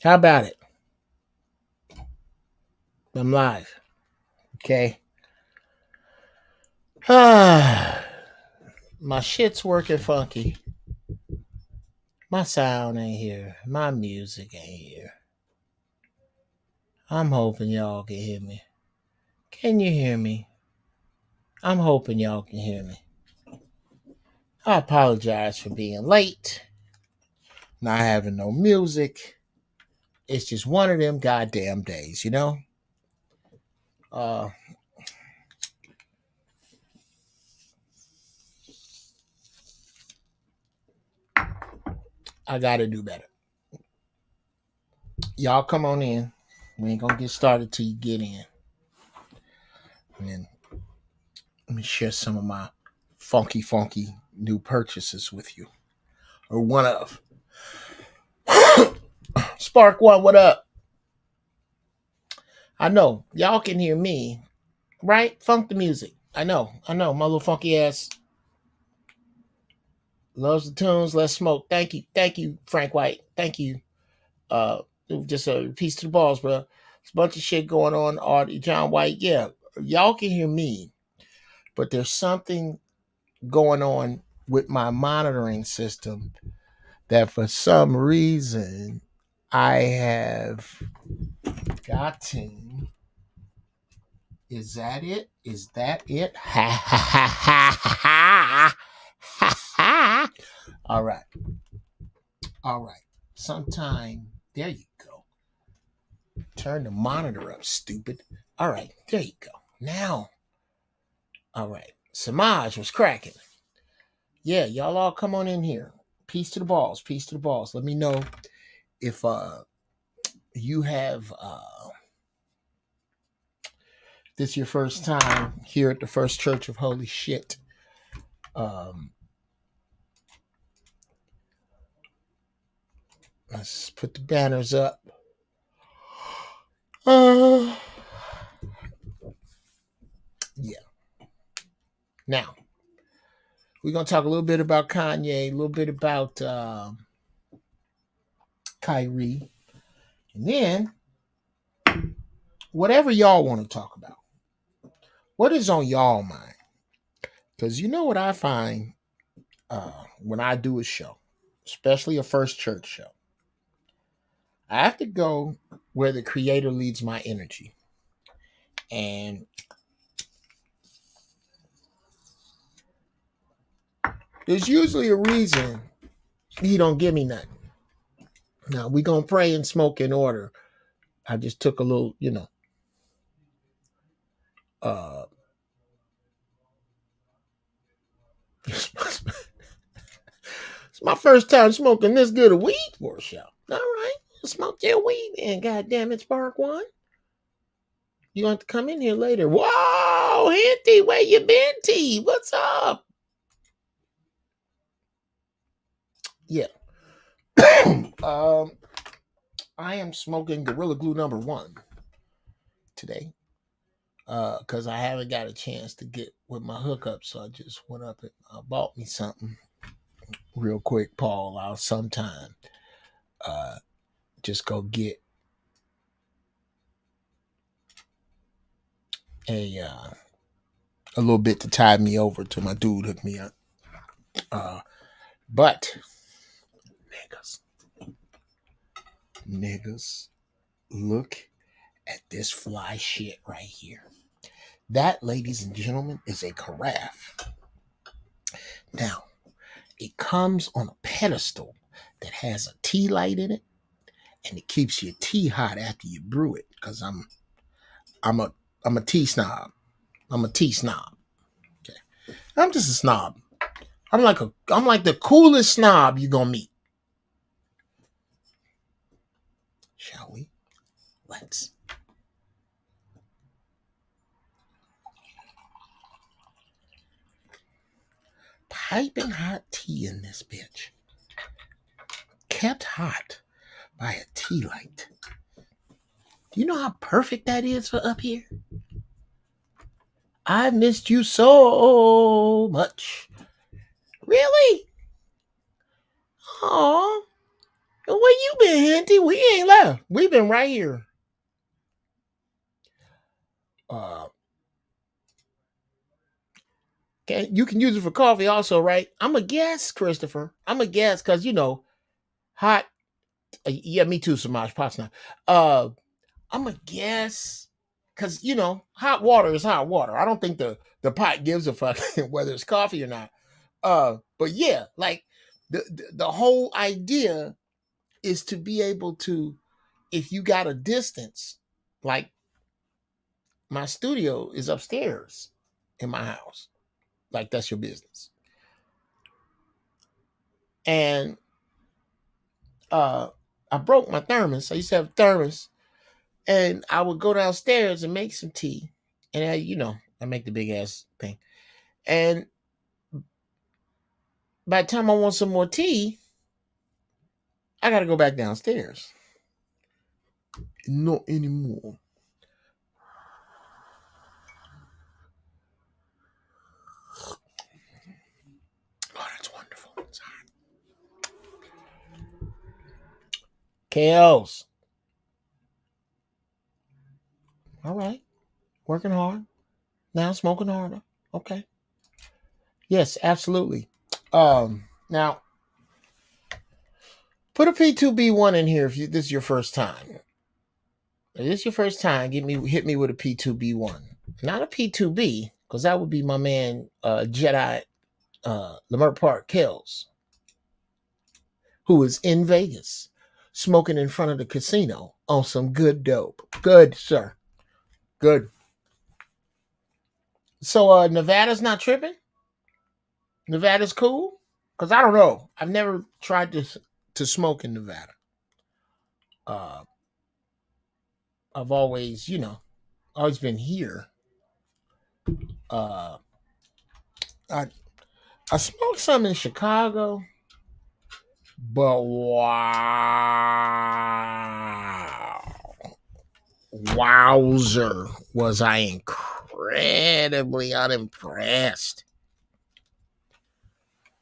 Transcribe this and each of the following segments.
How about it? I'm live. Okay. My shit's working funky. My sound ain't here. My music ain't here. I'm hoping y'all can hear me. Can you hear me? I'm hoping y'all can hear me. I apologize for being late. Not having no music. It's just one of them goddamn days, you know? I gotta do better. Y'all come on in. We ain't gonna get started till you get in. And then let me share some of my funky new purchases with you. Or one of. Spark One, what up? I know. Y'all can hear me. Right? Funk the music. I know. My little funky ass loves the tunes. Let's smoke. Thank you, Frank White. Thank you. Just a piece to the balls, bro. There's a bunch of shit going on. Artie, John White. Yeah. Y'all can hear me. But there's something going on with my monitoring system that for some reason I have gotten. Is that it? Is that it? Ha ha ha ha ha ha ha. All right. Sometime, there you go. Turn the monitor up, stupid. All right, there you go. Now, all right. Samaj was cracking. Yeah, y'all all come on in here. Peace to the balls. Let me know if you have this your first time here at the First Church of Holy Shit. Let's put the banners up. Yeah. Now, we're going to talk a little bit about Kanye, a little bit about KYRIE, and then whatever y'all want to talk about. What is on y'all mind? Because you know what I find when I do a show, especially a First Church show, I have to go where the Creator leads my energy. And there's usually a reason he don't give me nothing. Now, we going to pray and smoke in order. I just took a little, it's my first time smoking this good of weed for a show. All right. Smoke your weed, man. God damn it, Spark One. You going to come in here later. Whoa, Henty, where you been, T? What's up? Yeah. I am smoking Gorilla Glue number 1 today. Because I haven't got a chance to get with my hookup, so I just went up and bought me something real quick, Paul. I'll sometime just go get a little bit to tide me over till my dude hooked me up. But niggas, look at this fly shit right here. That, ladies and gentlemen, is a carafe. Now, it comes on a pedestal that has a tea light in it, and it keeps your tea hot after you brew it. Because I'm a tea snob. I'm a tea snob. Okay, I'm just a snob. I'm like the coolest snob you're gonna meet. Shall we? Let's. Piping hot tea in this bitch. Kept hot by a tea light. Do you know how perfect that is for up here? I missed you so much. Really? Aw. Where you been, Venti, we ain't left. We've been right here. You can use it for coffee also, right? I'm a guess, Christopher. I'm a guess because hot. Yeah, me too, Samaj Pasna. I'm a guess because hot water is hot water. I don't think the pot gives a fuck whether it's coffee or not. But yeah, like the whole idea is to be able to, if you got a distance, like my studio is upstairs in my house, like that's your business. And I broke my thermos. I used to have a thermos, and I would go downstairs and make some tea, and I make the big ass thing, and by the time I want some more tea, I got to go back downstairs. Not anymore. Oh, that's wonderful. KLs. All right. Working hard. Now smoking harder. Okay. Yes, absolutely. Now put a P2B1 in here if this is your first time. If this is your first time, hit me with a P2B1. Not a P2B, because that would be my man Jedi Lamert Park Kells, who is in Vegas smoking in front of the casino on some good dope. Good, sir. Good. So Nevada's not tripping? Nevada's cool? Because I don't know. I've never tried to smoke in Nevada. I've always, always been here. Uh, I I smoked some in Chicago, but wowzer, was I incredibly unimpressed.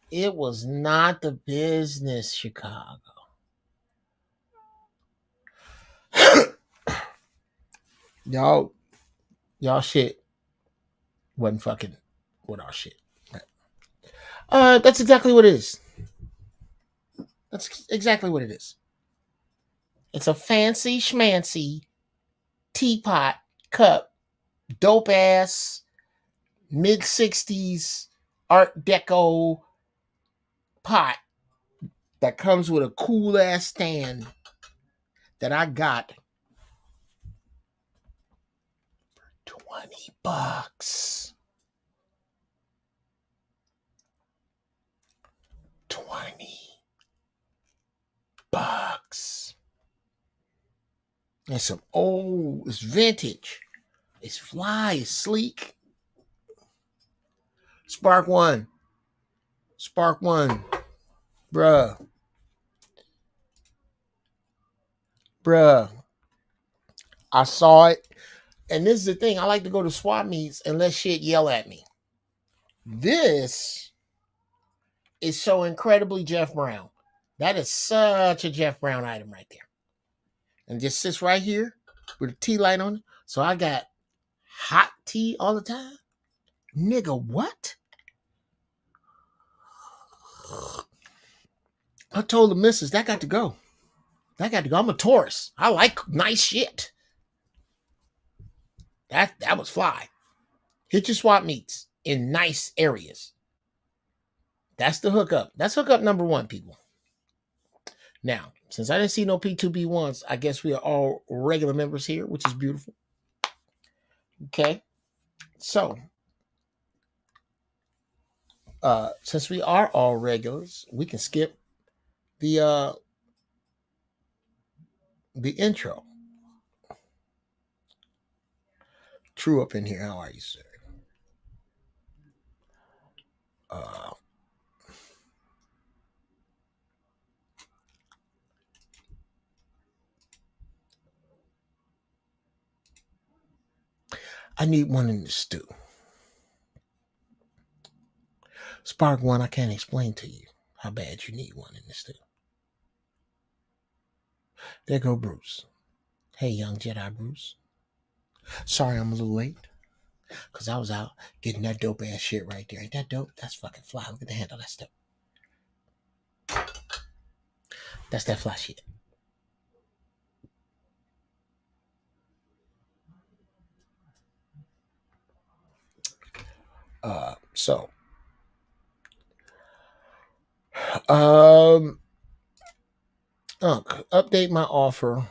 It was not the business, Chicago. y'all shit wasn't fucking with our shit. That's exactly what it is. That's exactly what it is. It's a fancy schmancy teapot cup, dope ass mid 60s Art Deco pot that comes with a cool ass stand that I got for $20. $20. And some it's vintage. It's fly, it's sleek. Spark one. Bruh. I saw it. And this is the thing. I like to go to swap meets and let shit yell at me. This is so incredibly Jeff Brown. That is such a Jeff Brown item right there. And just sits right here with a tea light on it. So I got hot tea all the time. Nigga, what? I told the missus that got to go. I'm a Taurus. I like nice shit. That was fly. Hit your swap meets in nice areas. That's the hookup. That's hookup number one, people. Now, since I didn't see no P2B1s, I guess we are all regular members here, which is beautiful. Okay. So, since we are all regulars, we can skip the intro. True up in here. How are you, sir? I need one in the stew. Spark one, I can't explain to you how bad you need one in the stew. There go Bruce. Hey, young Jedi Bruce. Sorry I'm a little late. Because I was out getting that dope ass shit right there. Ain't that dope? That's fucking fly. Look at the handle. That's dope. That's that fly shit. So, update my offer.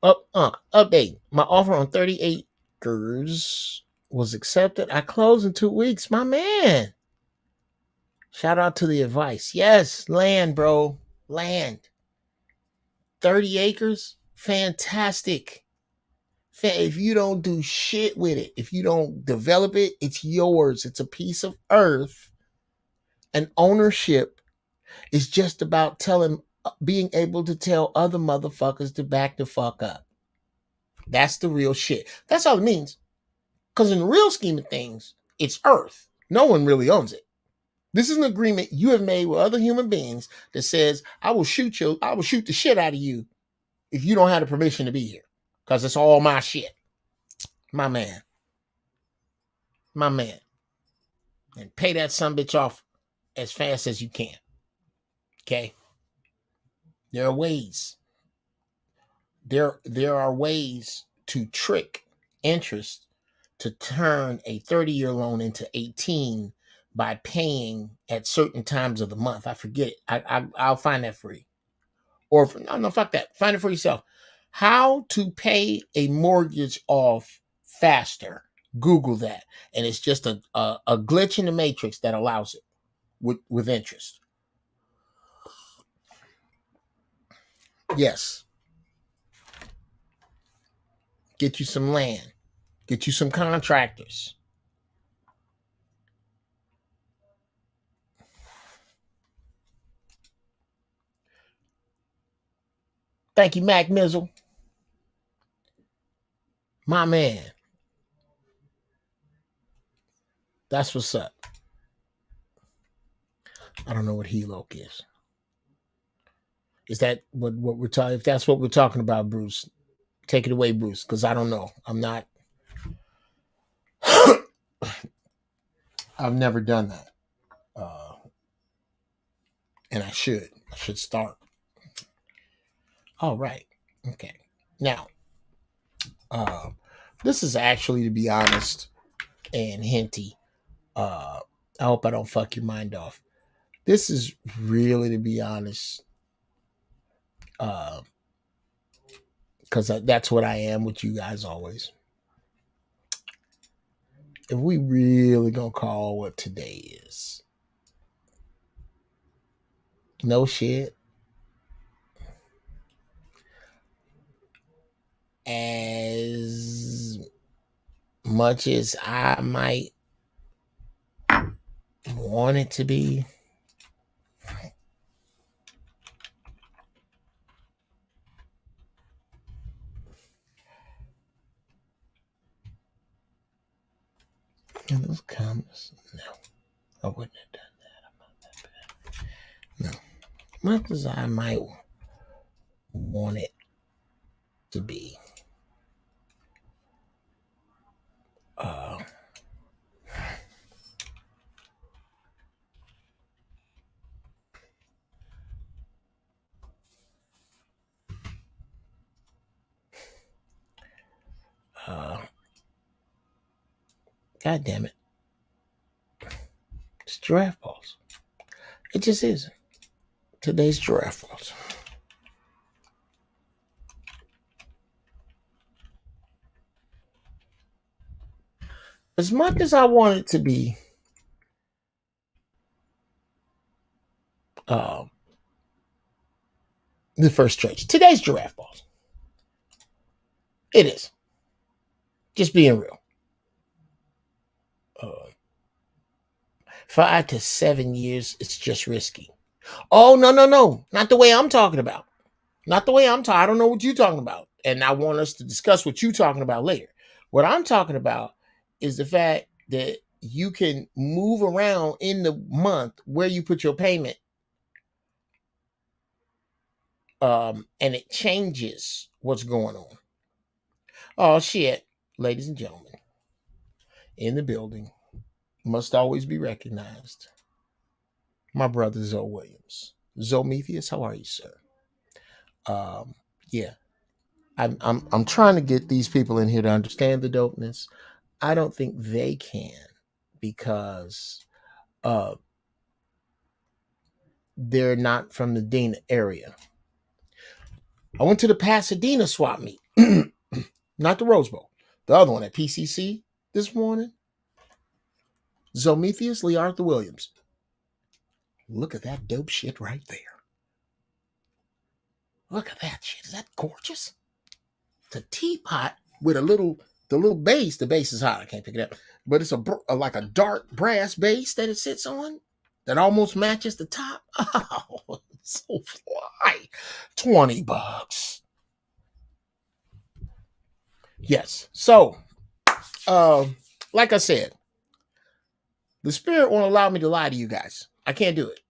Update. My offer on 30 acres was accepted. I close in 2 weeks. My man. Shout out to the advice. Yes, land, bro. Land. 30 acres. Fantastic. If you don't do shit with it, if you don't develop it, it's yours. It's a piece of earth. And ownership is just about being able to tell other motherfuckers to back the fuck up. That's the real shit. That's all it means. Because in the real scheme of things, it's earth. No one really owns it. This is an agreement you have made with other human beings that says, I will shoot the shit out of you if you don't have the permission to be here. Because it's all my shit. My man. My man. And pay that sumbitch off as fast as you can. Okay? There are ways. There are ways to trick interest to turn a 30-year loan into 18 by paying at certain times of the month. I forget it. I'll find that for you. Or no, fuck that. Find it for yourself. How to pay a mortgage off faster. Google that. And it's just a glitch in the matrix that allows it with interest. Yes. Get you some land. Get you some contractors. Thank you, Mac Mizzle. My man. That's what's up. I don't know what HELOC is. Is that what we're talking? If that's what we're talking about, Bruce, take it away, Bruce, because I don't know. I'm not. I've never done that, and I should. I should start. All right. Okay. Now, this is actually, to be honest and hinty. I hope I don't fuck your mind off. This is really, to be honest, because that's what I am with you guys always. If we really gonna call what today is, no shit. As much as I might want it to be, in those comments, no, I wouldn't have done that. I'm not that bad. No, much as I might want it to be, uh, God damn it, it's giraffe balls. It just isn't. Today's giraffe balls. As much as I want it to be, the first church. Today's giraffe balls. It is. Just being real. 5 to 7 years, it's just risky. Oh, no. Not the way I'm talking about. Not the way I'm talking. I don't know what you're talking about. And I want us to discuss what you're talking about later. What I'm talking about is the fact that you can move around in the month where you put your payment And it changes what's going on. Oh shit, ladies and gentlemen, in the building, must always be recognized. My brother Zoe Williams. Zometheus, how are you, sir? Yeah. I'm trying to get these people in here to understand the dopeness. I don't think they can because uh they're not from the Dana area. I went to the Pasadena swap meet, not the Rose Bowl, the other one at PCC this morning. Zometheus Lee Arthur Williams. Look at that dope shit right there. Look at that shit. Is that gorgeous? It's a teapot with the little base. The base is hot. I can't pick it up, but it's like a dark brass base that it sits on that almost matches the top. Oh, it's so fly. $20. Yes. So, like I said, the spirit won't allow me to lie to you guys. I can't do it.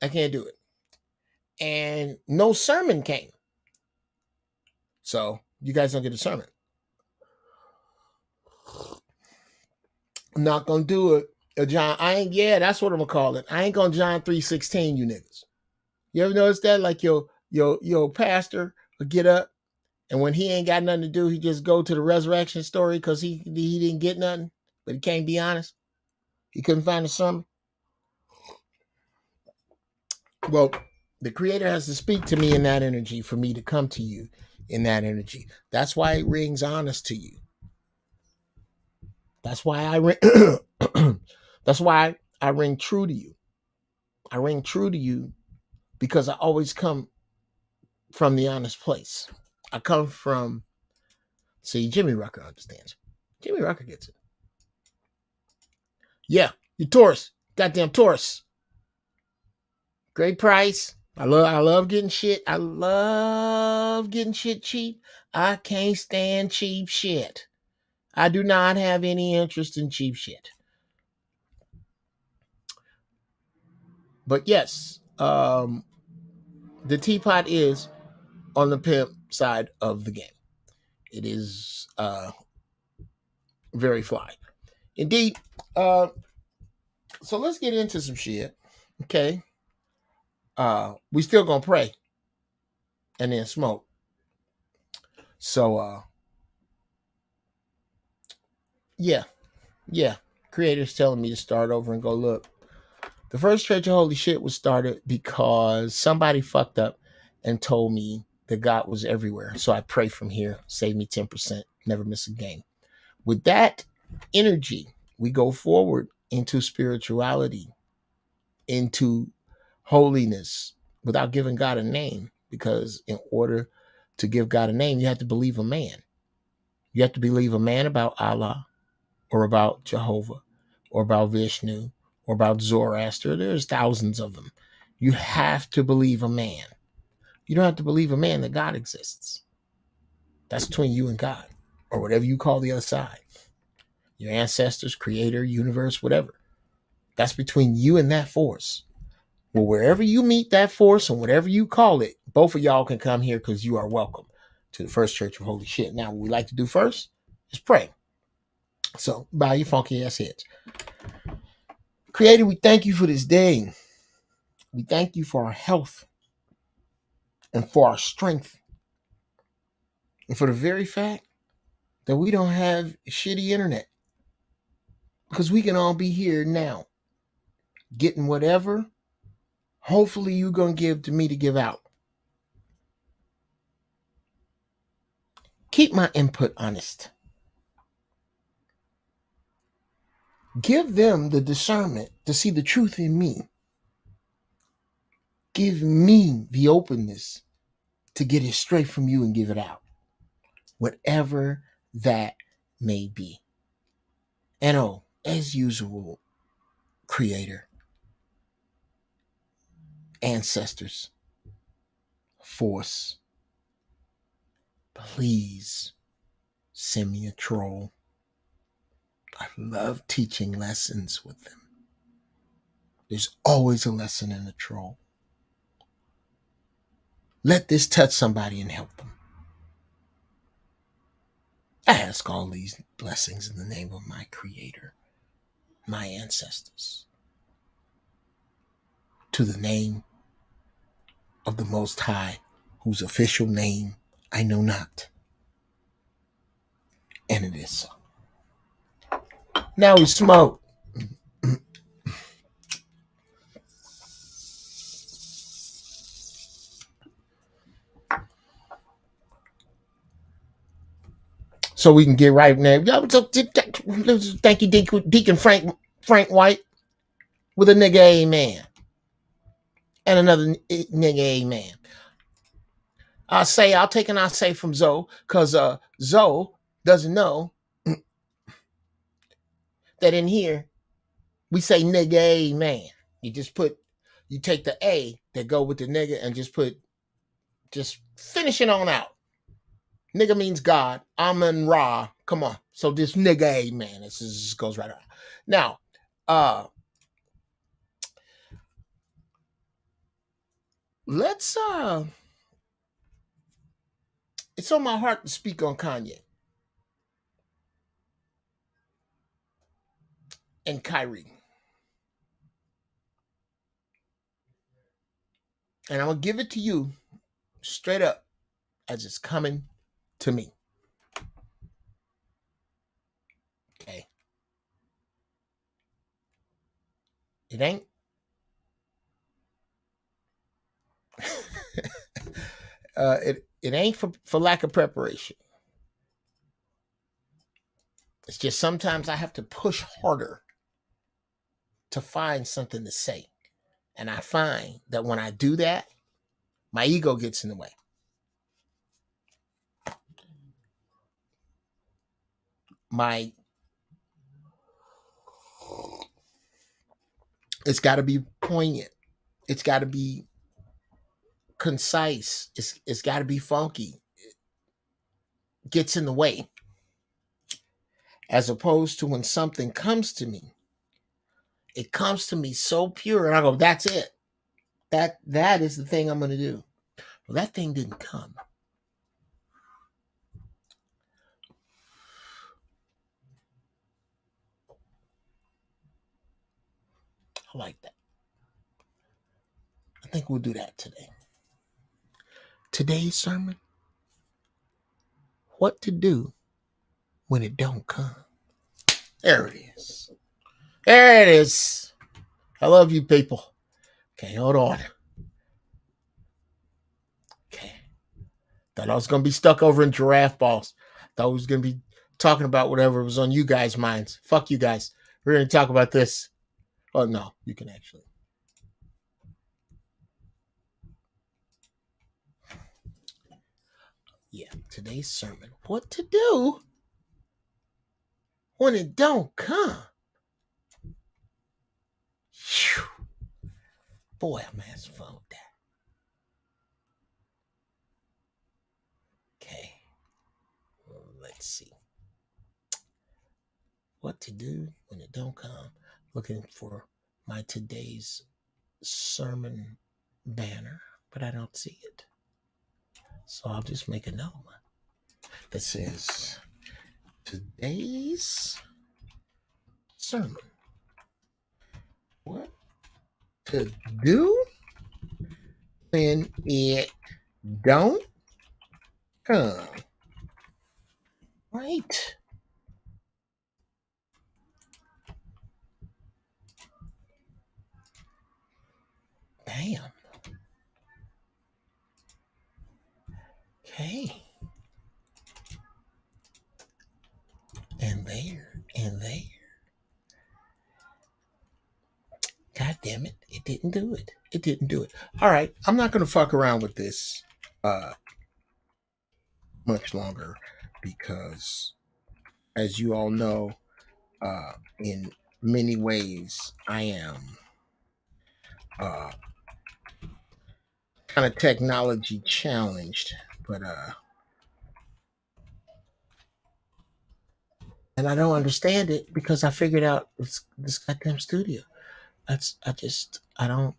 I can't do it. And no sermon came. So you guys don't get a sermon. I'm not gonna do it. John, that's what I'm gonna call it. I ain't gonna John 3:16, you niggas. You ever notice that? Like your pastor will get up and when he ain't got nothing to do, he just go to the resurrection story because he didn't get nothing, but he can't be honest. He couldn't find a sermon. Well, the creator has to speak to me in that energy for me to come to you in that energy. That's why it rings honest to you. That's why I ring that's why I ring true to you. I ring true to you because I always come from the honest place. I come from, see, Jimmy Rucker understands. Jimmy Rucker gets it. Yeah, you Taurus. Goddamn Taurus. Great price. I love getting shit. I love getting shit cheap. I can't stand cheap shit. I do not have any interest in cheap shit. But yes, the teapot is on the pimp side of the game. It is very fly. Indeed. So let's get into some shit. Okay. We still gonna pray and then smoke. So yeah. Creator's telling me to start over and go look. The first Church of Holy Shit was started because somebody fucked up and told me that God was everywhere. So I pray from here, save me 10%, never miss a game. With that energy, we go forward into spirituality, into holiness without giving God a name. Because in order to give God a name, you have to believe a man. You have to believe a man about Allah or about Jehovah or about Vishnu or about Zoroaster. There's thousands of them. You have to believe a man. You don't have to believe a man that God exists. That's between you and God or whatever you call the other side. Your ancestors, creator, universe, whatever. That's between you and that force. Well, wherever you meet that force and whatever you call it, both of y'all can come here because you are welcome to the First Church of Holy Shit. Now, what we like to do first is pray. So, bow your funky ass heads. Creator, we thank you for this day. We thank you for our health and for our strength. And for the very fact that we don't have shitty internet. Because we can all be here now. Getting whatever hopefully you're going to give to me to give out. Keep my input honest. Give them the discernment to see the truth in me. Give me the openness to get it straight from you and give it out. Whatever that may be. And oh, as usual, Creator, ancestors, force, please send me a troll. I love teaching lessons with them. There's always a lesson in a troll. Let this touch somebody and help them. I ask all these blessings in the name of my Creator, my ancestors, to the name of the Most High, whose official name I know not. And it is so. Now we smoke. So we can get right now. Thank you, Deacon Frank White, with a nigga amen. And another nigga amen. I'll take an I say from Zoe, because Zoe doesn't know that in here we say nigga amen. You take the A that go with the nigga and just finish it on out. Nigga means God. Amen Ra. Come on. So this nigga amen. This goes right out. Now, let's it's on my heart to speak on KANYE and KYRIE. And I'm gonna give it to you straight up as it's coming to me. Okay. It ain't it ain't for lack of preparation. It's just sometimes I have to push harder to find something to say. And I find that when I do that, my ego gets in the way. It's got to be poignant. It's got to be concise. It's got to be funky. It gets in the way. As opposed to when something comes to me, it comes to me so pure, and I go, "That's it. That is the thing I'm going to do." Well, that thing didn't come. I like that. I think we'll do that today. Today's sermon: what to do when it don't come. There it is. There it is. I love you people. Okay, hold on. Okay. Thought I was going to be stuck over in giraffe balls. Thought I was going to be talking about whatever was on you guys' minds. Fuck you guys. We're going to talk about this. Oh, no. You can actually. Yeah. Today's sermon. What to do when it don't come. Whew. Boy, I'm having some fun with that. Okay. Let's see. What to do when it don't come. Looking for my today's sermon banner, but I don't see it. So I'll just make another one that says today's sermon. What to do when it don't come. Right. Bam. Okay. And there. And there. God damn it. It didn't do it. It didn't do it. All right. I'm not going to fuck around with this much longer because, as you all know, in many ways, I am kind of technology challenged, but and I don't understand it because I figured out this goddamn studio. I don't.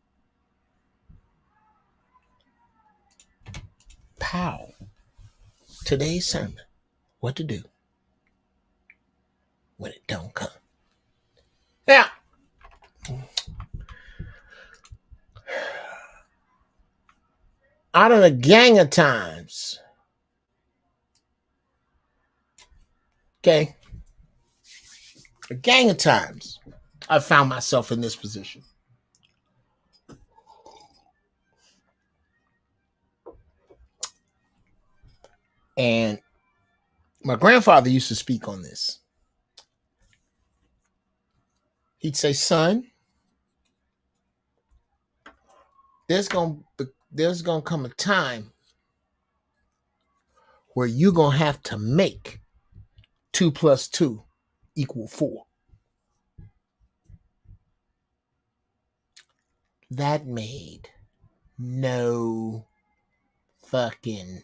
how today's sermon, what to do when it don't come. Now, out of a gang of times, okay, a gang of times, I found myself in this position. And my grandfather used to speak on this. He'd say, son, there's gonna come a time where you're gonna have to make 2 + 2 = 4. That made no fucking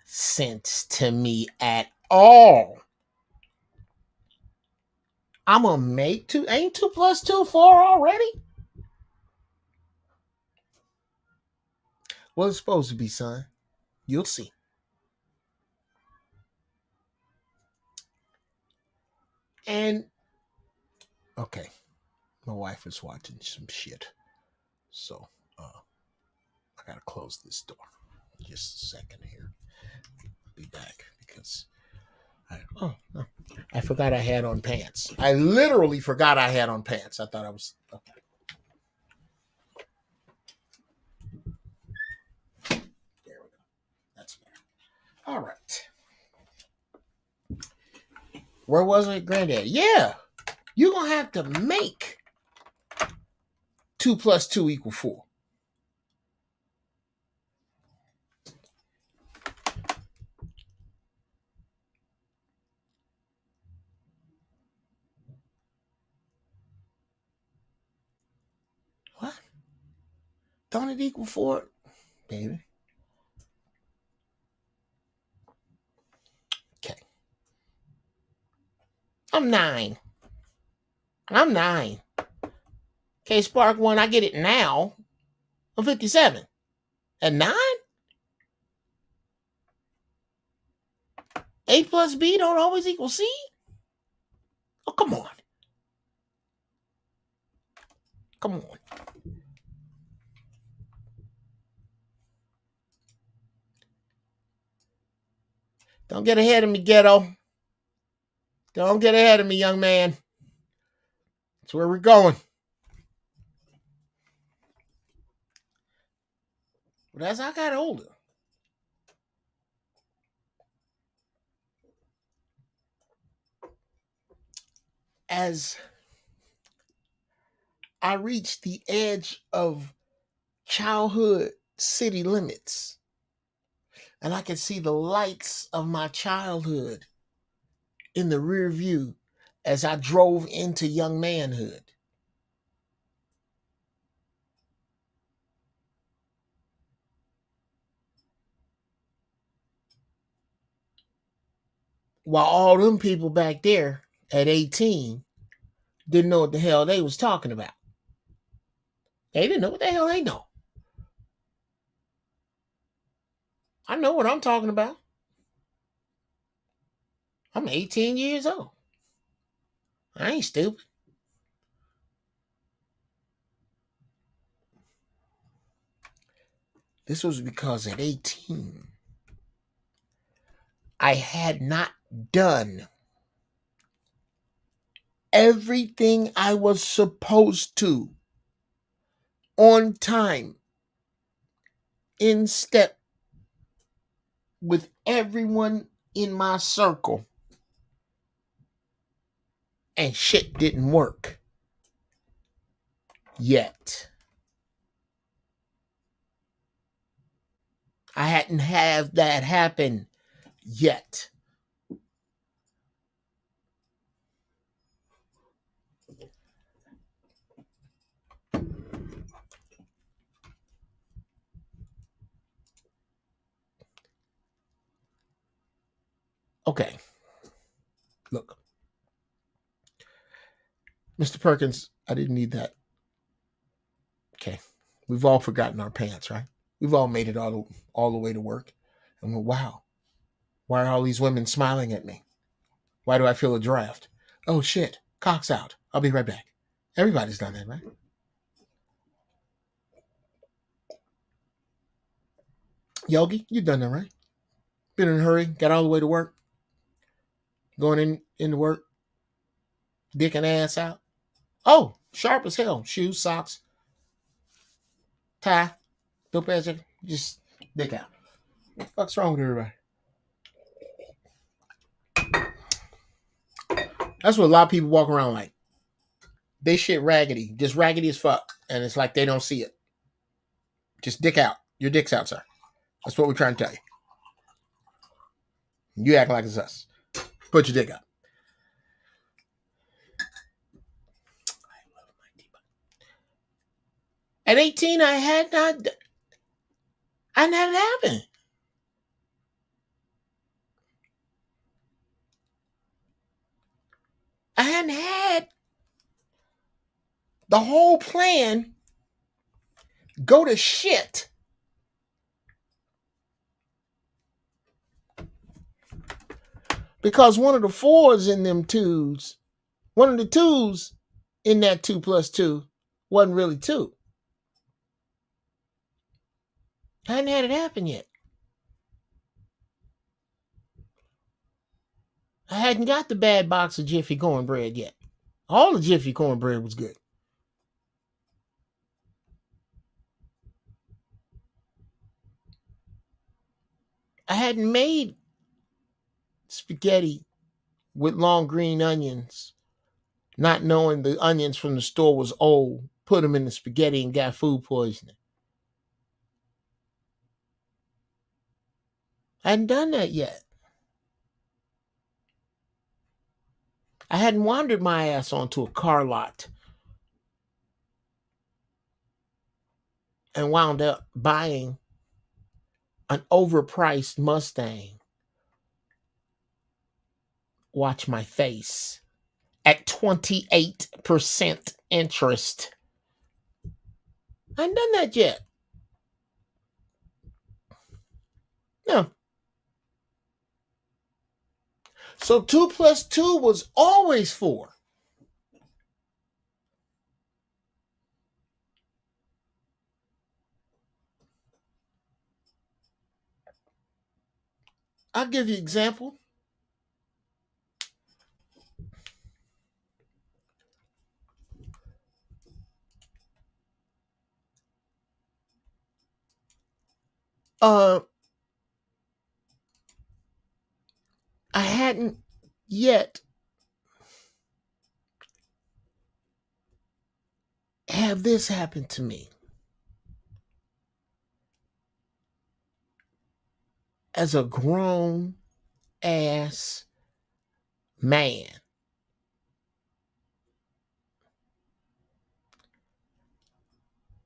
sense to me at all. I'm gonna make 2. Ain't 2 + 2 4 already? Well, it's supposed to be, son. You'll see. And okay, my wife is watching some shit, so I gotta close this door. Just a second here. I'll be back because I forgot I had on pants. I literally forgot I had on pants. I thought I was okay. There we go. That's better. All right. Where was it, Granddad? Yeah, you're gonna have to make 2 + 2 = 4. What? Don't it equal 4, baby? Okay. I'm 9. Okay, Spark 1, I get it now. I'm 57. At 9? A + B don't always equal C? Oh, come on. Come on. Don't get ahead of me, ghetto. Don't get ahead of me, young man. That's where we're going. But as I got older, as I reached the edge of childhood city limits, and I could see the lights of my childhood in the rear view as I drove into young manhood. While all them people back there at 18 didn't know what the hell they was talking about. They didn't know what the hell they know. I know what I'm talking about. I'm 18 years old. I ain't stupid. This was because at 18, I had not done everything I was supposed to on time, in step with everyone in my circle, and shit didn't work yet. I hadn't had that happen yet. Okay. Look. Mr. Perkins, I didn't need that. Okay. We've all forgotten our pants, right? We've all made it all the way to work. I'm like, wow, why are all these women smiling at me? Why do I feel a draft? Oh shit, cock's out. I'll be right back. Everybody's done that, right? Yogi, you done that, right? Been in a hurry, got all the way to work, going into work, dick and ass out. Oh, sharp as hell. Shoes, socks, tie, dope ass, just dick out. What the fuck's wrong with everybody? That's what a lot of people walk around like. They shit raggedy, just raggedy as fuck, and it's like they don't see it. Just dick out. Your dick's out, sir. That's what we're trying to tell you. You act like it's us. Put your dick up. At 18, I hadn't had it happen. I hadn't had the whole plan go to shit. Because one of the fours in them twos, one of the twos in that 2 plus 2 wasn't really 2. I hadn't had it happen yet. I hadn't got the bad box of Jiffy cornbread yet. All the Jiffy cornbread was good. I hadn't made spaghetti with long green onions, not knowing the onions from the store was old, put them in the spaghetti and got food poisoning. I hadn't done that yet. I hadn't wandered my ass onto a car lot and wound up buying an overpriced Mustang. Watch my face. At 28% interest. I hadn't done that yet. No. So 2 plus 2 was always 4. I'll give you an example. I hadn't yet have this happen to me. As a grown ass man.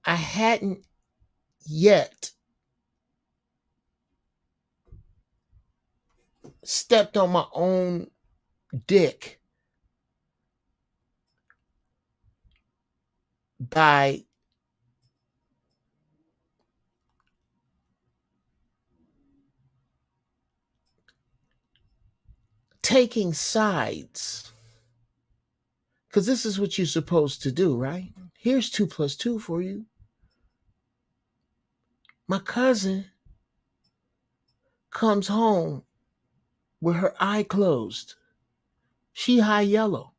I hadn't yet stepped on my own dick by taking sides. Because this is what you're supposed to do, right? Here's 2 plus 2 for you. My cousin comes home with her eye closed. She high yellow,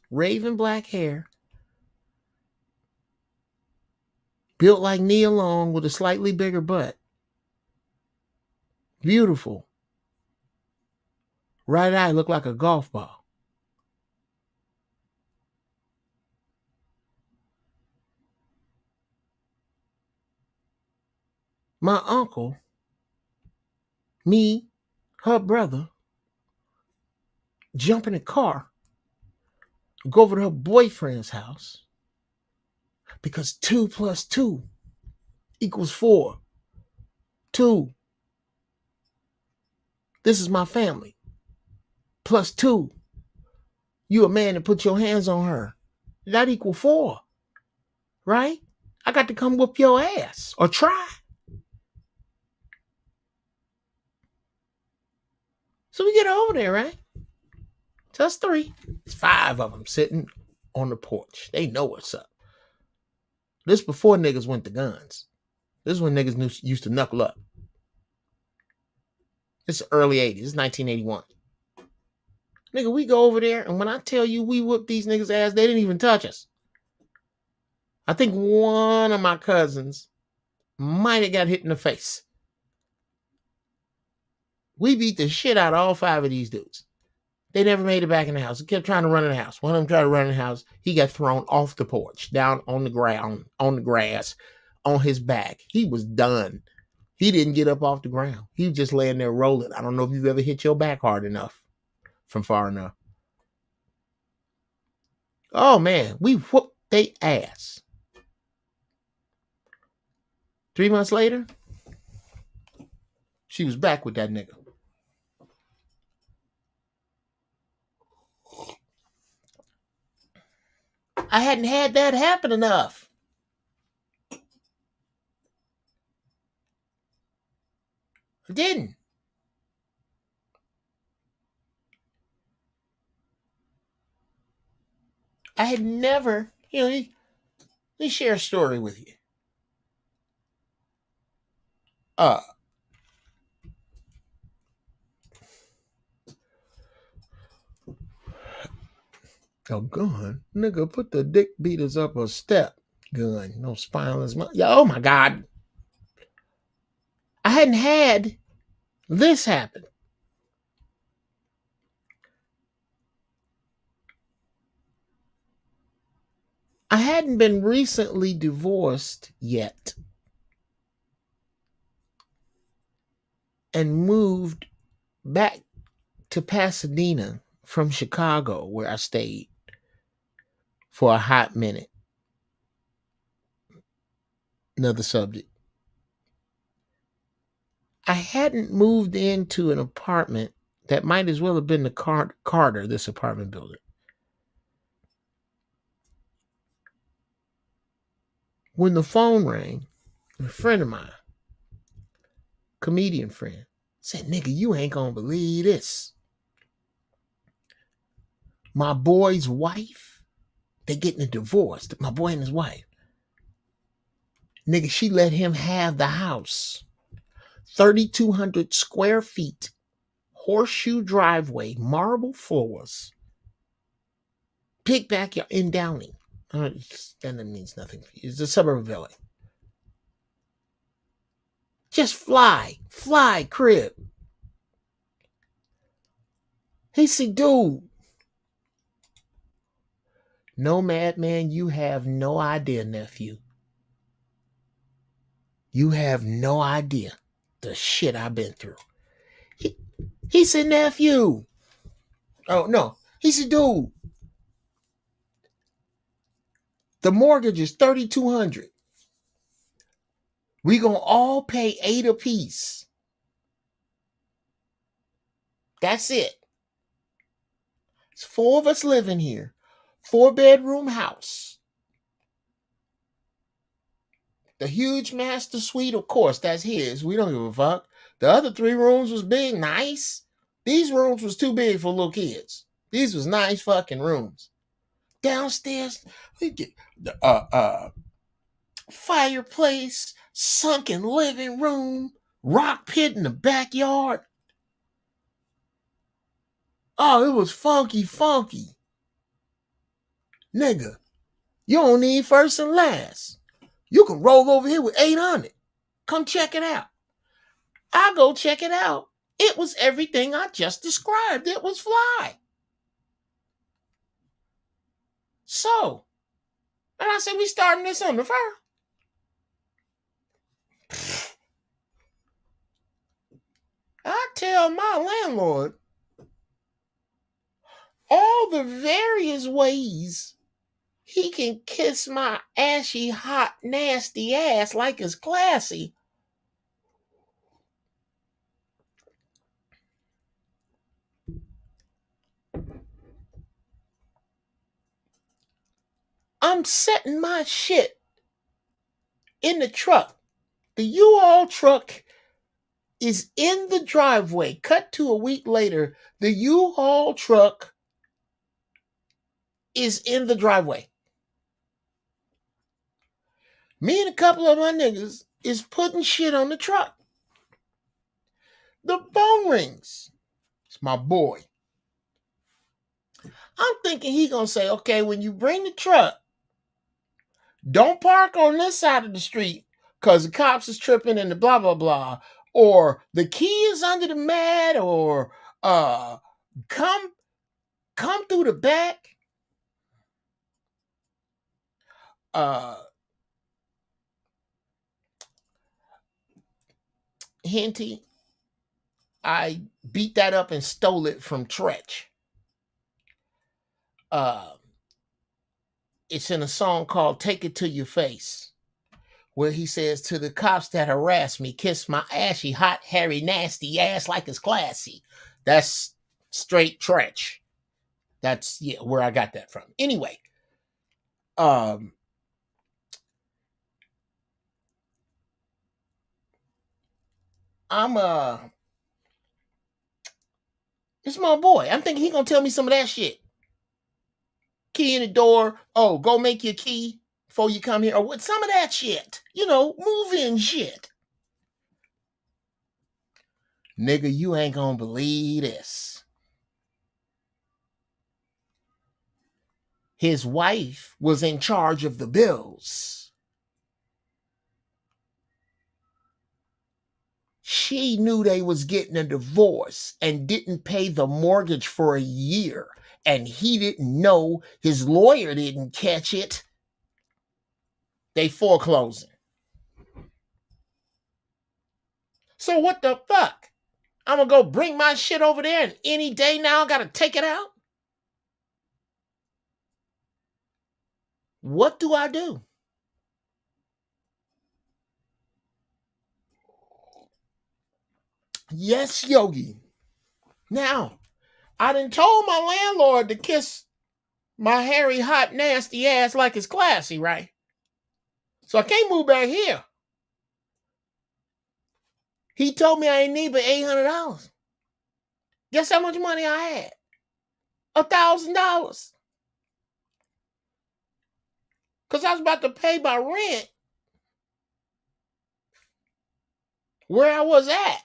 raven black hair, built like Nia Long with a slightly bigger butt. Beautiful. Right eye looked like a golf ball. My uncle, me, her brother, jump in a car, go over to her boyfriend's house because 2 plus 2 equals 4. 2. This is my family. Plus 2. You a man to put your hands on her. That equal 4. Right? I got to come whoop your ass or try. So we get over there, right? So that's 3. It's 5 of them sitting on the porch. They know what's up. This before niggas went to guns. This is when niggas used to knuckle up. It's the early 80s. It's 1981. Nigga, we go over there, and when I tell you we whooped these niggas' ass, they didn't even touch us. I think one of my cousins might have got hit in the face. We beat the shit out of all 5 of these dudes. They never made it back in the house. They kept trying to run in the house. One of them tried to run in the house. He got thrown off the porch, down on the ground, on the grass, on his back. He was done. He didn't get up off the ground. He was just laying there rolling. I don't know if you've ever hit your back hard enough from far enough. Oh, man. We whooped they ass. 3 months later, she was back with that nigga. I hadn't had that happen enough. I didn't. I had never, let me share a story with you. A gun? Nigga, put the dick beaters up a step. Gun. No spineless. Oh my God. I hadn't had this happen. I hadn't been recently divorced yet and moved back to Pasadena from Chicago, where I stayed for a hot minute. Another subject. I hadn't moved into an apartment that might as well have been the Carter, this apartment building. When the phone rang, a friend of mine, comedian friend, said, nigga, you ain't gonna believe this. My boy's wife, they getting a divorce. My boy and his wife. Nigga, she let him have the house. 3,200 square feet, horseshoe driveway, marble floors, big backyard in Downey. That means nothing for you. It's a suburb of LA. Just fly crib. He said, dude, no, madman, you have no idea, nephew. You have no idea the shit I've been through. He said, nephew. Oh, no. He said, dude, the mortgage is $3,200. We gonna all pay $8 apiece. That's it. It's 4 of us living here. 4-bedroom house. The huge master suite, of course, that's his. We don't give a fuck. The other 3 rooms was big, nice. These rooms was too big for little kids. These was nice fucking rooms. Downstairs, we get the fireplace, sunken living room, rock pit in the backyard. Oh, it was funky. Nigga, you don't need first and last. You can roll over here with 800. Come check it out. I go check it out. It was everything I just described. It was fly. So, and I said, we starting this on the first. I tell my landlord all the various ways he can kiss my ashy, hot, nasty ass like it's classy. I'm setting my shit in the truck. The U-Haul truck is in the driveway. Cut to a week later, the U-Haul truck is in the driveway. Me and a couple of my niggas is putting shit on the truck. The phone rings. It's my boy. I'm thinking he gonna say, okay, when you bring the truck, don't park on this side of the street because the cops is tripping and the blah, blah, blah. Or the key is under the mat, or come through the back. Hinty, I beat that up and stole it from Tretch. It's in a song called Take It to Your Face, where he says, to the cops that harass me, kiss my ashy, hot, hairy, nasty ass like it's classy. That's straight Tretch. That's where I got that from. Anyway, it's my boy. I'm thinking he gonna tell me some of that shit. Key in the door. Oh, go make your key before you come here. Or what? Some of that shit. Move in shit. Nigga, you ain't gonna believe this. His wife was in charge of the bills. She knew they was getting a divorce and didn't pay the mortgage for a year. And he didn't know. His lawyer didn't catch it. They foreclosing. So what the fuck? I'm gonna go bring my shit over there and any day now I gotta take it out? What do I do? Yes, Yogi. Now, I done told my landlord to kiss my hairy, hot, nasty ass like it's classy, right? So I can't move back here. He told me I ain't need but $800. Guess how much money I had? $1,000. Because I was about to pay my rent where I was at.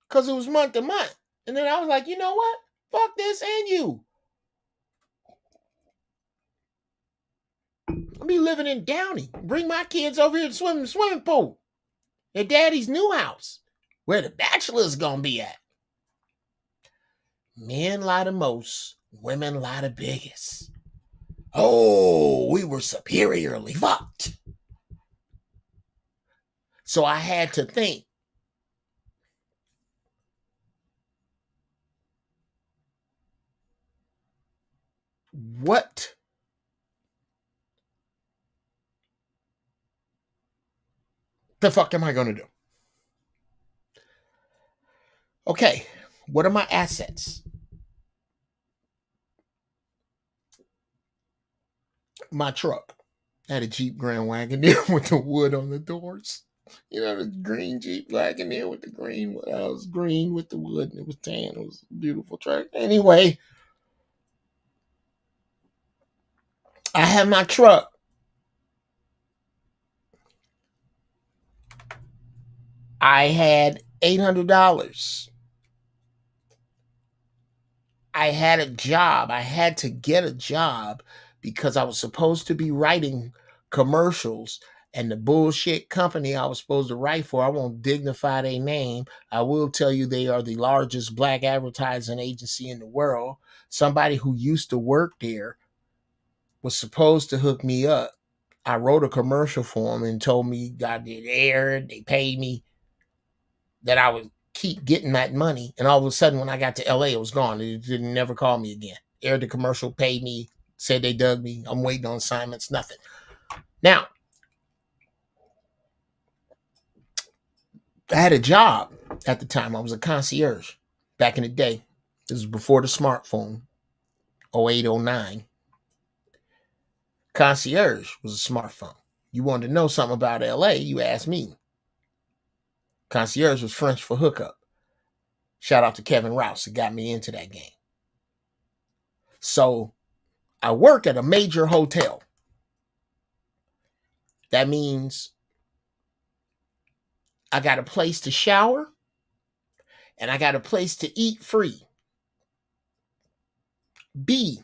Because it was month to month. And then I was like, you know what? Fuck this and you. I'll be living in Downey. Bring my kids over here to swim in the swimming pool. At daddy's new house. Where the bachelor's gonna be at. Men lie the most. Women lie the biggest. Oh, we were superiorly fucked. So I had to think. What the fuck am I going to do? Okay, what are my assets? My truck. I had a Jeep Grand Wagoneer with the wood on the doors. The green Jeep Wagoneer with the green. I was green with the wood and it was tan. It was a beautiful truck. Anyway, I had my truck. I had $800. I had a job. I had to get a job because I was supposed to be writing commercials, and the bullshit company I was supposed to write for, I won't dignify their name. I will tell you they are the largest black advertising agency in the world. Somebody who used to work there was supposed to hook me up. I wrote a commercial for them and told me God did air, they paid me, that I would keep getting that money. And all of a sudden, when I got to LA, it was gone. It didn't never call me again. Aired the commercial, paid me, said they dug me. I'm waiting on assignments, nothing. Now, I had a job at the time. I was a concierge back in the day. This was before the smartphone, 08, 09. Concierge was a smartphone. You wanted to know something about LA, you asked me. Concierge was French for hookup. Shout out to Kevin Rouse, who got me into that game. So I work at a major hotel. That means I got a place to shower and I got a place to eat free. B,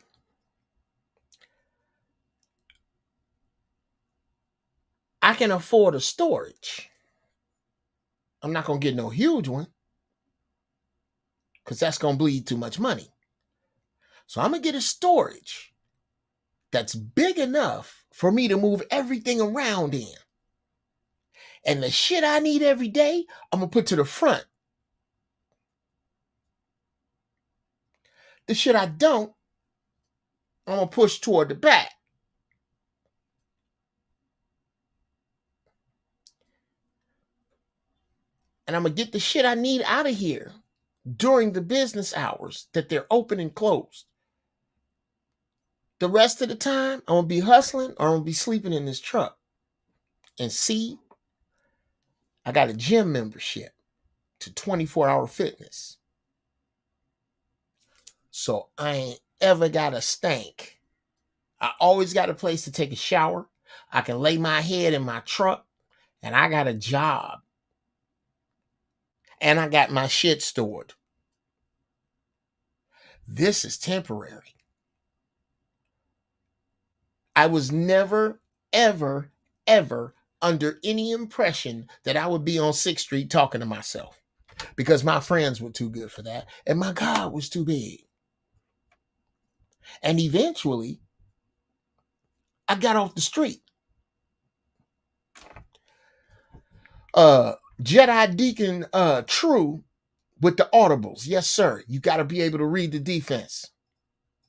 I can afford a storage. I'm not going to get no huge one because that's going to bleed too much money. So I'm going to get a storage that's big enough for me to move everything around in. And the shit I need every day, I'm going to put to the front. The shit I don't, I'm going to push toward the back. And I'm going to get the shit I need out of here during the business hours that they're open and closed. The rest of the time, I'm going to be hustling or I'm going to be sleeping in this truck. And C, I got a gym membership to 24-hour fitness. So I ain't ever got a stank. I always got a place to take a shower. I can lay my head in my truck and I got a job. And I got my shit stored. This is temporary. I was never, ever, ever under any impression that I would be on 6th Street talking to myself because my friends were too good for that and my God was too big. And eventually, I got off the street. Jedi Deacon True with the audibles. Yes, sir. You got to be able to read the defense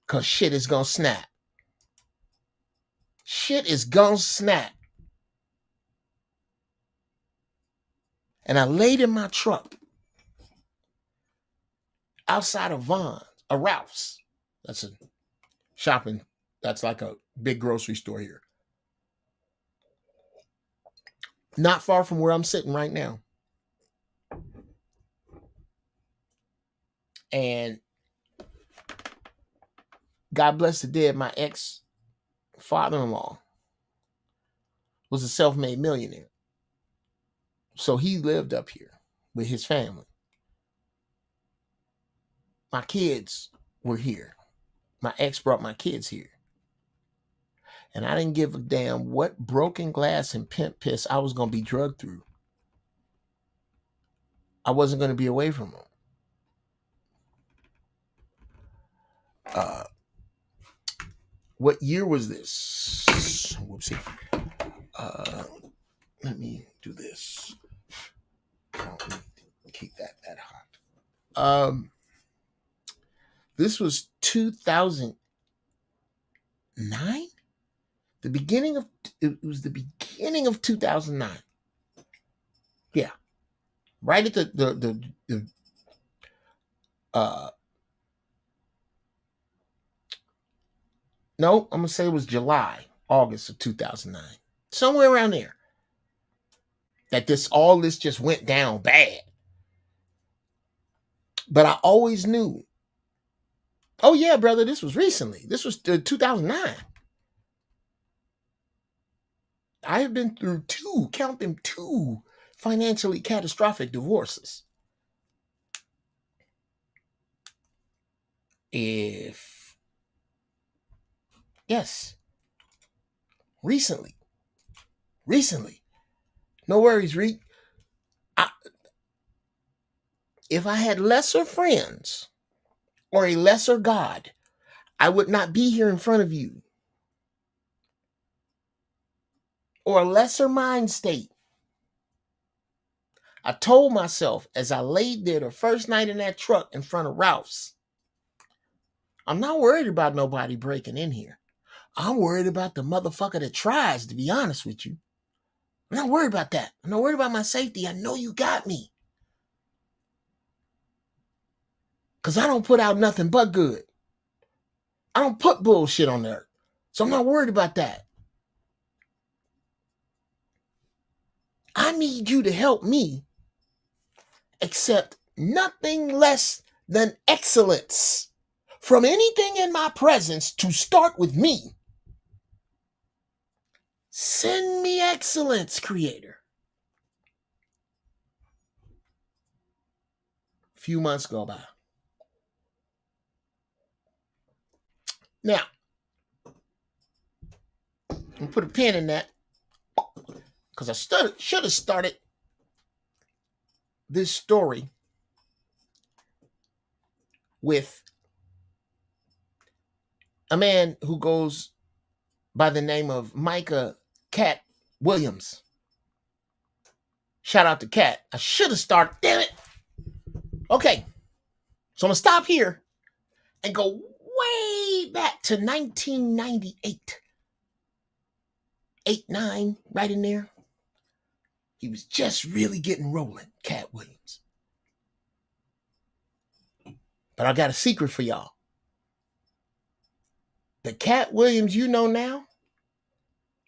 because shit is going to snap. Shit is going to snap. And I laid in my truck outside of Vaughn's, a Ralph's. That's a shopping. That's like a big grocery store here. Not far from where I'm sitting right now. And God bless the dead, my ex-father-in-law was a self-made millionaire. So he lived up here with his family. My kids were here. My ex brought my kids here. And I didn't give a damn what broken glass and pimp piss I was going to be drugged through. I wasn't going to be away from them. What year was this? Whoopsie. Let me do this. Keep that hot. This was 2009. It was the beginning of 2009. Yeah, right at no, I'm gonna say it was August of 2009, somewhere around there. That all this just went down bad. But I always knew. Oh yeah, brother, this was recently. This was 2009. I have been through two financially catastrophic divorces. Yes. Recently. No worries, Reek. If I had lesser friends or a lesser God, I would not be here in front of you. Or a lesser mind state. I told myself as I laid there the first night in that truck in front of Ralph's, I'm not worried about nobody breaking in here. I'm worried about the motherfucker that tries, to be honest with you. I'm not worried about that. I'm not worried about my safety. I know you got me. Because I don't put out nothing but good. I don't put bullshit on there. So I'm not worried about that. I need you to help me accept nothing less than excellence from anything in my presence to start with me. Send me excellence, Creator. A few months go by. Now, I'm put a pin in that because I should have started this story with a man who goes by the name of Katt Williams. Shout out to Katt. I should have started. Damn it. Okay. So I'm going to stop here and go way back to 1998. 8-9, right in there. He was just really getting rolling, Katt Williams. But I got a secret for y'all. The Katt Williams you know now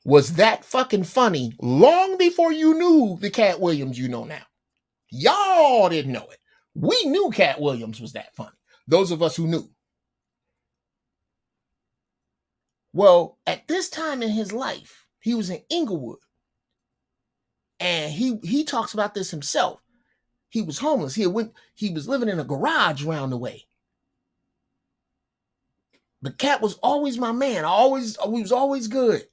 was that fucking funny long before you knew the Katt Williams you know now. Y'all didn't know it. We knew Katt Williams was that funny. Those of us who knew. Well, at this time in his life, he was in Inglewood. And he talks about this himself. He was homeless. He was living in a garage round the way. But Katt was always my man. We was always good.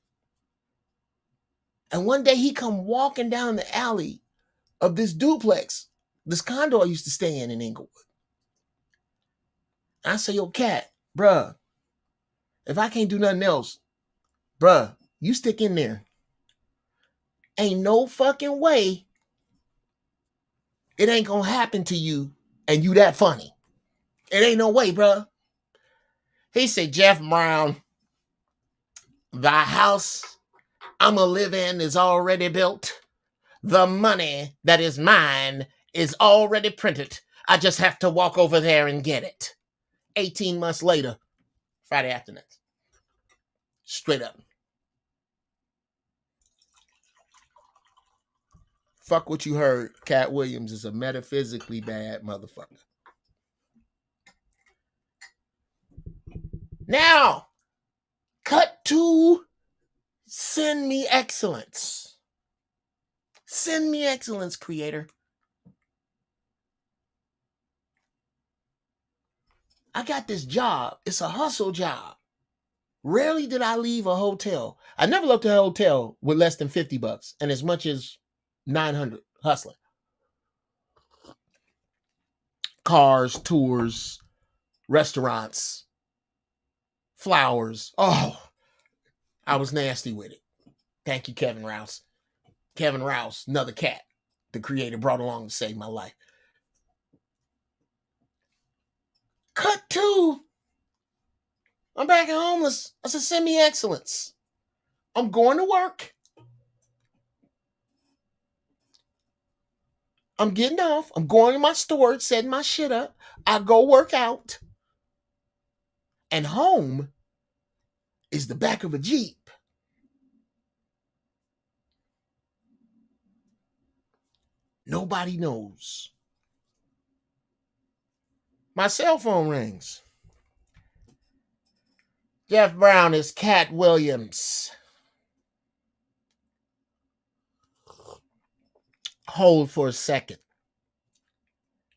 And one day he come walking down the alley of this duplex, this condo I used to stay in Inglewood. I say, yo, Katt, bruh, if I can't do nothing else, bruh, you stick in there. Ain't no fucking way it ain't gonna happen to you and you that funny. It ain't no way, bruh. He said, Jeff Brown, the house I'ma live in is already built. The money that is mine is already printed. I just have to walk over there and get it. 18 months later, Friday afternoon. Straight up. Fuck what you heard. Katt Williams is a metaphysically bad motherfucker. Now, cut to send me excellence. Send me excellence, Creator. I got this job. It's a hustle job. Rarely did I leave a hotel. I never left a hotel with less than $50 and as much as 900 hustling. Cars, tours, restaurants, flowers. Oh, I was nasty with it. Thank you, Kevin Rouse. Kevin Rouse, another cat the Creator brought along to save my life. Cut to, I'm back at homeless. I said, send me excellence. I'm going to work. I'm getting off. I'm going to my store, setting my shit up. I go work out. And home is the back of a Jeep. Nobody knows. My cell phone rings. Jeff Brown is Katt Williams. Hold for a second.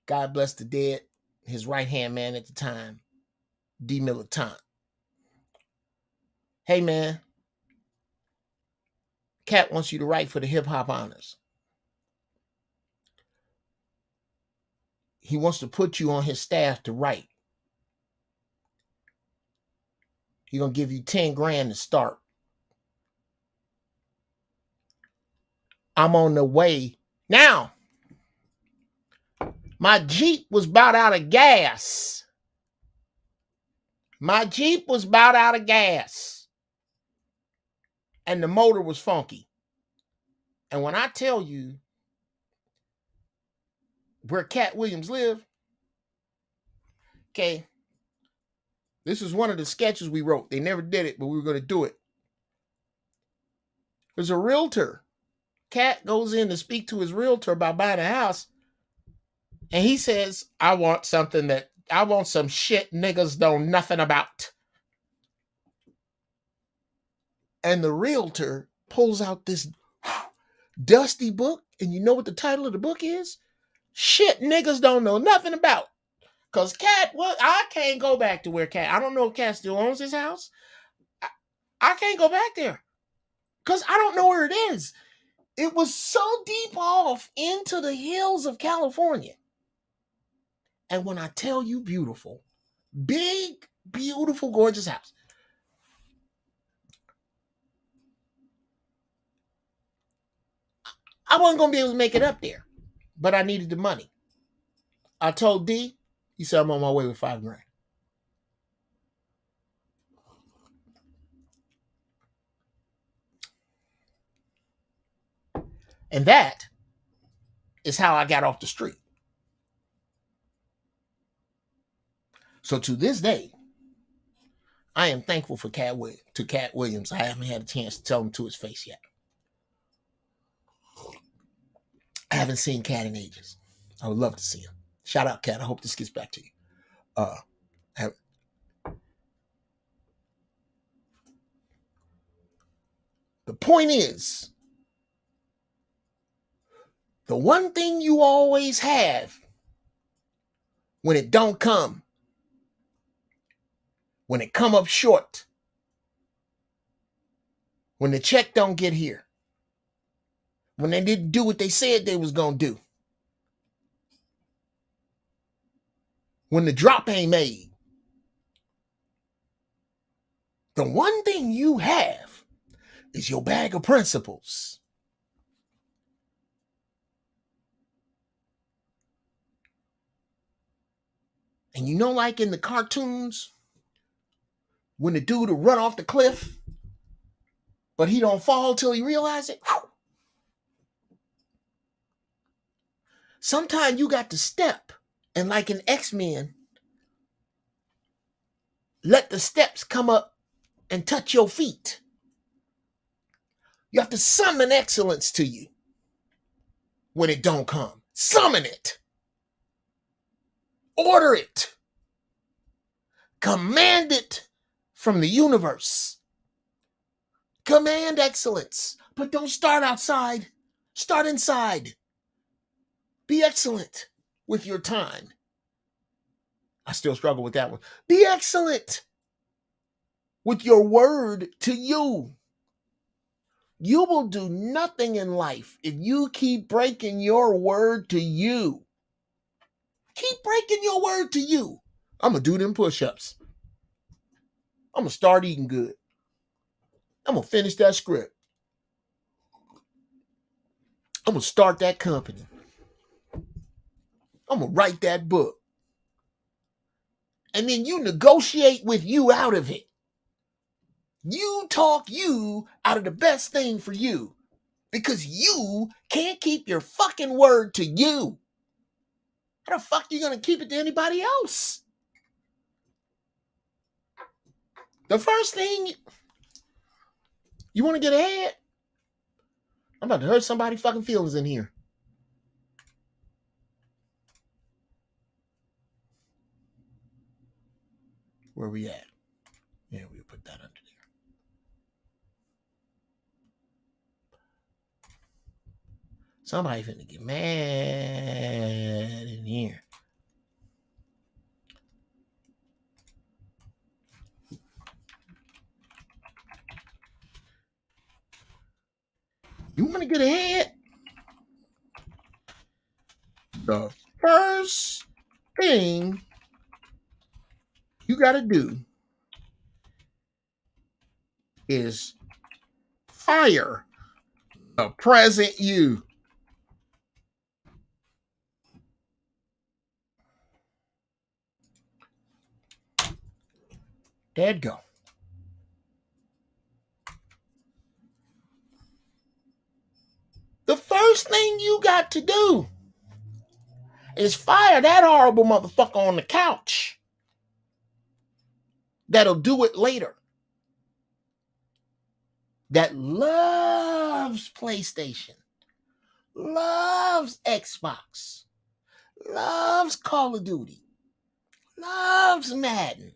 God bless the dead. His right-hand man at the time, D. Militant. Hey, man. Katt wants you to write for the Hip Hop Honors. He wants to put you on his staff to write. He's going to give you 10 grand to start. I'm on the way. Now, my Jeep was about out of gas. And the motor was funky. And when I tell you where Katt Williams lived, okay, this is one of the sketches we wrote. They never did it, but we were going to do it. There's a realtor. Katt goes in to speak to his realtor about buying a house. And he says, I want some shit niggas know nothing about. And the realtor pulls out this dusty book. And you know what the title of the book is? Shit niggas don't know nothing about. Because Katt, I can't go back to where Katt, I don't know if Katt still owns his house. I can't go back there. Because I don't know where it is. It was so deep off into the hills of California. And when I tell you beautiful, big, beautiful, gorgeous house. I wasn't going to be able to make it up there. But I needed the money. I told D, he said, I'm on my way with $5,000. And that is how I got off the street. So to this day, I am thankful for Katt Williams. I haven't had a chance to tell him to his face yet. I haven't seen Katt in ages. I would love to see him. Shout out, Katt. I hope this gets back to you. The point is, the one thing you always have when it don't come, when it come up short, when the check don't get here, when they didn't do what they said they was gonna do, when the drop ain't made, the one thing you have is your bag of principles. And you know, like in the cartoons, when the dude will run off the cliff, but he don't fall till he realize it. Whew. Sometimes you got to step, and like in X-Men, let the steps come up and touch your feet. You have to summon excellence to you when it don't come. Summon it. Order it. Command it from the universe. Command excellence. But don't start outside. Start inside. Be excellent with your time. I still struggle with that one. Be excellent with your word to you. You will do nothing in life if you keep breaking your word to you. Keep breaking your word to you. I'm going to do them push-ups. I'm going to start eating good. I'm going to finish that script. I'm going to start that company. I'm going to write that book. And then you negotiate with you out of it. You talk you out of the best thing for you. Because you can't keep your fucking word to you. How the fuck are you going to keep it to anybody else? The first thing, you want to get ahead? I'm about to hurt somebody's fucking feelings in here. Where we at? Yeah, we'll put that under there. Somebody finna get mad in here. You want to get ahead? The first thing you got to do is fire the present you. Dead go. The first thing you got to do is fire that horrible motherfucker on the couch that'll do it later. That loves PlayStation, loves Xbox, loves Call of Duty, loves Madden.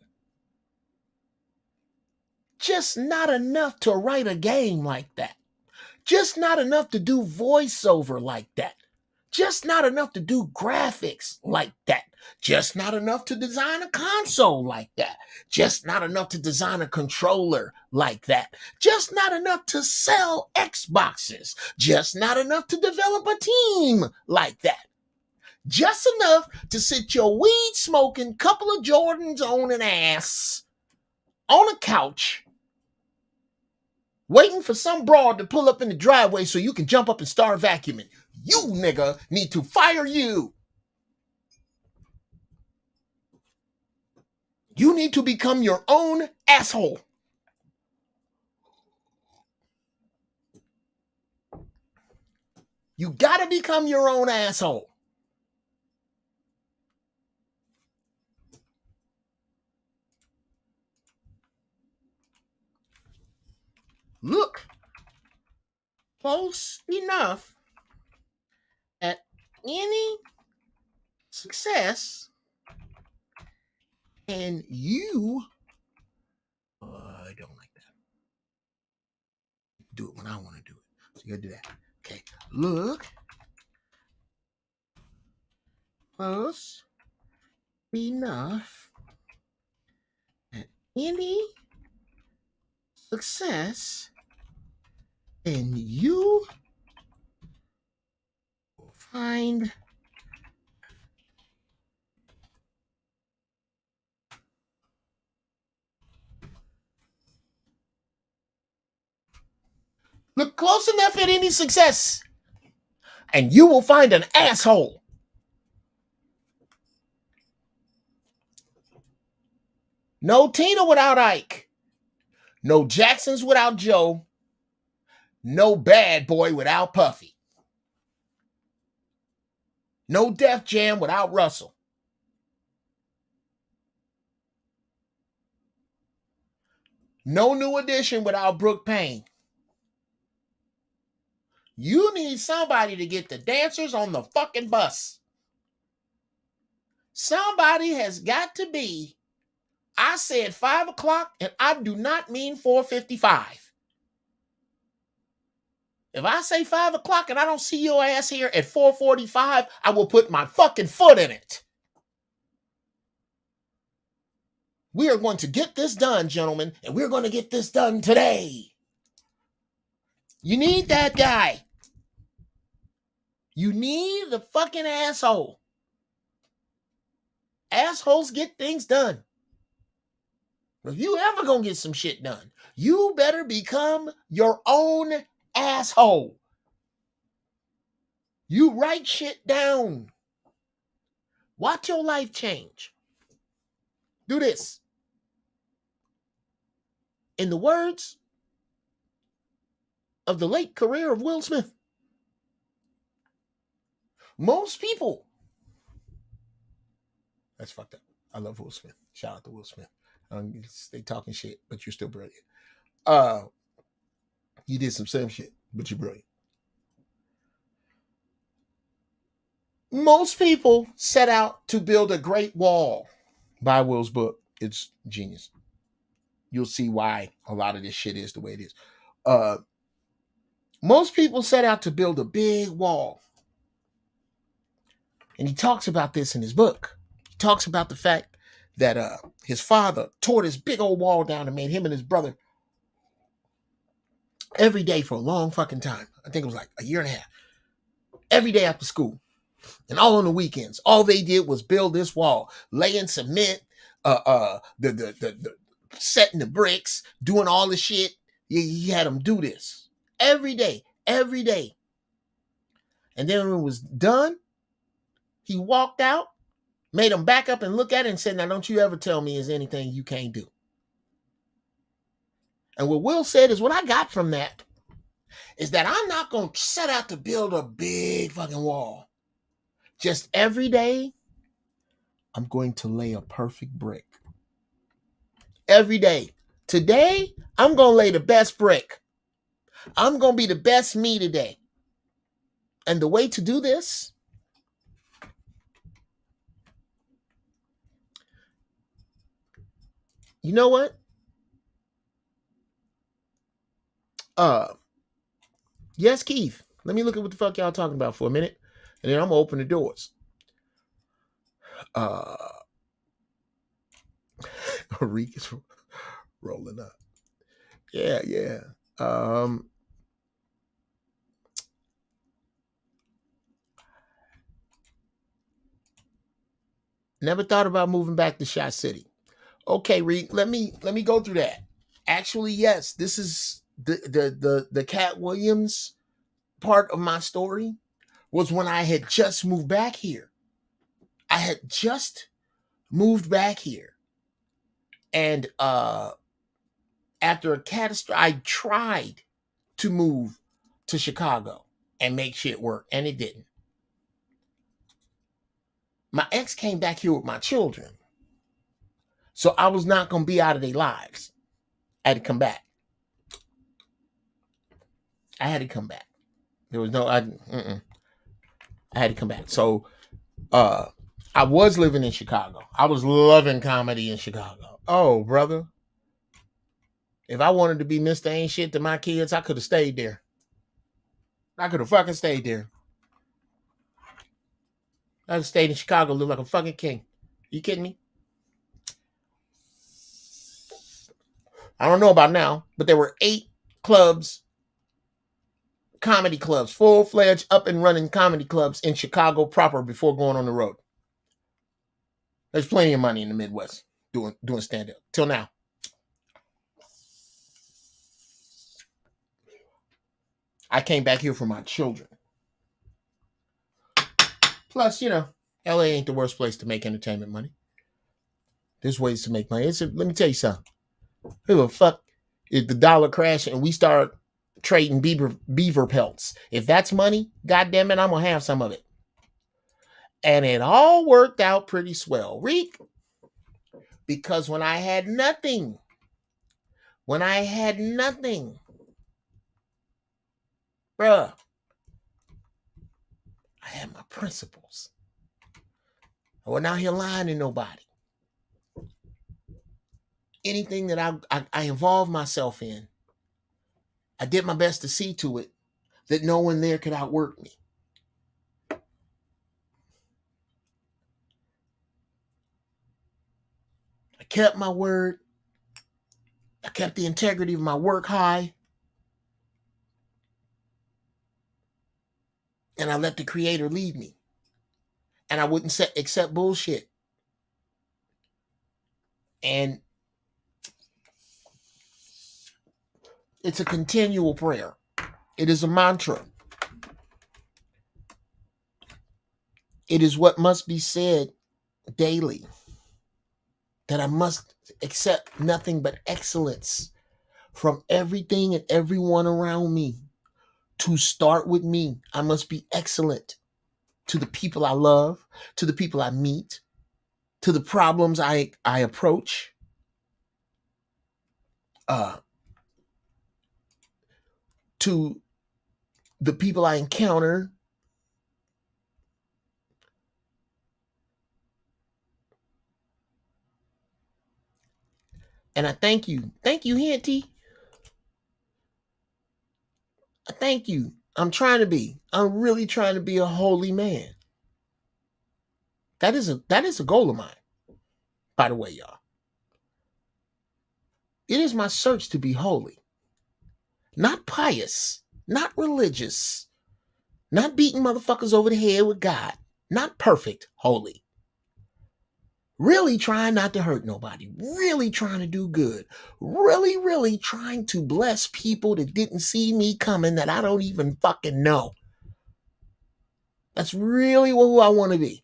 Just not enough to write a game like that. Just not enough to do voiceover like that. Just not enough to do graphics like that. Just not enough to design a console like that. Just not enough to design a controller like that. Just not enough to sell Xboxes. Just not enough to develop a team like that. Just enough to sit your weed smoking couple of Jordans on an ass on a couch waiting for some broad to pull up in the driveway so you can jump up and start vacuuming. You nigga need to fire you. You need to become your own asshole. You gotta become your own asshole. Look close enough at any success and you I don't like that. Do it when I want to do it. So you gotta do that. Okay. Look close enough at any success and you will find look close enough at any success and you will find an asshole. No Tina without Ike. No Jacksons without Joe. No Bad Boy without Puffy. No Def Jam without Russell. No New Edition without Brooke Payne. You need somebody to get the dancers on the fucking bus. Somebody has got to be. I said 5 o'clock and I do not mean 4:55. If I say 5 o'clock and I don't see your ass here at 4:45, I will put my fucking foot in it. We are going to get this done, gentlemen, and we're going to get this done today. You need that guy. You need the fucking asshole. Assholes get things done. If you ever gonna get some shit done, you better become your own asshole. You write shit down. Watch your life change. Do this. In the words of the late career of Will Smith, most people. That's fucked up. I love Will Smith. Shout out to Will Smith. They talking shit, but you're still brilliant. You did some same shit, but you're brilliant. Most people set out to build a great wall. Buy Will's book. It's genius. You'll see why a lot of this shit is the way it is. Most people set out to build a big wall. And he talks about this in his book. He talks about the fact that his father tore this big old wall down and made him and his brother every day for a long fucking time. I think it was like a year and a half. Every day after school. And all on the weekends. All they did was build this wall, laying cement, the setting the bricks, doing all the shit. He had them do this every day. And then when it was done, he walked out, made them back up and look at it and said, now don't you ever tell me there's anything you can't do. And what Will said is what I got from that is that I'm not going to set out to build a big fucking wall. Just every day, I'm going to lay a perfect brick. Every day. Today, I'm going to lay the best brick. I'm going to be the best me today. And the way to do this You know what? Yes, Keith. Let me look at what the fuck y'all talking about for a minute, and then I'm gonna open the doors. Reek is rolling up. Yeah. Never thought about moving back to Shot City. Okay, Reek, let me go through that. Actually, yes, this is the Katt Williams part of my story was when I had just moved back here. I had just moved back here. And after a catastrophe, I tried to move to Chicago and make shit work, and it didn't. My ex came back here with my children. So I was not going to be out of their lives. I had to come back. There was no, I had to come back. So I was living in Chicago. I was loving comedy in Chicago. Oh, brother. If I wanted to be Mr. Ain't Shit to my kids, I could have stayed there. I could have fucking stayed there. I'd have stayed in Chicago, lived like a fucking king. You kidding me? I don't know about now, but there were 8 clubs, comedy clubs, full-fledged, up and running comedy clubs in Chicago proper before going on the road. There's plenty of money in the Midwest doing stand-up. Till now. I came back here for my children. Plus, LA ain't the worst place to make entertainment money. There's ways to make money. Let me tell you something. Who the fuck if the dollar crashes and we start trading beaver pelts? If that's money, goddamn it, I'm gonna have some of it. And it all worked out pretty swell, Reek. Because when I had nothing, bruh, I had my principles. I wasn't out here lying to nobody. Anything that I involved myself in, I did my best to see to it that no one there could outwork me. I kept my word. I kept the integrity of my work high. And I let the creator lead me. And I wouldn't accept bullshit. And it's a continual prayer. It is a mantra. It is what must be said daily. That I must accept nothing but excellence from everything and everyone around me. To start with me, I must be excellent to the people I love, to the people I meet, to the problems I approach. To the people I encounter. And I thank you. Thank you, Henty. I thank you. I'm really trying to be a holy man. That is a goal of mine, by the way, y'all. It is my search to be holy. Not pious, not religious, not beating motherfuckers over the head with God. Not perfect, holy. Really trying not to hurt nobody. Really trying to do good. Really trying to bless people that didn't see me coming that I don't even fucking know. That's really who I want to be.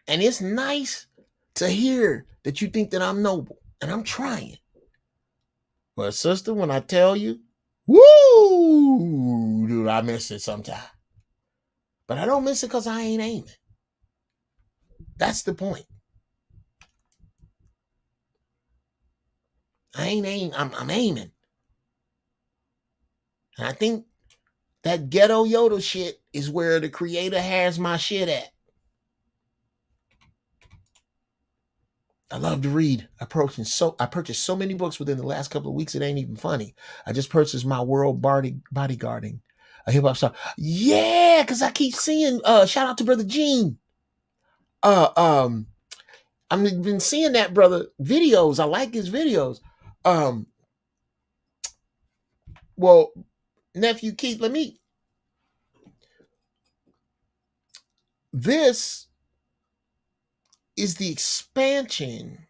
And it's nice to hear that you think that I'm noble. And I'm trying. But sister, when I tell you, woo, dude, I miss it sometimes. But I don't miss it because I ain't aiming. That's the point. I ain't aiming. I'm aiming. And I think that ghetto Yoda shit is where the creator has my shit at. I love to read. I purchased so many books within the last couple of weeks. It ain't even funny. I just purchased my World Bodyguarding, a hip hop song. Yeah, because I keep seeing. Shout out to Brother Gene. Uh, um, I've been seeing that brother videos. I like his videos. Um, well, nephew Keith, This is the expansion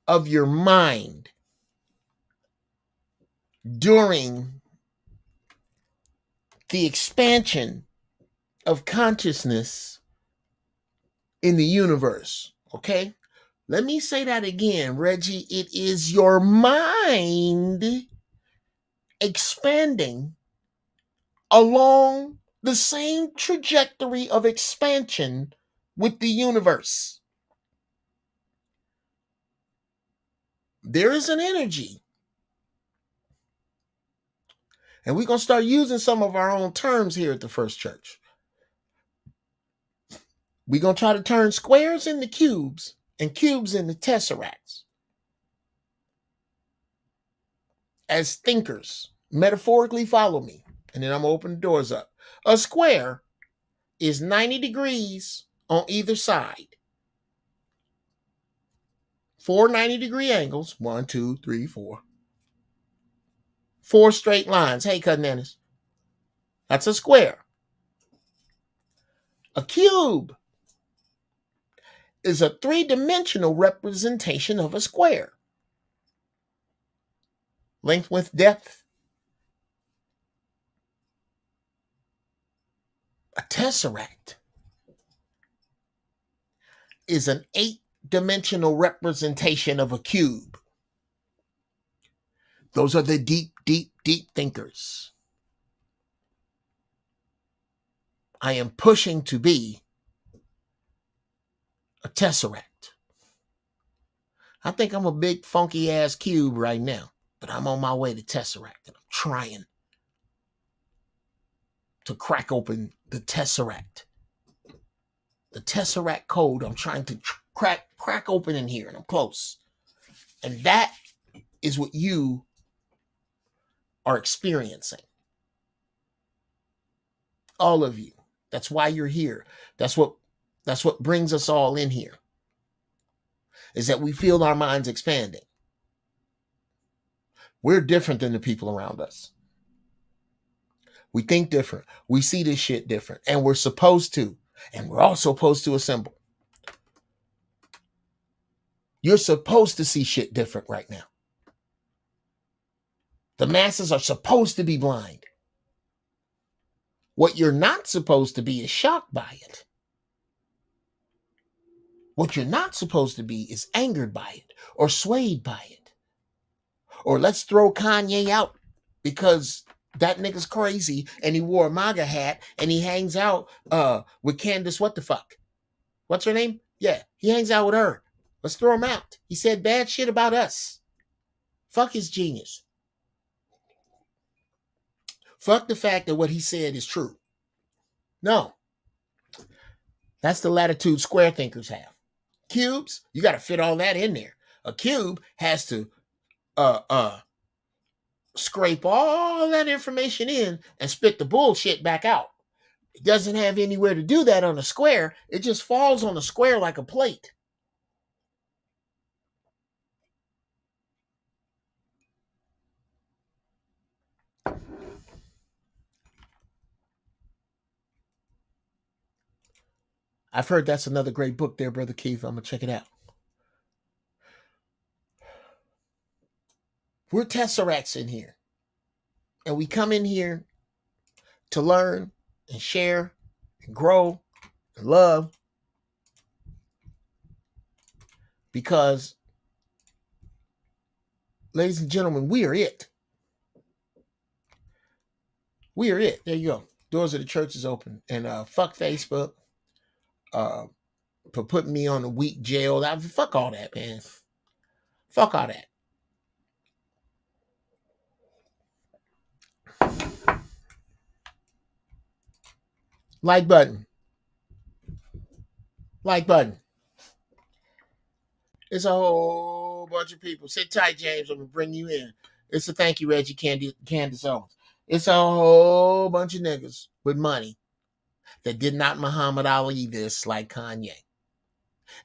of your mind during the expansion of consciousness in the universe. Okay? Let me say that again, Reggie. It is your mind expanding along the same trajectory of expansion with the universe. There is an energy. And we're going to start using some of our own terms here at the First Church. We're going to try to turn squares into cubes and cubes into tesseracts. As thinkers, metaphorically follow me, and then I'm going to open the doors up. A square is 90 degrees on either side. 4 90-degree angles. 1, 2, 3, 4. 4 straight lines. Hey, cousin Ennis. That's a square. A cube is a 3-dimensional representation of a square. Length, width, depth. A tesseract is an 8-dimensional representation of a cube. Those are the deep, deep, deep thinkers. I am pushing to be a tesseract. I think I'm a big funky ass cube right now, but I'm on my way to tesseract, and I'm trying to crack open the tesseract. The tesseract code I'm trying to crack open in here, and I'm close. And that is what you are experiencing. All of you. That's why you're here. That's what brings us all in here. Is that we feel our minds expanding. We're different than the people around us. We think different. We see this shit different. And we're supposed to. And we're also supposed to assemble. You're supposed to see shit different right now. The masses are supposed to be blind. What you're not supposed to be is shocked by it. What you're not supposed to be is angered by it or swayed by it. Or let's throw Kanye out because that nigga's crazy and he wore a MAGA hat and he hangs out with Candace what the fuck? What's her name? Yeah, he hangs out with her. Let's throw him out. He said bad shit about us. Fuck his genius. Fuck the fact that what he said is true. No. That's the latitude square thinkers have. Cubes, you got to fit all that in there. A cube has to scrape all that information in and spit the bullshit back out. It doesn't have anywhere to do that on a square. It just falls on a square like a plate. I've heard that's another great book there, Brother Keith. I'm going to check it out. We're tesseracts in here. And we come in here to learn and share and grow and love because, ladies and gentlemen, we are it. We are it. There you go. Doors of the church is open. And fuck Facebook for putting me on a week jail. Fuck all that, man. Fuck all that. Like button. Like button. It's a whole bunch of people. Sit tight, James. I'm gonna bring you in. It's a thank you, Reggie Candace Owens. It's a whole bunch of niggas with money that did not Muhammad Ali this like Kanye.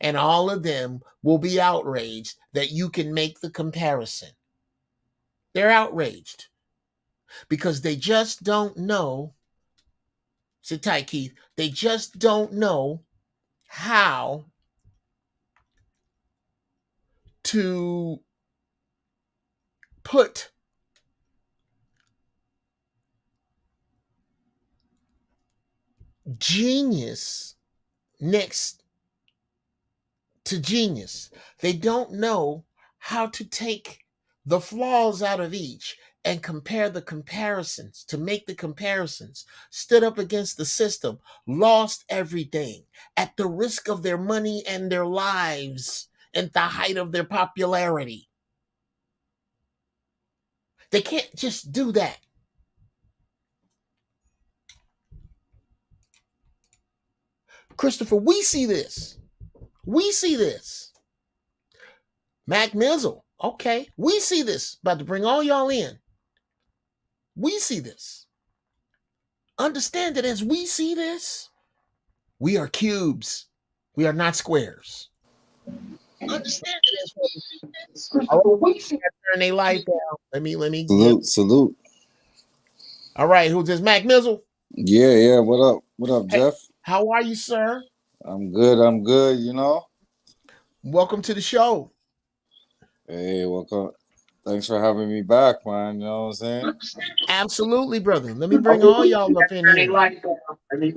And all of them will be outraged that you can make the comparison. They're outraged because they just don't know. Sit tight, Keith. They just don't know how to put genius next to genius. They don't know how to take the flaws out of each and compare the comparisons, to make the comparisons, stood up against the system, lost everything at the risk of their money and their lives at the height of their popularity. They can't just do that. Christopher, we see this. We see this. Mac Mizzle, okay, we see this. About to bring all y'all in. We see this. Understand that as we see this, we are cubes. We are not squares. Understand that as we see this. Oh, we see turn their life down. Let me Salute. All right, who's this? Mac Mizzle? Yeah. What up, Hey, Jeff? how are you, sir? I'm good, you know. Welcome to the show. Hey, welcome. Thanks for having me back, man. You know what I'm saying? Absolutely, brother. Let me bring all y'all up in here.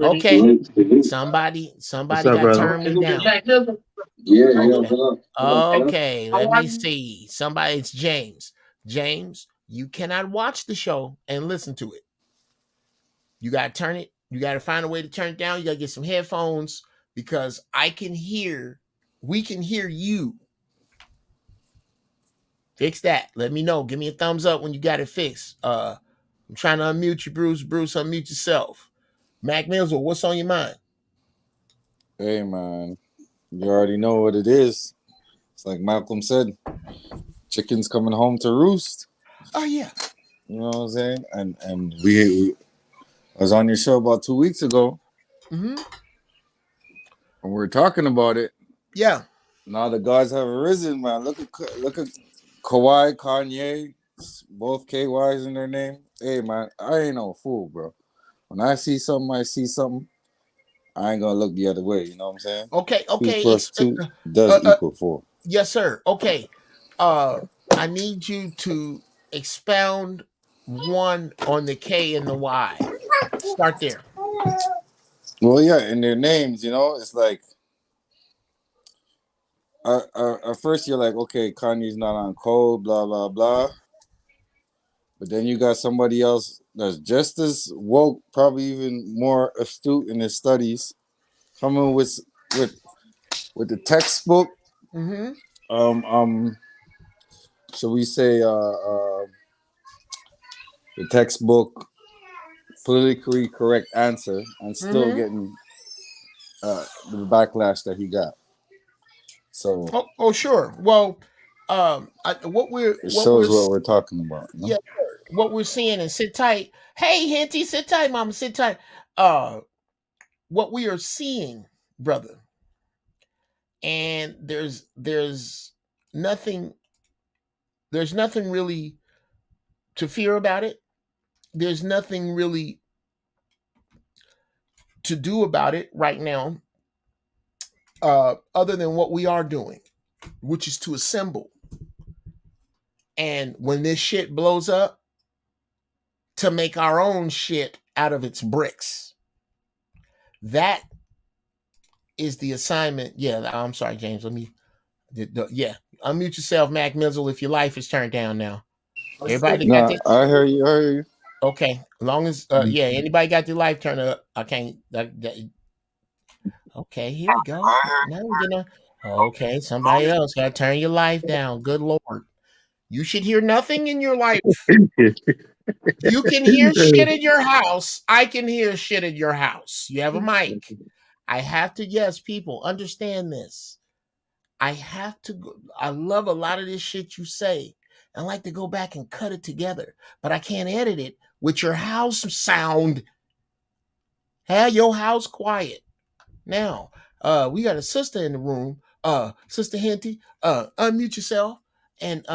Okay. Somebody got turned me down. Yeah, what up? Okay, let me see. It's James. James, you cannot watch the show and listen to it. You got to turn it. You got to find a way to turn it down. You got to get some headphones because we can hear you. Fix that. Let me know. Give me a thumbs up when you got it fixed. I'm trying to unmute you, Bruce. Bruce, unmute yourself. Mac Mizzle, what's on your mind? Hey, man. You already know what it is. It's like Malcolm said, chickens coming home to roost. Oh, yeah. You know what I'm saying? And we I was on your show about 2 weeks ago. Mm-hmm. And we were talking about it. Yeah. Now the gods have arisen, man. Look at Kawhi, Kanye, both KYs in their name. Hey, man, I ain't no fool, bro. When I see something, I ain't gonna look the other way. You know what I'm saying? Okay. 2 plus 2 does equal 4. Yes, sir. Okay. I need you to expound one on the K and the Y. Start there. Well, yeah, in their names, you know, it's like at first you're like, okay, Kanye's not on code, blah blah blah. But then you got somebody else that's just as woke, probably even more astute in his studies, coming with the textbook. Mm-hmm. Shall we say the textbook politically correct answer, and still getting the backlash that he got. So sure. Well, what we're talking about. Yeah, what we're seeing, and sit tight. Hey, Henty, sit tight, mama, sit tight. What we are seeing, brother, and there's nothing really to fear about it. There's nothing really to do about it right now, other than what we are doing, which is to assemble. And when this shit blows up, to make our own shit out of its bricks. That is the assignment. Yeah, I'm sorry, James. Let me. Unmute yourself, Mac Mizzle, if your life is turned down now. Everybody got this. I hear you. Okay, as long as anybody got their life turned up, I can't. Okay, here we go. Now we're gonna. Okay, somebody else got to turn your life down. Good Lord, you should hear nothing in your life. You can hear shit in your house. I can hear shit in your house. You have a mic. I have to. Yes, people understand this. I have to go, I love a lot of this shit you say. I like to go back and cut it together, but I can't edit it with your house sound. Have your house quiet. Now, we got a sister in the room. Sister Henty, unmute yourself and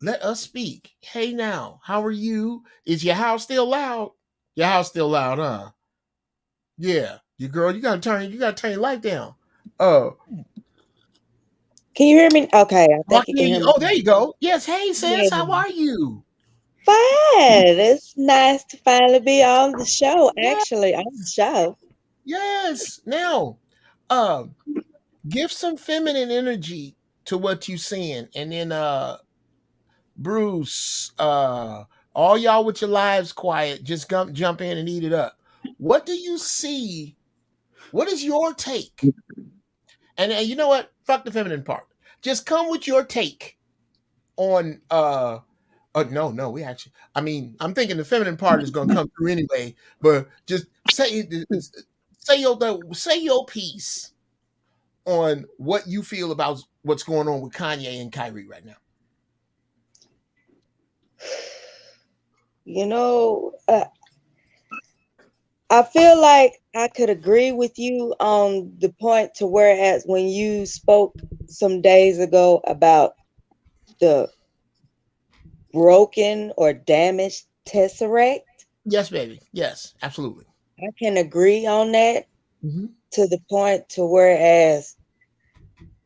let us speak. Hey now, how are you? Is your house still loud? Your house still loud, huh? Yeah. You girl, you gotta turn your light down. Uh Can you hear me? Okay, I I think you can can hear hear you. me. Oh, there you go. Yes, hey sis, how Yeah. are you? Fine. It's nice to finally be on the show. Yeah, Actually, on the show. yes. Now, uh, give some feminine energy to what you seeing, and then Bruce, all y'all with your lives quiet, just jump in and eat it up. What do you see? What is your take? And you know what? Fuck the feminine part. Just come with your take on no, no, we actually I mean, I'm thinking the feminine part is gonna come through anyway, but just say your piece on what you feel about what's going on with Kanye and Kyrie right now. You know, I feel like I could agree with you on the point to whereas when you spoke some days ago about the broken or damaged tesseract, Yes, baby. Yes, absolutely. I can agree on that Mm-hmm. to the point to whereas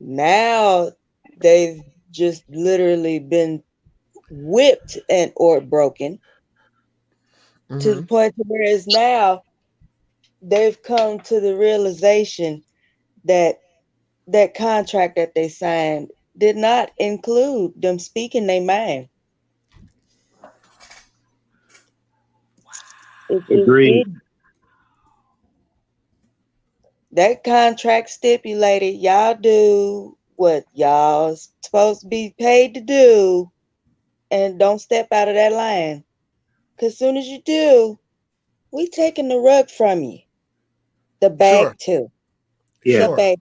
now they've just literally been whipped and or broken to the Mm-hmm. point to whereas now they've come to the realization that that contract that they signed did not include them speaking their mind. It just Agreed. didn't. That contract stipulated y'all do what y'all's supposed to be paid to do and don't step out of that line. Cause soon as you do, we taking the rug from you. The Sure, bag too. The Yeah. sure, bag.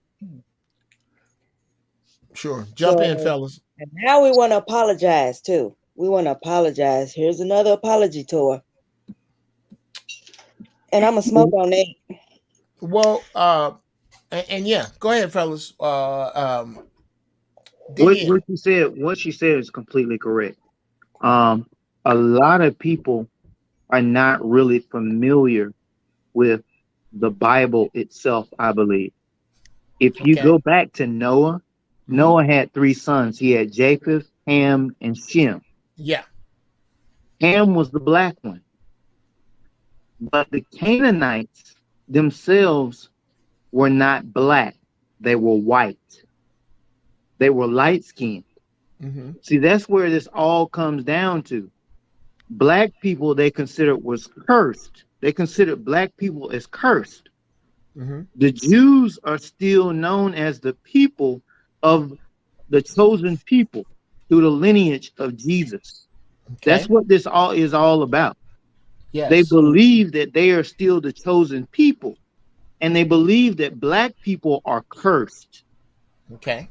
sure. Jump in, So fellas. and now we want to apologize too. We want to apologize. Here's another apology tour. And I'm gonna smoke on that. Well, and yeah, go ahead, fellas. Dig What in. what she said is completely correct. Um, a lot of people are not really familiar with the Bible itself, I believe. If you Okay. go back to Noah, Mm-hmm. Noah had three sons. He had Japheth, Ham, and Shem. Yeah. Ham was the black one, but the Canaanites themselves were not black. They were white. They were light skinned. Mm-hmm. See, that's where this all comes down to. Black people they considered was cursed. They considered black people as cursed. Mm-hmm. The Jews are still known as the people of the chosen people through the lineage of Jesus. That's Okay. what this all is all about. They Yes. believe that they are still the chosen people, and they believe that black people are cursed. Okay.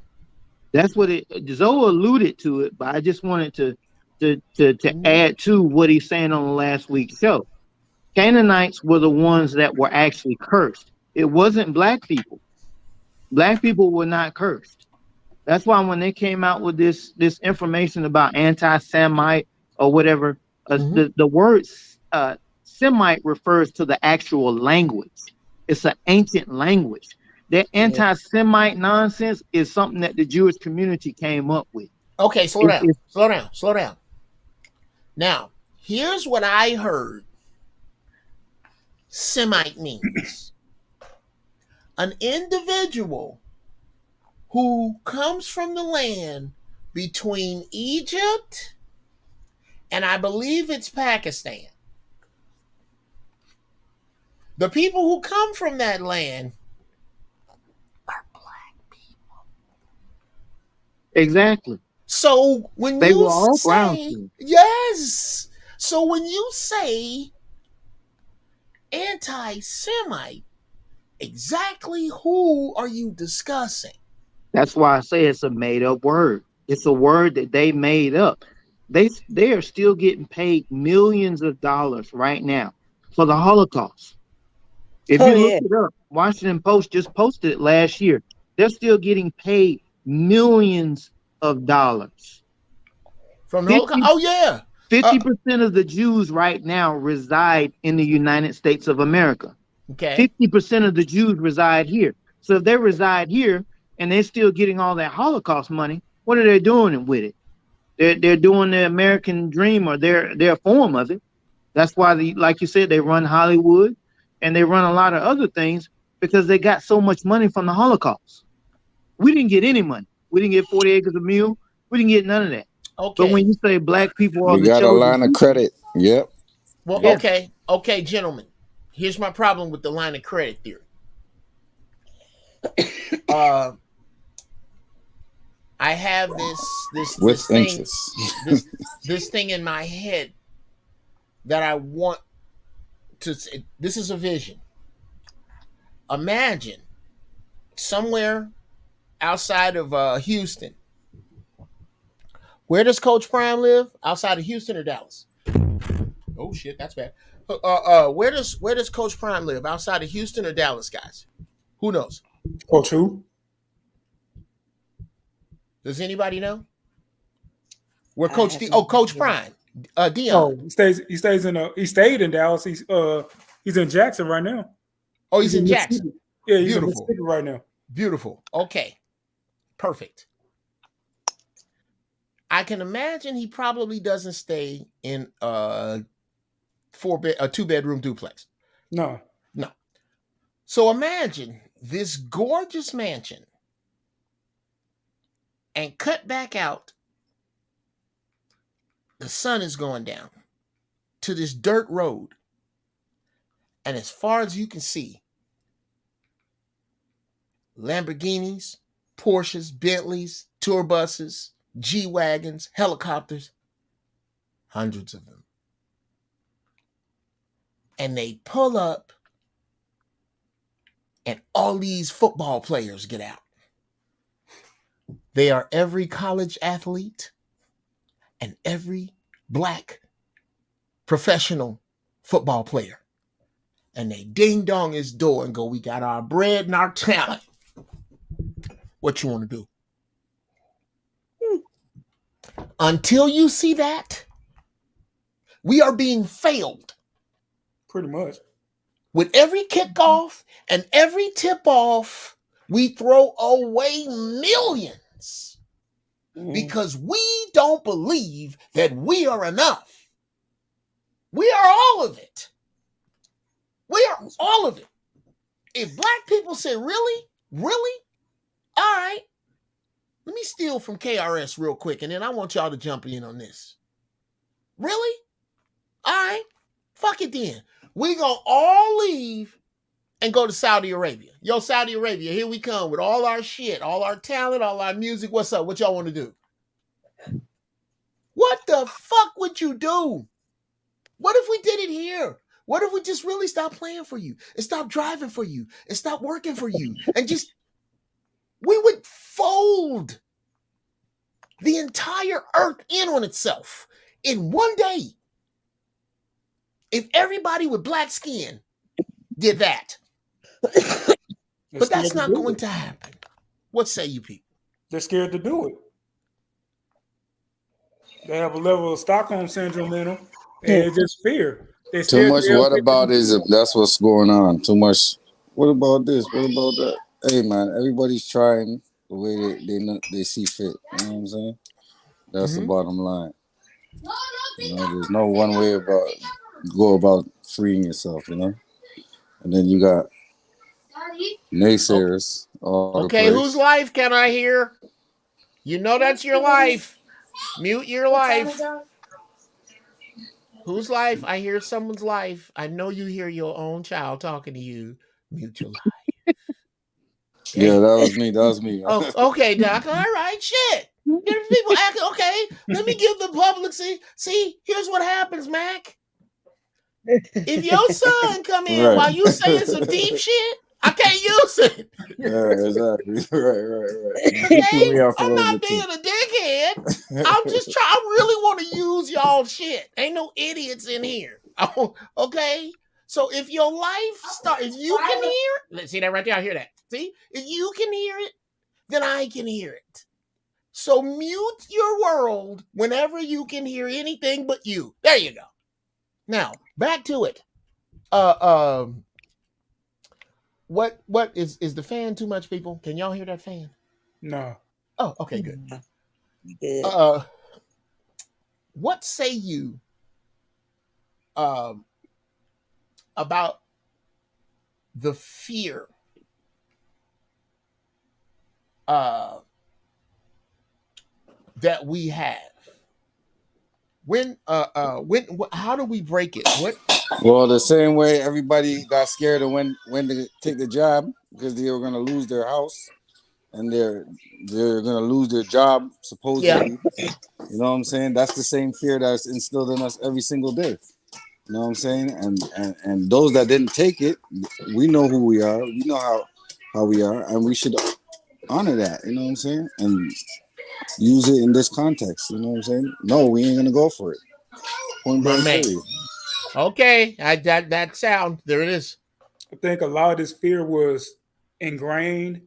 That's what it Zoe alluded to it, but I just wanted to Mm-hmm. add to what he's saying on the last week's show. Canaanites were the ones that were actually cursed. It wasn't black people. Black people were not cursed. That's why when they came out with this information about anti-Semite or whatever, Mm-hmm. the word Semite refers to the actual language. It's an ancient language. That Yeah. anti-Semite nonsense is something that the Jewish community came up with. Okay, slow It, down. it's Slow down. Slow down. Now, here's what I heard Semite means. An individual who comes from the land between Egypt and I believe it's Pakistan. The people who come from that land are black people. exactly. So when They you were all brown say, skinned. yes, so when you say anti Semite, exactly who are you discussing? That's why I say it's a made up word. It's a word that they made up. They are still getting paid millions of dollars right now for the Holocaust. If Oh you look yeah. it up, Washington Post just posted it last year. They're still getting paid millions of dollars. From the Holocaust. 50, Oh yeah. Uh, 50% of the Jews right now reside in the United States of America. okay. 50% of the Jews reside here. So if they reside here and they're still getting all that Holocaust money, what are they doing with it? They're doing the American dream, or their form of it. That's why, like you said, they run Hollywood and they run a lot of other things because they got so much money from the Holocaust. We didn't get any money. We didn't get 40 acres of mule. We didn't get none of that. But when Okay. you say black people are We the got a chosen line of people, credit. Yep. Well, yeah, okay, gentlemen. Here's my problem with the line of credit theory. Uh, I have this With thing, interest. this thing in my head that I want to. This is a vision. Imagine somewhere outside of Houston. Where does Coach Prime live? Outside of Houston or Dallas? Oh shit, that's bad. Where does Coach Prime live? Outside of Houston or Dallas, guys? Who knows? Coach who? Does anybody know? Where I Coach have D? no Oh, Coach idea. Prime, Dion. Oh, he stayed in Dallas. He's in Jackson right now. Oh, He's he's in in Jackson. Mississippi. Yeah, he's in Beautiful, Mississippi right now. beautiful. Okay, perfect. I can imagine he probably doesn't stay in a 2-bedroom duplex. No. No. So imagine this gorgeous mansion and cut back out. The sun is going down to this dirt road. And as far as you can see, Lamborghinis, Porsches, Bentleys, tour buses, G-Wagons, helicopters, hundreds of them. And they pull up and all these football players get out. They are every college athlete and every black professional football player. And they ding dong his door and go, we got our bread and our talent. What you want to do? Until you see that, we are being failed. Pretty much. With every kickoff and every tip off, we throw away millions because we don't believe that we are enough. We are all of it. We are all of it. If black people say, really? Really? All right. Let me steal from KRS real quick, and then I want y'all to jump in on this. Really? All right. Fuck it then. We gonna all leave and go to Saudi Arabia. Yo, Saudi Arabia, here we come with all our shit, all our talent, all our music. What's up? What y'all want to do? What the fuck would you do? What if we did it here? What if we just really stopped playing for you and stopped driving for you and stopped working for you and just, we would fold the entire earth in on itself in one day. If everybody with black skin did that. But that's not going to happen. What say you people? They're scared to do it. They have a level of Stockholm syndrome in them, and it's just fear. They're Too scared much they'll what get about ism. That's what's going on. Too much. What about this? What about that? Hey man, everybody's trying the way they see fit. You know what I'm saying? That's the bottom line. You know, there's no one way go about freeing yourself. You know, and then you got naysayers all the Okay, place. whose life can I hear? You know that's your life. Mute your life. Whose life? I hear someone's life. I know you hear your own child talking to you. Mute your life. Yeah, Damn. that was me. That was me. Oh, okay, Doc. All right, shit. There's people acting okay. Let me give the public see. Here's what happens, Mac. If your son come in Right. while you saying some deep shit, I can't use it. Yeah, exactly. Right. You threw Okay, me off a I'm little not bit being too. a dickhead. I'm just trying. I really want to use y'all shit. Ain't no idiots in here. Okay. So if your life start, if you can hear it, let's see that right there. I hear that. See, if you can hear it, then I can hear it. So mute your world whenever you can hear anything but you. There you go. Now back to it. What is the fan too much, people? Can y'all hear that fan? No. Oh, okay, good. Good. What say you um about the fear uh that we have? When how do we break it? What Well, the same way everybody got scared of when to take the job because they were gonna lose their house and they're gonna lose their job supposedly. You know what I'm saying? That's the same fear that's instilled in us every single day. You know what I'm saying? And those that didn't take it, we know who we are. We know how we are, and we should honor that. You know what I'm saying? And use it in this context. You know what I'm saying? No, we ain't gonna go for it. Point my blank man. period. Okay, that sound. There it is. I think a lot of this fear was ingrained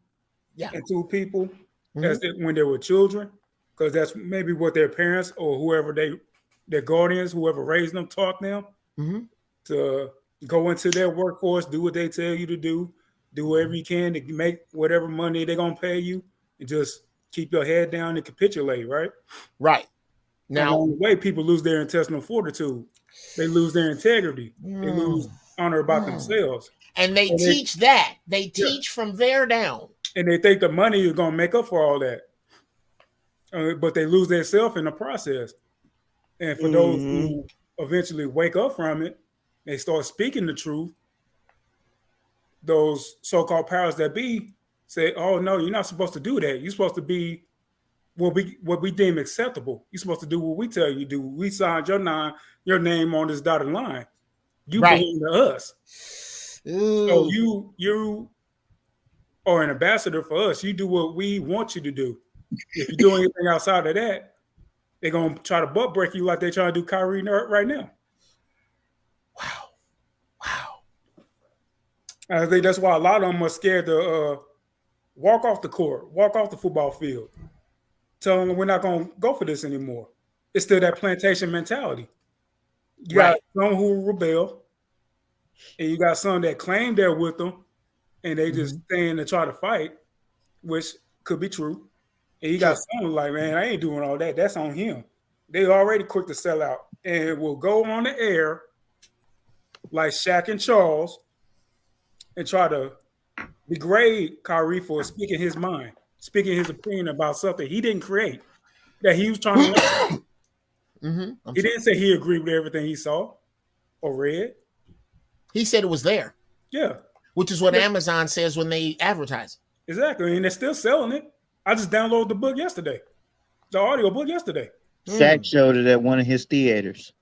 Yeah. into people Mhm. when they were children, because that's maybe what their parents or whoever their guardians, whoever raised them, taught them Mhm. to go into their workforce, do what they tell you to do whatever you can to make whatever money they're gonna pay you, and just keep your head down and capitulate, right? Right. And Now, along the way, people lose their intestinal fortitude. They lose their integrity. They lose honor about themselves. and they And teach that. They yeah, teach from there down. and they think the money is gonna make up for all that, but they lose their self in the process. And for those Mm-hmm. who eventually wake up from it, they start speaking the truth. Those so-called powers that be say, "Oh no, you're not supposed to do that. You're supposed to be what we deem acceptable. You're supposed to do what we tell you to do. We signed your name on this dotted line. You Right. belong to us. So Ooh. you are an ambassador for us. You do what we want you to do. If you do anything outside of that, they're gonna try to butt break you like they're trying to do KYRIE right now." Wow. Wow. I think that's why a lot of them are scared to walk off the court, walk off the football field, tell them we're not going to go for this anymore. It's still that plantation mentality. You got Right. some who rebel, and you got some that claim they're with them, and they just stand and try to fight, which could be true. And you got True. some like, man, I ain't doing all that. That's on him. They already quick to sell out and will go on the air like Shaq and Charles and try to degrade KYRIE for speaking his mind, speaking his opinion about something he didn't create, that he was trying to learn. He didn't say he agreed with everything he saw or read. He said it was there, Yeah, which is what Amazon says when they advertise. exactly. And they're still selling it. I just downloaded the book yesterday, the audio book yesterday. Shaq showed it at one of his theaters.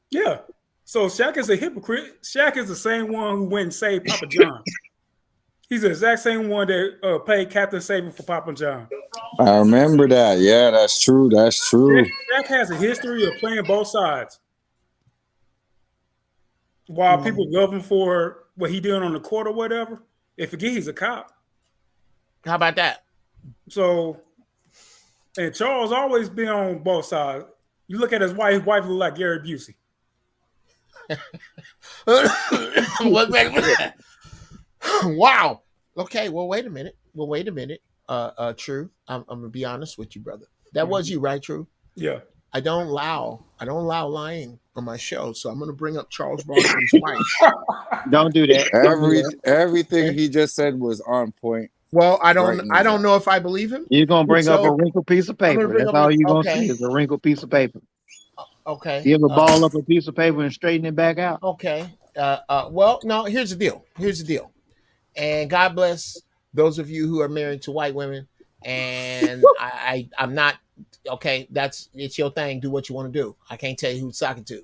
Yeah. So Shaq is a hypocrite. Shaq is the same one who went and saved Papa John. He's the exact same one that paid Captain Saver for Papa John. I remember that. Yeah, that's true. That's true. Shaq has a history of playing both sides. While people love him for what he did on the court or whatever, they forget he's a cop. How about that? So, and Charles always been on both sides. You look at his wife look like Gary Busey. Wow. Okay. Well, wait a minute. True. I'm gonna be honest with you, brother. That was you, right? True. Yeah. I don't allow lying on my show, so I'm gonna bring up Charles Barkley's wife. Don't do that. Everything he just said was on point. Well, I don't know if I believe him. You're gonna bring up a wrinkled piece of paper. That's all you're gonna see is a wrinkled piece of paper. Okay. You ever ball up a piece of paper and straighten it back out? Okay. Well, no. Here's the deal. And God bless those of you who are married to white women. And I'm not. Okay, it's your thing. Do what you want to do. I can't tell you who to talking to.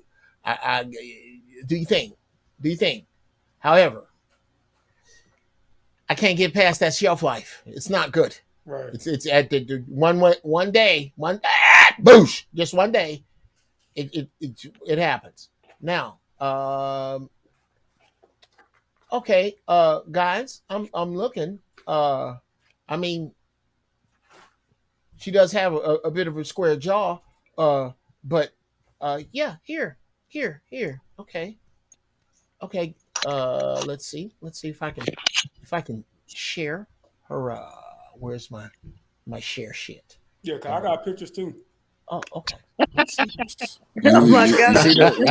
Do you think? However, I can't get past that shelf life. It's not good. Right. It's at the one day, boosh, just one day, it happens. Now, okay, guys, I'm looking. I mean, she does have a bit of a square jaw, but yeah, here. Okay, okay. Let's see if I can share her. Where's my share shit? Yeah, cause I got pictures too. Oh, okay. Let's see. Oh my You God.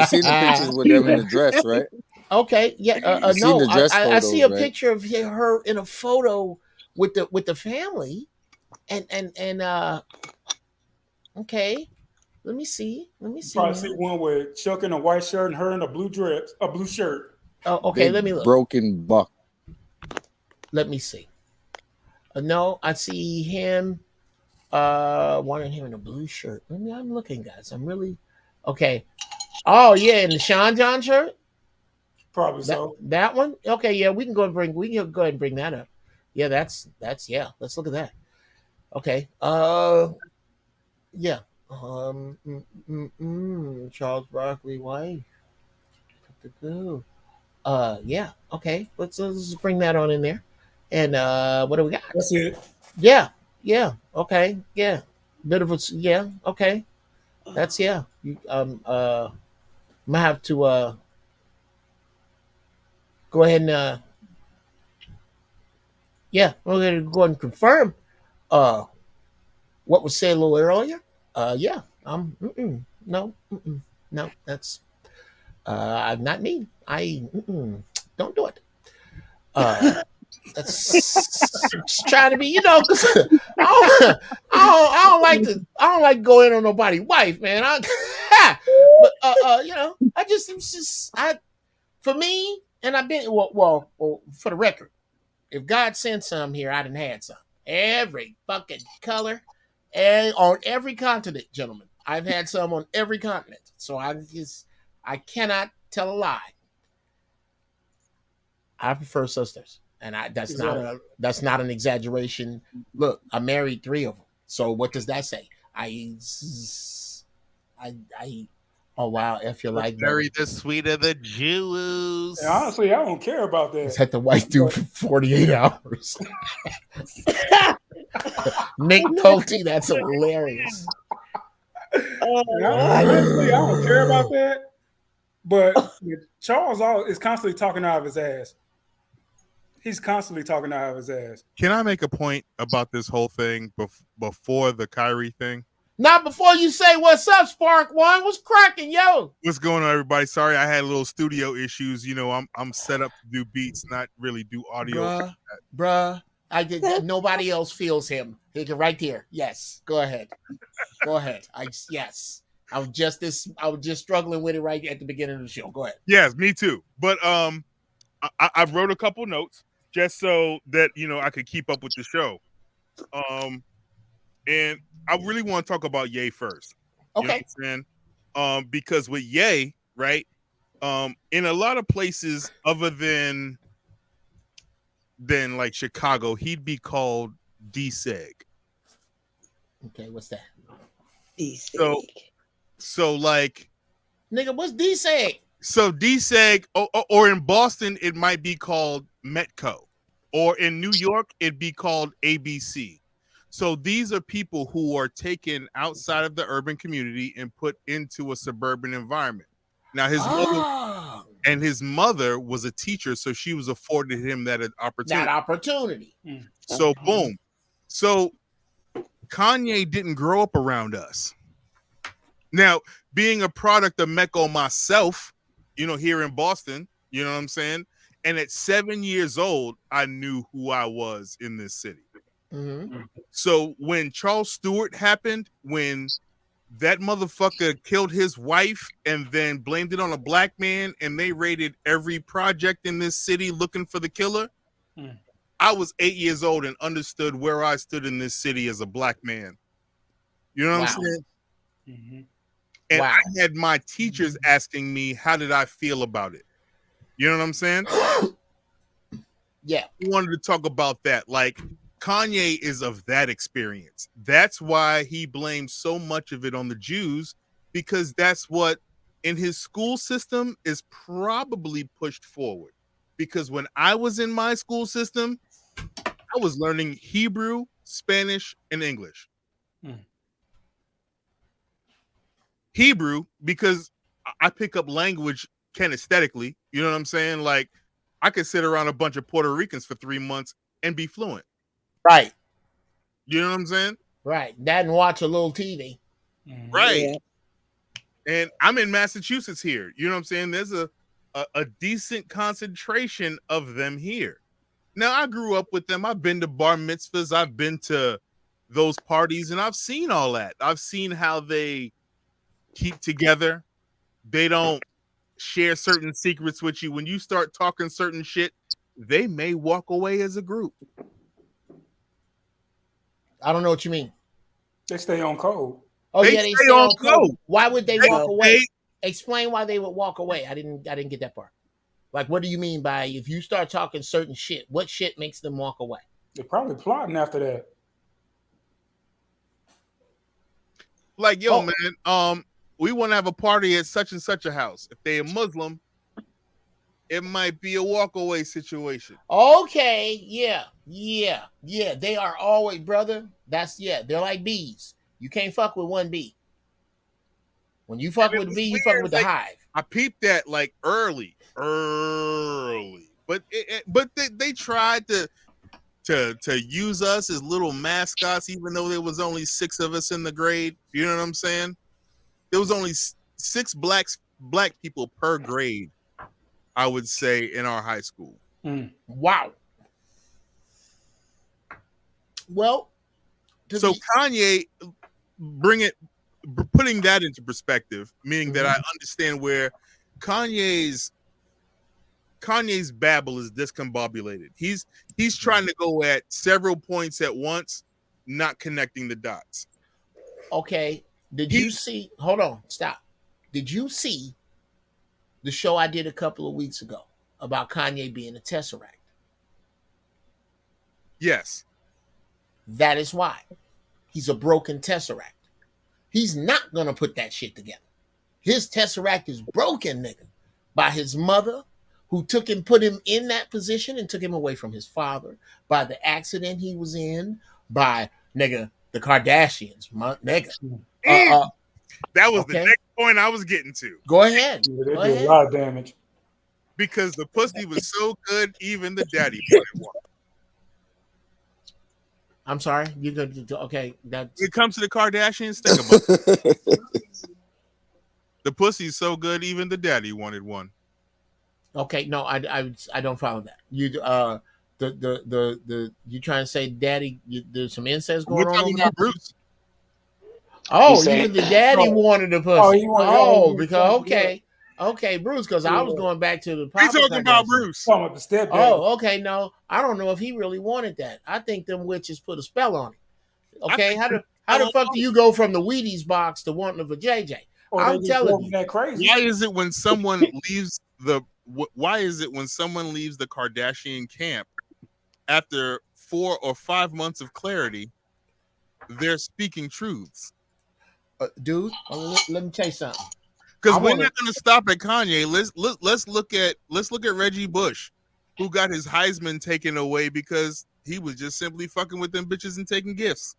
see the pictures with them in the dress, right? Okay, yeah. You seen No, the dress I see photos, a right? picture of her in a photo with the family, and okay. Let me see. You probably see Now. one with Chuck in a white shirt and her in a blue dress, a blue shirt. Oh, okay. Let me Big look. broken buck. Let me see. No, I see him. Wanting him in a blue shirt. I'm looking, guys. I'm really okay. Oh yeah, in the Sean John shirt. Probably That so. that one. Okay, yeah, we can go ahead and bring that up. Yeah, that's yeah. Let's look at that. Okay. Yeah. Charles Barkley White. Yeah. Okay. Let's bring that on in there. And what do we got? That's it. Yeah. Yeah. Okay. Yeah. Bit of a yeah. Okay. That's yeah. I'm gonna have to go ahead and yeah, we're gonna go ahead and confirm uh what was said a little earlier. Yeah. No. No. That's not me. I don't do it. That's just trying to be, because I don't like to go in on nobody's wife, man. But I just it's just for me, and I've been well for the record, if God sent some here, I didn't had some. Every fucking color, and on every continent, gentlemen. I've had some on every continent, so I cannot tell a lie. I prefer sisters, and that's not an exaggeration. Look, I married 3 of them. So what does that say? I oh wow, if you like Marry the sweet of the Jews. And honestly, I don't care about that. It's had the white dude for 48 hours. Nick Nolte, that's hilarious. Honestly, I don't care about that. But Charles is constantly talking out of his ass. He's constantly talking out of his ass. Can I make a point about this whole thing before the KYRIE thing? Not before you say what's up, Spark One. What's cracking, yo? What's going on, everybody? Sorry, I had a little studio issues. I'm set up to do beats, not really do audio. Bruh. I did. Nobody else feels him. Right there. Yes. Go ahead. Yes. I was just struggling with it right at the beginning of the show. Go ahead. Yes, me too. But I wrote a couple notes just so that I could keep up with the show. And I really want to talk about Ye first. Okay. You know what I'm saying? Because with Ye, right? In a lot of places other than like Chicago, he'd be called D-Seg. Okay, what's that? D-Seg. So like, nigga, what's D-Seg? So D-Seg, or in Boston, it might be called Metco, or in New York, it'd be called ABC. So these are people who are taken outside of the urban community and put into a suburban environment. Now his mother was a teacher, so she was afforded him that opportunity. So boom. So Kanye didn't grow up around us. Now, being a product of Metco myself, here in Boston, you know what I'm saying? And at 7 years old, I knew who I was in this city. Mm-hmm. So when Charles Stewart happened, when that motherfucker killed his wife and then blamed it on a black man, and they raided every project in this city looking for the killer, I was 8 years old and understood where I stood in this city as a black man. You know what I'm saying? Mm-hmm. And I had my teachers asking me, how did I feel about it? You know what I'm saying? Yeah. I wanted to talk about that. Like Kanye is of that experience. That's why he blames so much of it on the Jews, because that's what in his school system is probably pushed forward. Because when I was in my school system, I was learning Hebrew, Spanish, and English. Hebrew, because I pick up language kinesthetically. You know what I'm saying? Like, I could sit around a bunch of Puerto Ricans for 3 months and be fluent. Right. You know what I'm saying? Right. That and watch a little TV. Right. Yeah. And I'm in Massachusetts here. You know what I'm saying? There's a decent concentration of them here. Now, I grew up with them. I've been to bar mitzvahs. I've been to those parties, and I've seen all that. I've seen how they keep together. They don't share certain secrets with you. When you start talking certain shit, they may walk away as a group. I don't know what you mean. They stay on code. Oh They yeah, they stay stay on on code. code. Why would they They- walk away? they- Explain why they would walk away. I didn't get that part. Like, what do you mean by if you start talking certain shit? What shit makes them walk away? They're probably plotting after that. Like, yo, Oh. man, we want to have a party at such and such a house. If they're a Muslim, it might be a walkaway situation. Okay, yeah. They are always, brother. They're like bees. You can't fuck with one bee. When you fuck And it with a was bee, you weird, fuck with the like- hive. I peeped that like early, but they tried to use us as little mascots, even though there was only 6 of us in the grade. You know what I'm saying? There was only 6 black people per grade, I would say, in our high school. Wow. Well, So Kanye, putting that into perspective, meaning that I understand where Kanye's babble is discombobulated. He's trying to go at several points at once, not connecting the dots. Okay. Did you see? Hold on. Stop. Did you see the show I did a couple of weeks ago about Kanye being a tesseract? Yes. That is why. He's a broken tesseract. He's not going to put that shit together. His tesseract is broken, nigga, by his mother, who put him in that position and took him away from his father, by the accident he was in, by, nigga, the Kardashians, nigga. That was okay. the next point I was getting to. Go ahead. Yeah, they Go did ahead. a lot of damage. Because the pussy was so good, even the daddy wanted one. I'm sorry. You're going to, okay. That's, When it comes to the Kardashians, think about it. The pussy's so good, even the daddy wanted one. okay. No, I don't follow that. You, you trying to say daddy, there's some incest going We're on? talking over about there? Bruce. Oh, said- even the daddy wanted the pussy. Oh, he wanted- Because okay, Bruce. Because I was going back to the. He's Papa talking about Kardashian. Bruce. Talking about the stepdad. Oh, okay. No, I don't know if he really wanted that. I think them witches put a spell on it. Okay, how the fuck do you go from the Wheaties box to wanting of a JJ? Or I'm they just telling drove you. that crazy. Why is it when someone leaves the Kardashian camp after 4 or 5 months of clarity, they're speaking truths? Dude, let me tell you something. Because I we're wanna- not going to stop at Kanye. Let's look at Reggie Bush, who got his Heisman taken away because he was just simply fucking with them bitches and taking gifts.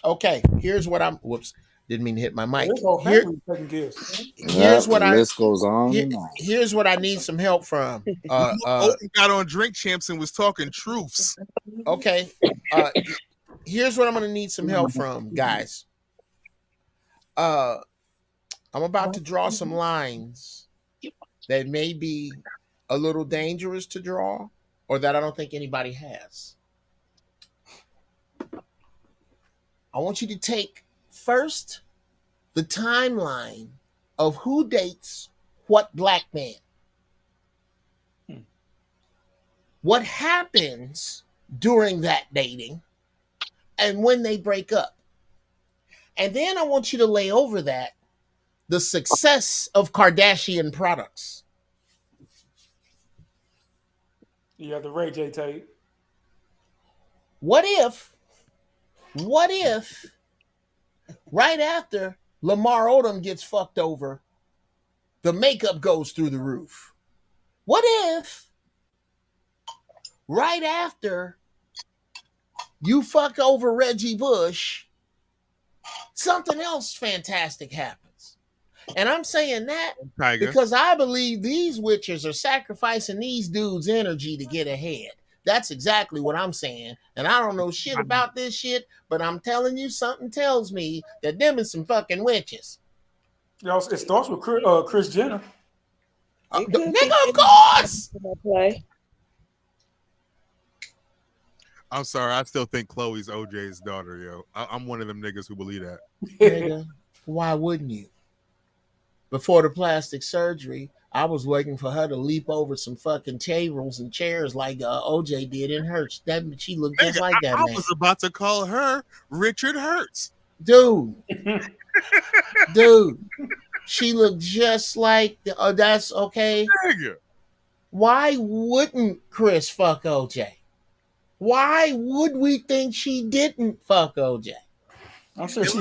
Okay, here's what I'm. Whoops, didn't mean to hit my mic. This whole Here, family taking gifts. here's what the I. list goes on. Here, and on. here's what I need some help from. Owen got on Drink Champs and was talking truths. Okay. Here's what I'm gonna need some help from, guys. I'm about to draw some lines that may be a little dangerous to draw, or that I don't think anybody has. I want you to take first the timeline of who dates what black man. What happens during that dating and when they break up. And then I want you to lay over that the success of Kardashian products. Yeah, the Ray J tape. What if right after Lamar Odom gets fucked over, the makeup goes through the roof? What if right after you fuck over Reggie Bush, something else fantastic happens? And I'm saying that Tiger. because I believe these witches are sacrificing these dudes' energy to get ahead. That's exactly what I'm saying. And I don't know shit about this shit, but I'm telling you, something tells me that them is some fucking witches. You know, it starts with Chris Jenner. Nigga, of course. Play. I'm sorry, I still think Chloe's OJ's daughter, yo. I'm one of them niggas who believe that. Nigga, why wouldn't you? Before the plastic surgery, I was waiting for her to leap over some fucking tables and chairs like OJ did in Hertz. That she looked just like that, I man. was about to call her Richard Hertz. Dude, she looked just like that's okay. Nigga. Why wouldn't Chris fuck OJ? Why would we think she didn't fuck OJ? I'm sure she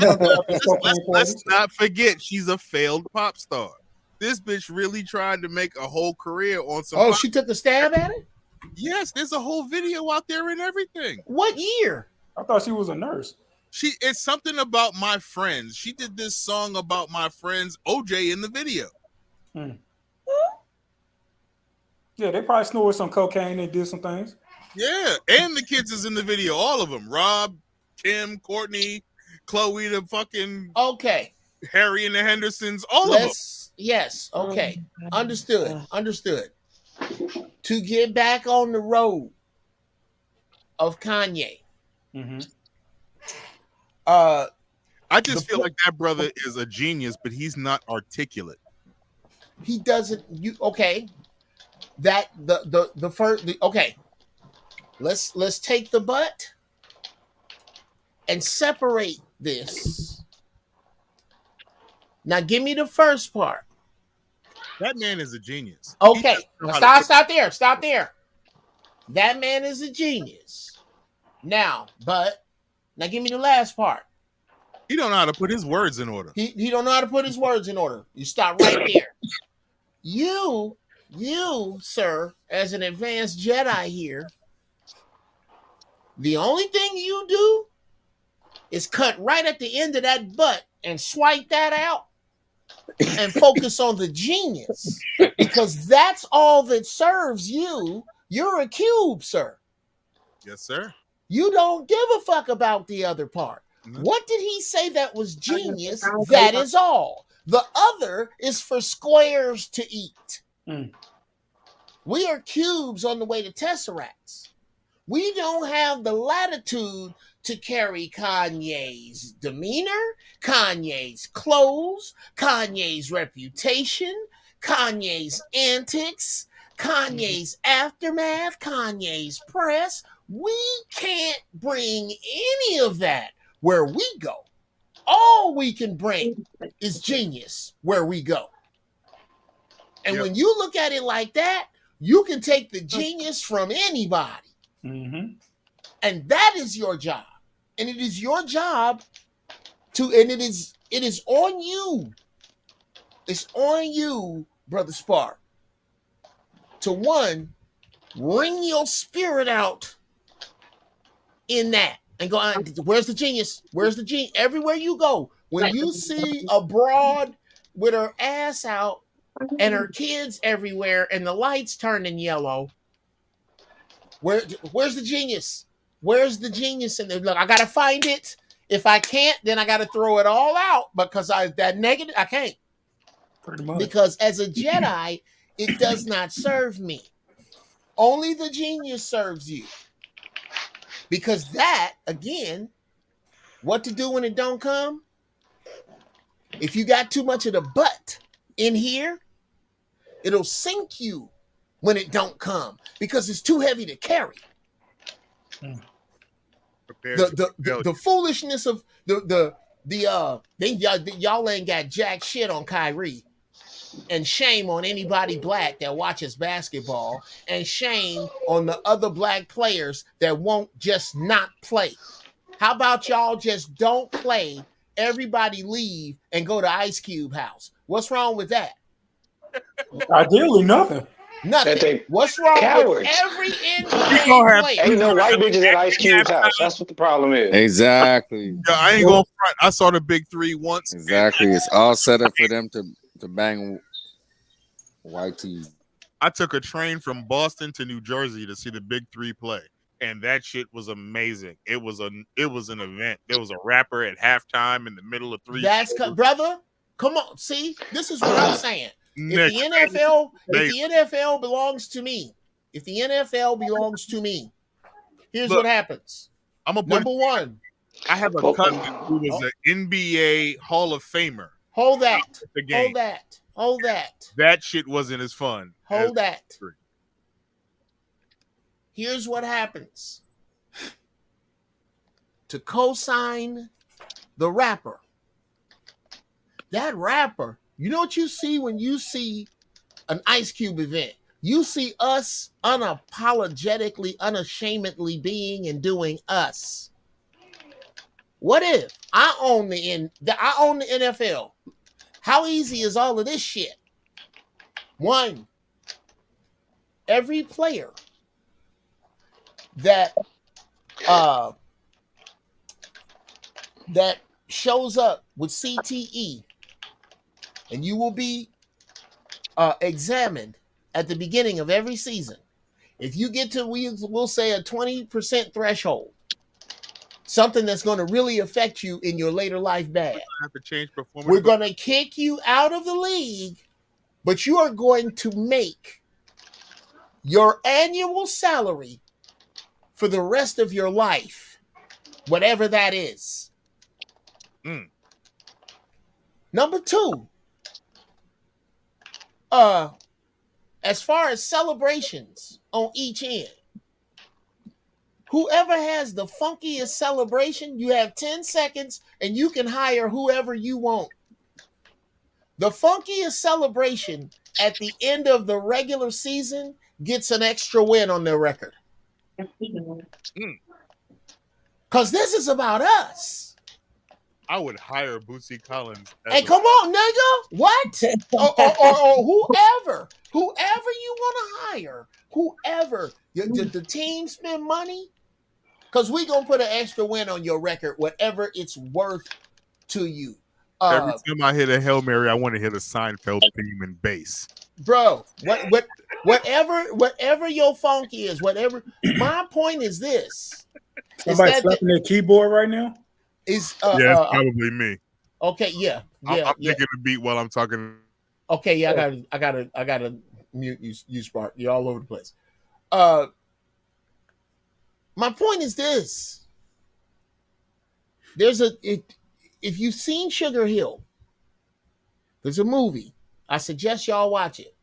Let's not forget she's a failed pop star. This bitch really tried to make a whole career on some. Oh, she took a stab at it? Yes, there's a whole video out there and everything. What year? I thought she was a nurse. It's something about my friends. She did this song about my friends OJ in the video. Yeah, they probably snorted some cocaine and did some things. Yeah, and the kids is in the video, all of them. Rob, Kim, Courtney, Chloe, the fucking Harry and the Hendersons, all of them. Yes, okay. Understood. To get back on the road of Kanye. Mm-hmm. I just feel like that brother is a genius, but he's not articulate. He doesn't. Let's take the butt and separate this. Now, give me the first part. That man is a genius. Okay, stop there. That man is a genius. Now give me the last part. He don't know how to put his words in order. He don't know how to put his words in order. You stop right there. You, sir, as an advanced Jedi here, the only thing you do is cut right at the end of that butt and swipe that out and focus on the genius, because that's all that serves you. You're a cube, sir. Yes, sir. You don't give a fuck about the other part. Mm-hmm. What did he say that was genius? That is all. The other is for squares to eat. We are cubes on the way to tesseracts. We don't have the latitude to carry Kanye's demeanor, Kanye's clothes, Kanye's reputation, Kanye's antics, Kanye's aftermath, Kanye's press. We can't bring any of that where we go. All we can bring is genius where we go. And when you look at it like that, you can take the genius from anybody. Mm-hmm. And that is your job. And it is your job and it is on you. It's on you, Brother Spark, to one, bring your spirit out in that and go, where's the genius? Where's the genius? Everywhere you go, when you see a broad with her ass out and her kids everywhere and the lights turning yellow, where's the genius? Where's the genius in there? Look, I gotta find it. If I can't, then I gotta throw it all out because that negative, I can't. Pretty much. Because as a Jedi, it does not serve me. Only the genius serves you. Because that, again, what to do when it don't come? If you got too much of the butt in here, it'll sink you when it don't come because it's too heavy to carry. The foolishness of y'all ain't got jack shit on KYRIE. And shame on anybody black that watches basketball, and shame on the other black players that won't just not play. How about y'all just don't play? Everybody leave and go to Ice Cube house. What's wrong with that? Ideally, nothing. That Nothing. they What's wrong cowards. with every We NBA gonna have player? Ain't no white bitches at Ice Cube's halftime. house. That's what the problem is. Exactly. Yeah, I ain't gonna front. I saw the big three once. Exactly. It's all set up for them to bang YT. I took a train from Boston to New Jersey to see the big three play, and that shit was amazing. It was an event. There was a rapper at halftime in the middle of three. Brother. Come on, see, this is what I'm saying. If the NFL belongs to me, here's what happens. I'm gonna Number one. I have a cousin who was an NBA Hall of Famer. Hold that. The game. Hold that. That shit wasn't as fun. Hold that. Here's what happens. To co-sign the rapper. That rapper, you know what you see when you see an Ice Cube event? You see us unapologetically, unashamedly being and doing us. What if I own the NFL? How easy is all of this shit? One, every player that shows up with CTE, and you will be examined at the beginning of every season. If you get to, we'll say, a 20% threshold, something that's going to really affect you in your later life bad, we're going to kick you out of the league, but you are going to make your annual salary for the rest of your life, whatever that is. Number two, as far as celebrations on each end, whoever has the funkiest celebration, you have 10 seconds and you can hire whoever you want. The funkiest celebration at the end of the regular season gets an extra win on their record. Because this is about us. I would hire Bootsy Collins. Hey, come on, nigga. What? or whoever you want to hire, whoever. The team spend money, because we going to put an extra win on your record, whatever it's worth to you. Every time I hit a Hail Mary, I want to hit a Seinfeld theme and bass. Bro, whatever your funk is, whatever. My point is this. Somebody slapping their keyboard right now? It's probably me. Okay, yeah. I'm thinking the beat while I'm talking. Okay, yeah, I gotta mute you, Spark. You're all over the place. My point is this. If you've seen Sugar Hill, there's a movie. I suggest y'all watch it.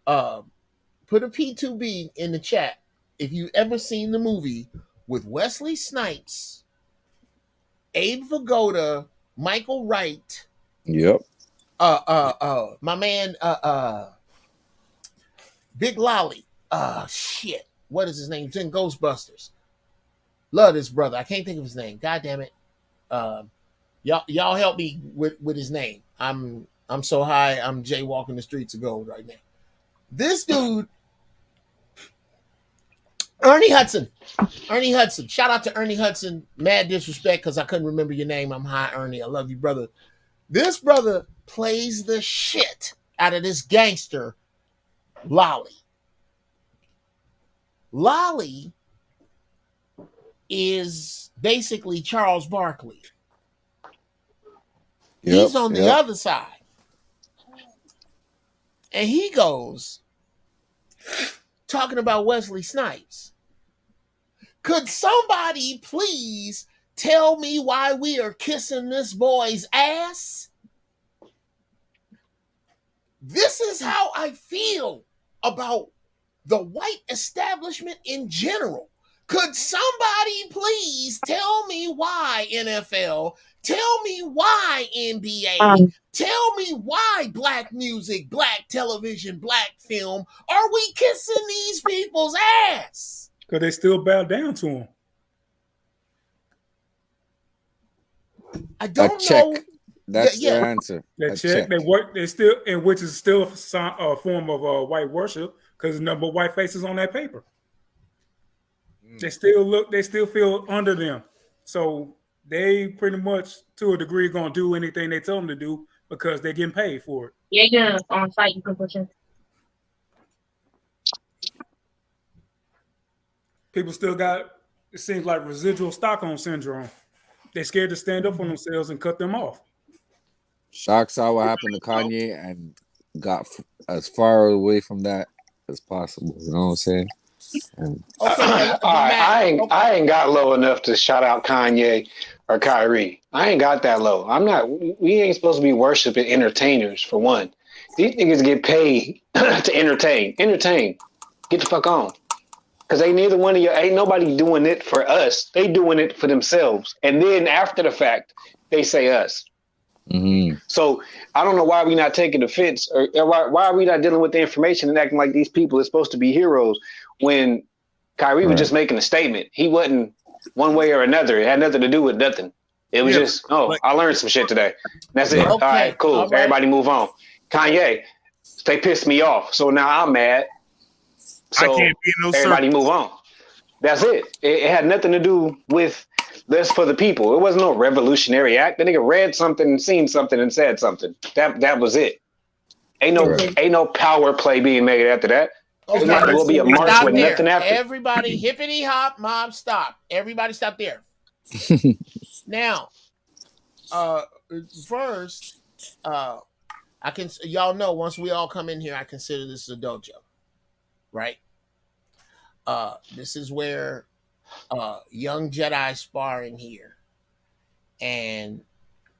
Put a P2B in the chat if you've ever seen the movie with Wesley Snipes, Abe Vigoda, Michael Wright. Yep. My man, Big Lolly. Shit. What is his name? He's in Ghostbusters. Love this brother. I can't think of his name. God damn it. Y'all help me with his name. I'm so high. I'm jaywalking the streets of gold right now. This dude, Ernie Hudson. Shout out to Ernie Hudson. Mad disrespect because I couldn't remember your name. I'm high, Ernie. I love you, brother. This brother plays the shit out of this gangster, Lolly. Lolly is basically Charles Barkley. He's on the other side. And he goes talking about Wesley Snipes. Could somebody please tell me why we are kissing this boy's ass? This is how I feel about the white establishment in general. Could somebody please tell me why NFL? Tell me why NBA? Tell me why black music, black television, black film? Are we kissing these people's ass? Because they still bow down to him. I don't check. know. That's their answer. They check. They work. They still, and which is still a form of white worship because the number of white faces on that paper. They still look. They still feel under them. So they pretty much, to a degree, gonna do anything they tell them to do because they're getting paid for it. Yeah, on site you can push it. People still got, it seems like, residual Stockholm syndrome. They're scared to stand up for themselves and cut them off. Shock saw what happened to Kanye and got as far away from that as possible. You know what I'm saying? And I ain't got low enough to shout out Kanye or Kyrie. I ain't got that low. I'm not. We ain't supposed to be worshiping entertainers for one. These niggas get paid to entertain. Entertain. Get the fuck on. Because ain't neither one of you, ain't nobody doing it for us. They doing it for themselves. And then after the fact, they say us. Mm-hmm. So I don't know why we not taking offense or why are we not dealing with the information and acting like these people are supposed to be heroes when Kyrie was just making a statement. He wasn't one way or another. It had nothing to do with nothing. It was just, I learned some shit today. That's it. Okay. All right, cool. All right. Everybody move on. Kanye, they pissed me off. So now I'm mad. So I can't be no everybody move on. That's it. It had nothing to do with this for the people. It wasn't no revolutionary act. The nigga read something and seen something and said something. That was it. Ain't no power play being made after that. Okay. There will be a march stop with there. nothing after. Everybody hippity hop, mob stop. Everybody stop there. Now, first, y'all know once we all come in here, I consider this a dojo, right? This is where young Jedi sparring here, and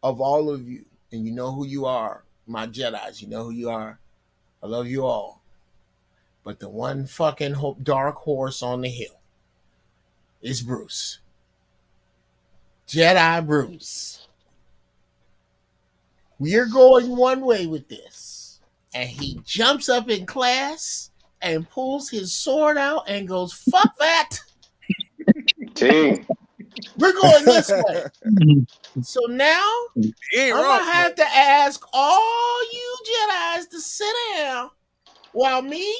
of all of you, and you know who you are, my Jedis, you know who you are. I love you all. But the one fucking dark horse on the hill is Bruce. Jedi Bruce. We're going one way with this. And he jumps up in class and pulls his sword out and goes, fuck that. Team. We're going this way. So now, I'm going to have to ask all you Jedis to sit down while me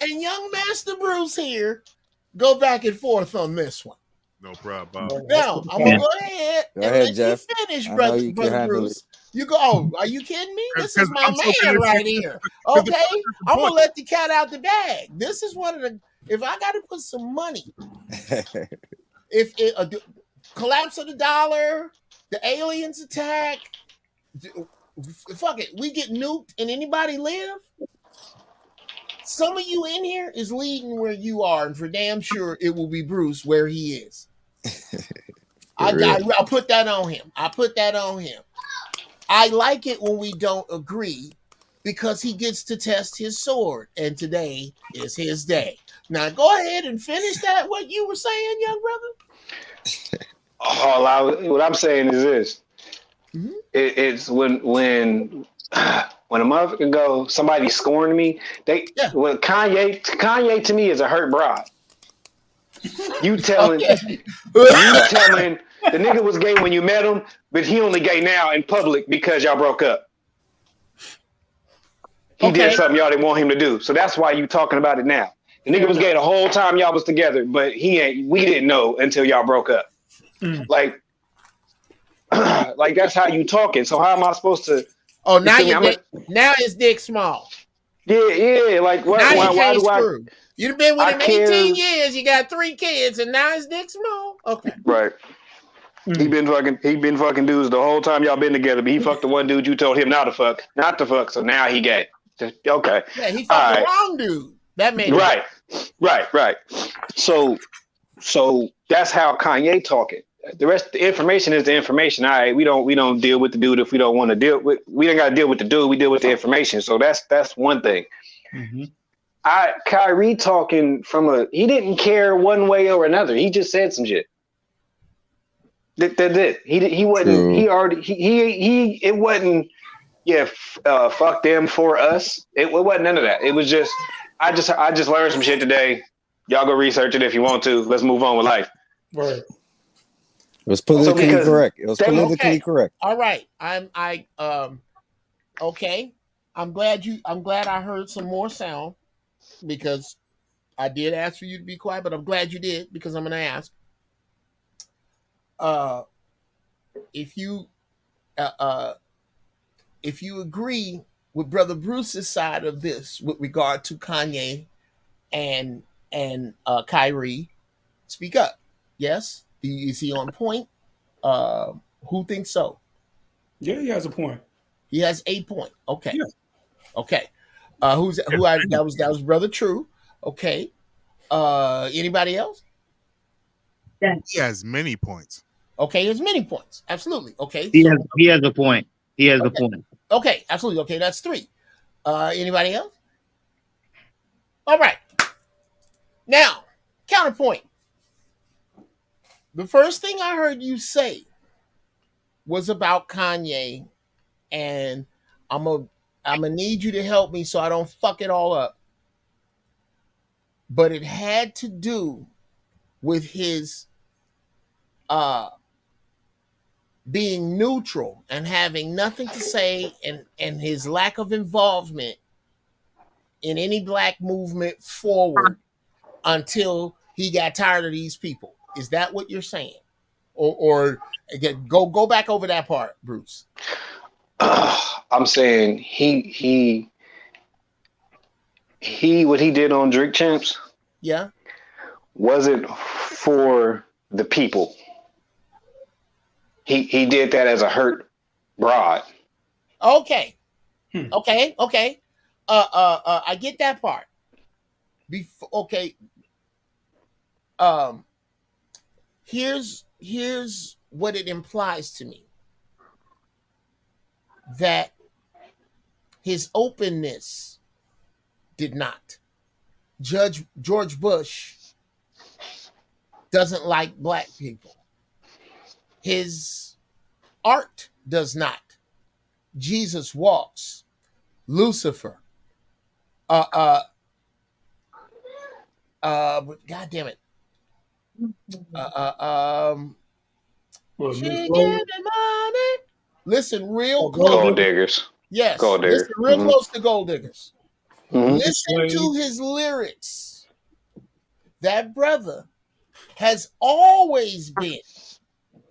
and young Master Bruce here go back and forth on this one. No problem. Now, I'm going to go ahead and let Jeff. you finish, brother Bruce. You go, oh, are you kidding me? This is my man right here. Okay? I'm going to let the cat out the bag. This is one of the, if I got to put some money, if it, collapse of the dollar, the aliens attack, fuck it, we get nuked and anybody live? Some of you in here is leading where you are, and for damn sure it will be Bruce where he is. I'll put that on him. I like it when we don't agree because he gets to test his sword, and today is his day. Now go ahead and finish that, what you were saying, young brother. What I'm saying is this. Mm-hmm. It's when a motherfucker go, somebody scorned me. Well, Kanye to me is a hurt bride. You telling the nigga was gay when you met him, but he only gay now in public because y'all broke up. He did something y'all didn't want him to do. So that's why you talking about it now. The nigga was gay the whole time y'all was together, but we didn't know until y'all broke up. Like that's how you talking. So how am I supposed to? Oh, now his dick small. Yeah. Like what? Why do I? You've been with him 18 years. You got 3 kids, and now his dick small. Okay. Right. He been fucking dudes the whole time y'all been together. But he fucked the one dude you told him not to fuck. So now he gay. Okay. Yeah, he fucked the wrong dude. That made right. So that's how Kanye talking. The rest of the information is the information. All right, we don't deal with the dude if we don't want to deal with. We don't got to deal with the dude. We deal with the information. So that's one thing. Mm-hmm. Kyrie talking from he didn't care one way or another. He just said some shit. That's it. He wasn't. True. He already. He. It wasn't. Yeah. Fuck them for us. It wasn't none of that. It was just. I just learned some shit today. Y'all go research it if you want to. Let's move on with life. Right. It was politically because correct. It was they- politically Okay. correct. All right. Okay. I'm glad I heard some more sound because I did ask for you to be quiet, but I'm glad you did because I'm gonna ask. If you agree with Brother Bruce's side of this with regard to Kanye and KYRIE, speak up. Yes? Is he on point? Who thinks so? Yeah, he has a point. He has a point. Okay. Yeah. Okay. That was Brother True. Okay. Anybody else? He has many points. Okay, there's many points. Absolutely. Okay. He has a point. He has a point. Okay, absolutely. Okay, that's 3. Anybody else? All right. Now, counterpoint. The first thing I heard you say was about Kanye, and I'm gonna need you to help me so I don't fuck it all up. But it had to do with his being neutral and having nothing to say, and his lack of involvement in any black movement forward until he got tired of these people. Is that what you're saying? Or again, go back over that part, Bruce. I'm saying he what he did on Drink Champs Yeah. wasn't for the people. He did that as a hurt broad. Okay. Okay. I get that part. Okay. Here's what it implies to me. That his openness did not. George Bush doesn't like black people. His art does not. Jesus Walks, Lucifer, God damn it. She give me money. Listen real close. Gold Diggers. Yes. Gold Digger. Listen real close to Gold Diggers. Mhm. Listen to his lyrics. That brother has always been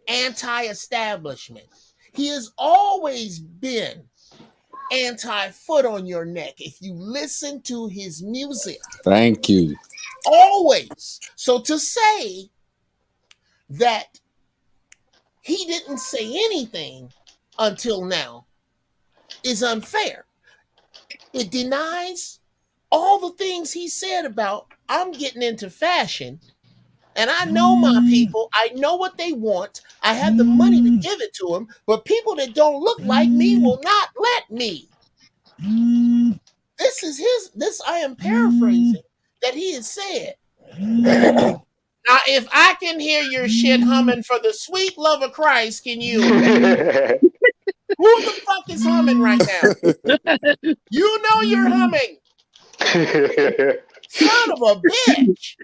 anti-establishment. He has always been anti-foot on your neck. If you listen to his music, Thank you. always. So to say that he didn't say anything until now is unfair. It denies all the things he said about, I'm getting into fashion, and I know my people. I know what they want. I have the money to give it to them, but people that don't look like me will not let me. This I am paraphrasing that he has said. Now, if I can hear your shit humming for the sweet love of Christ, can you? Who the fuck is humming right now? You know you're humming. Son of a bitch.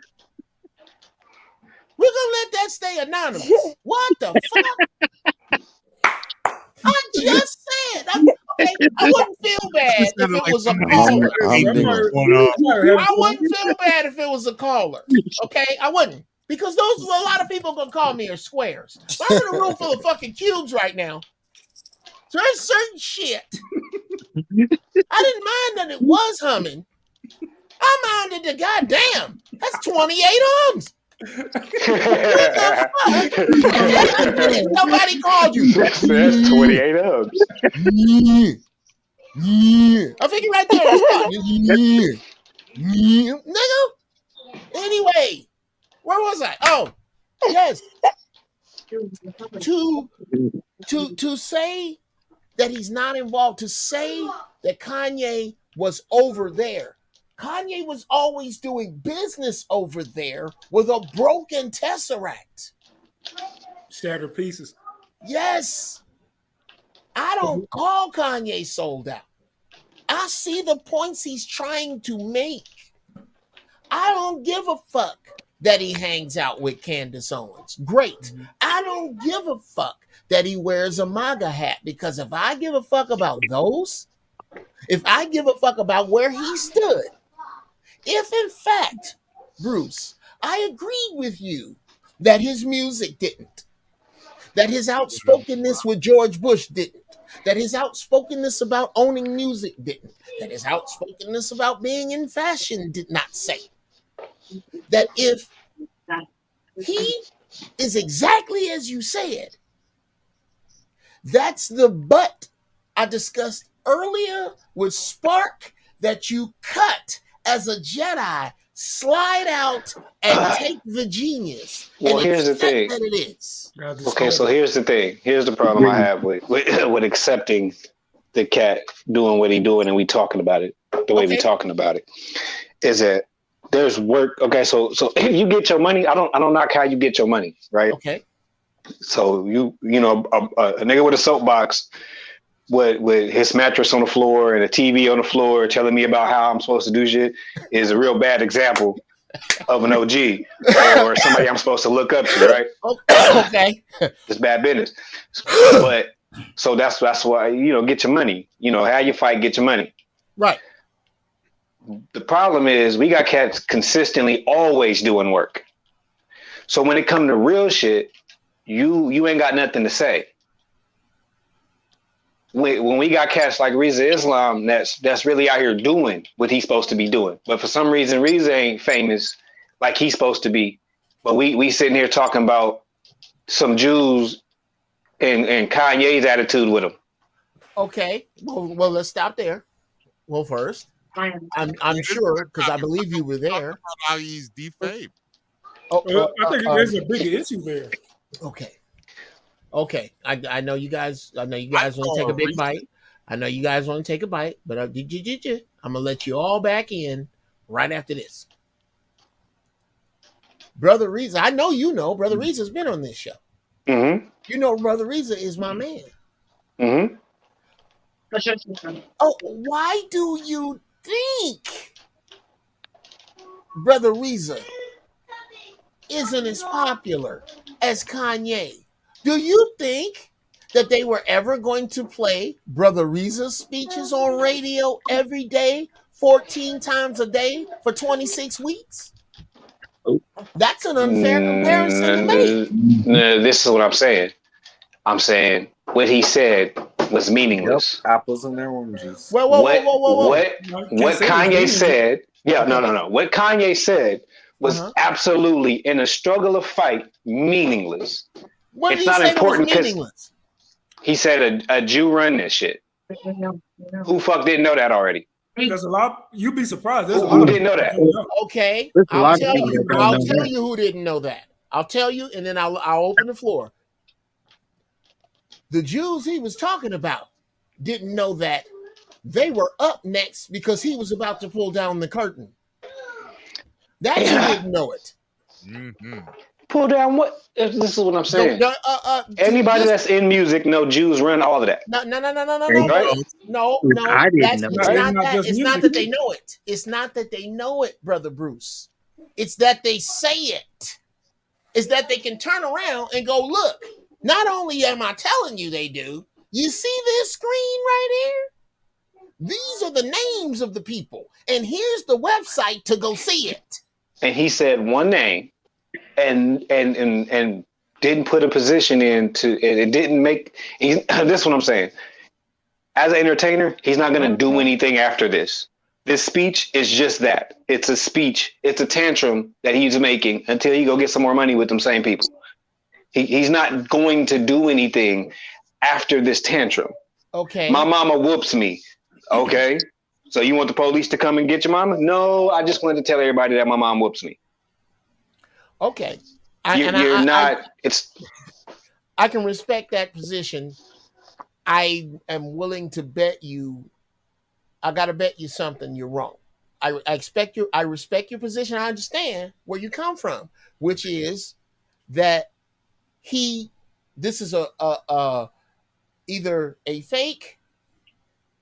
We're gonna let that stay anonymous. What the fuck? I just said. I wouldn't feel bad if it was a caller. I wouldn't feel bad if it was a caller. Okay, I wouldn't. Because a lot of people gonna call me are squares. But I'm in a room full of fucking cubes right now. So there's certain shit. I didn't mind that it was humming. I minded the goddamn. That's 28 hums. Nobody called you. That's 28 hubs. I figure right there. Nigga. Anyway, where was I? Oh, yes. To say that he's not involved, to say that Kanye was over there Kanye was always doing business over there with a broken tesseract. Shattered pieces. Yes. I don't call Kanye sold out. I see the points he's trying to make. I don't give a fuck that he hangs out with Candace Owens. Great. I don't give a fuck that he wears a MAGA hat, because if I give a fuck about those, if I give a fuck about where he stood, if in fact, Bruce, I agreed with you that his music didn't, that his outspokenness with George Bush didn't, that his outspokenness about owning music didn't, that his outspokenness about being in fashion did not say, that if he is exactly as you said, that's the butt I discussed earlier with Spark that you cut as a Jedi, slide out and take the genius. Well, and here's the accept thing. that it is. Okay, so here's the thing. Here's the problem I have with accepting the cat doing what he doing and we talking about it the way we talking about it, is that there's work. Okay, so if you get your money, I don't knock how you get your money, right? Okay. So you know a nigga with a soapbox with his mattress on the floor and a TV on the floor telling me about how I'm supposed to do shit is a real bad example of an OG or somebody I'm supposed to look up to, right? Okay. It's bad business. But so that's why, get your money. How you fight, get your money. Right. The problem is we got cats consistently always doing work. So when it comes to real shit, you ain't got nothing to say. When we got cats like Reza Islam, that's really out here doing what he's supposed to be doing. But for some reason, Reza ain't famous like he's supposed to be. But we sitting here talking about some Jews and Kanye's attitude with him. Okay. Well, let's stop there. Well, first, I'm sure, because I believe you were there. How he's defamed. I think there's a bigger issue there. Okay. I know you guys. Want to take a big bite. I know you guys want to take a bite, but I'm gonna let you all back in right after this. Brother Reza, I know you know. Brother Reza's been on this show. Mm-hmm. You know, Brother Reza is my man. Mm-hmm. Oh, why do you think Brother Reza isn't as popular as Kanye? Do you think that they were ever going to play Brother Reza's speeches on radio every day, 14 times a day for 26 weeks? That's an unfair comparison to make. No, this is what I'm saying. I'm saying what he said was meaningless. Yep, apples and oranges. Whoa. What Kanye said? Yeah, no. What Kanye said was absolutely, in a struggle of fight, meaningless. What did it's he not say important was meaningless? He said a Jew run this shit. Who fuck didn't know that already? There's a lot. You'd be surprised. Who didn't know that? Okay, I'll tell you who didn't know that. I'll tell you, and then I'll open the floor. The Jews he was talking about didn't know that they were up next because he was about to pull down the curtain. That's who didn't know it. Mm-hmm. Pull down what? This is what I'm saying. Anybody that's in music know Jews run all of that. No. Right? No. I didn't know. It's not that they know it. It's not that they know it, Brother Bruce. It's that they say it. It's that they can turn around and go, look, not only am I telling you they do, you see this screen right here? These are the names of the people. And here's the website to go see it. And he said one name. And didn't put a position into it. Didn't make. This is what I'm saying. As an entertainer, he's not going to do anything after this. This speech is just that. It's a speech. It's a tantrum that he's making until he go get some more money with them same people. He's not going to do anything after this tantrum. Okay. My mama whoops me. Okay. So you want the police to come and get your mama? No, I just wanted to tell everybody that my mom whoops me. Okay. I can respect that position. I am willing to bet you, I got to bet you something you're wrong. I respect your position. I understand where you come from, which is that this is a either a fake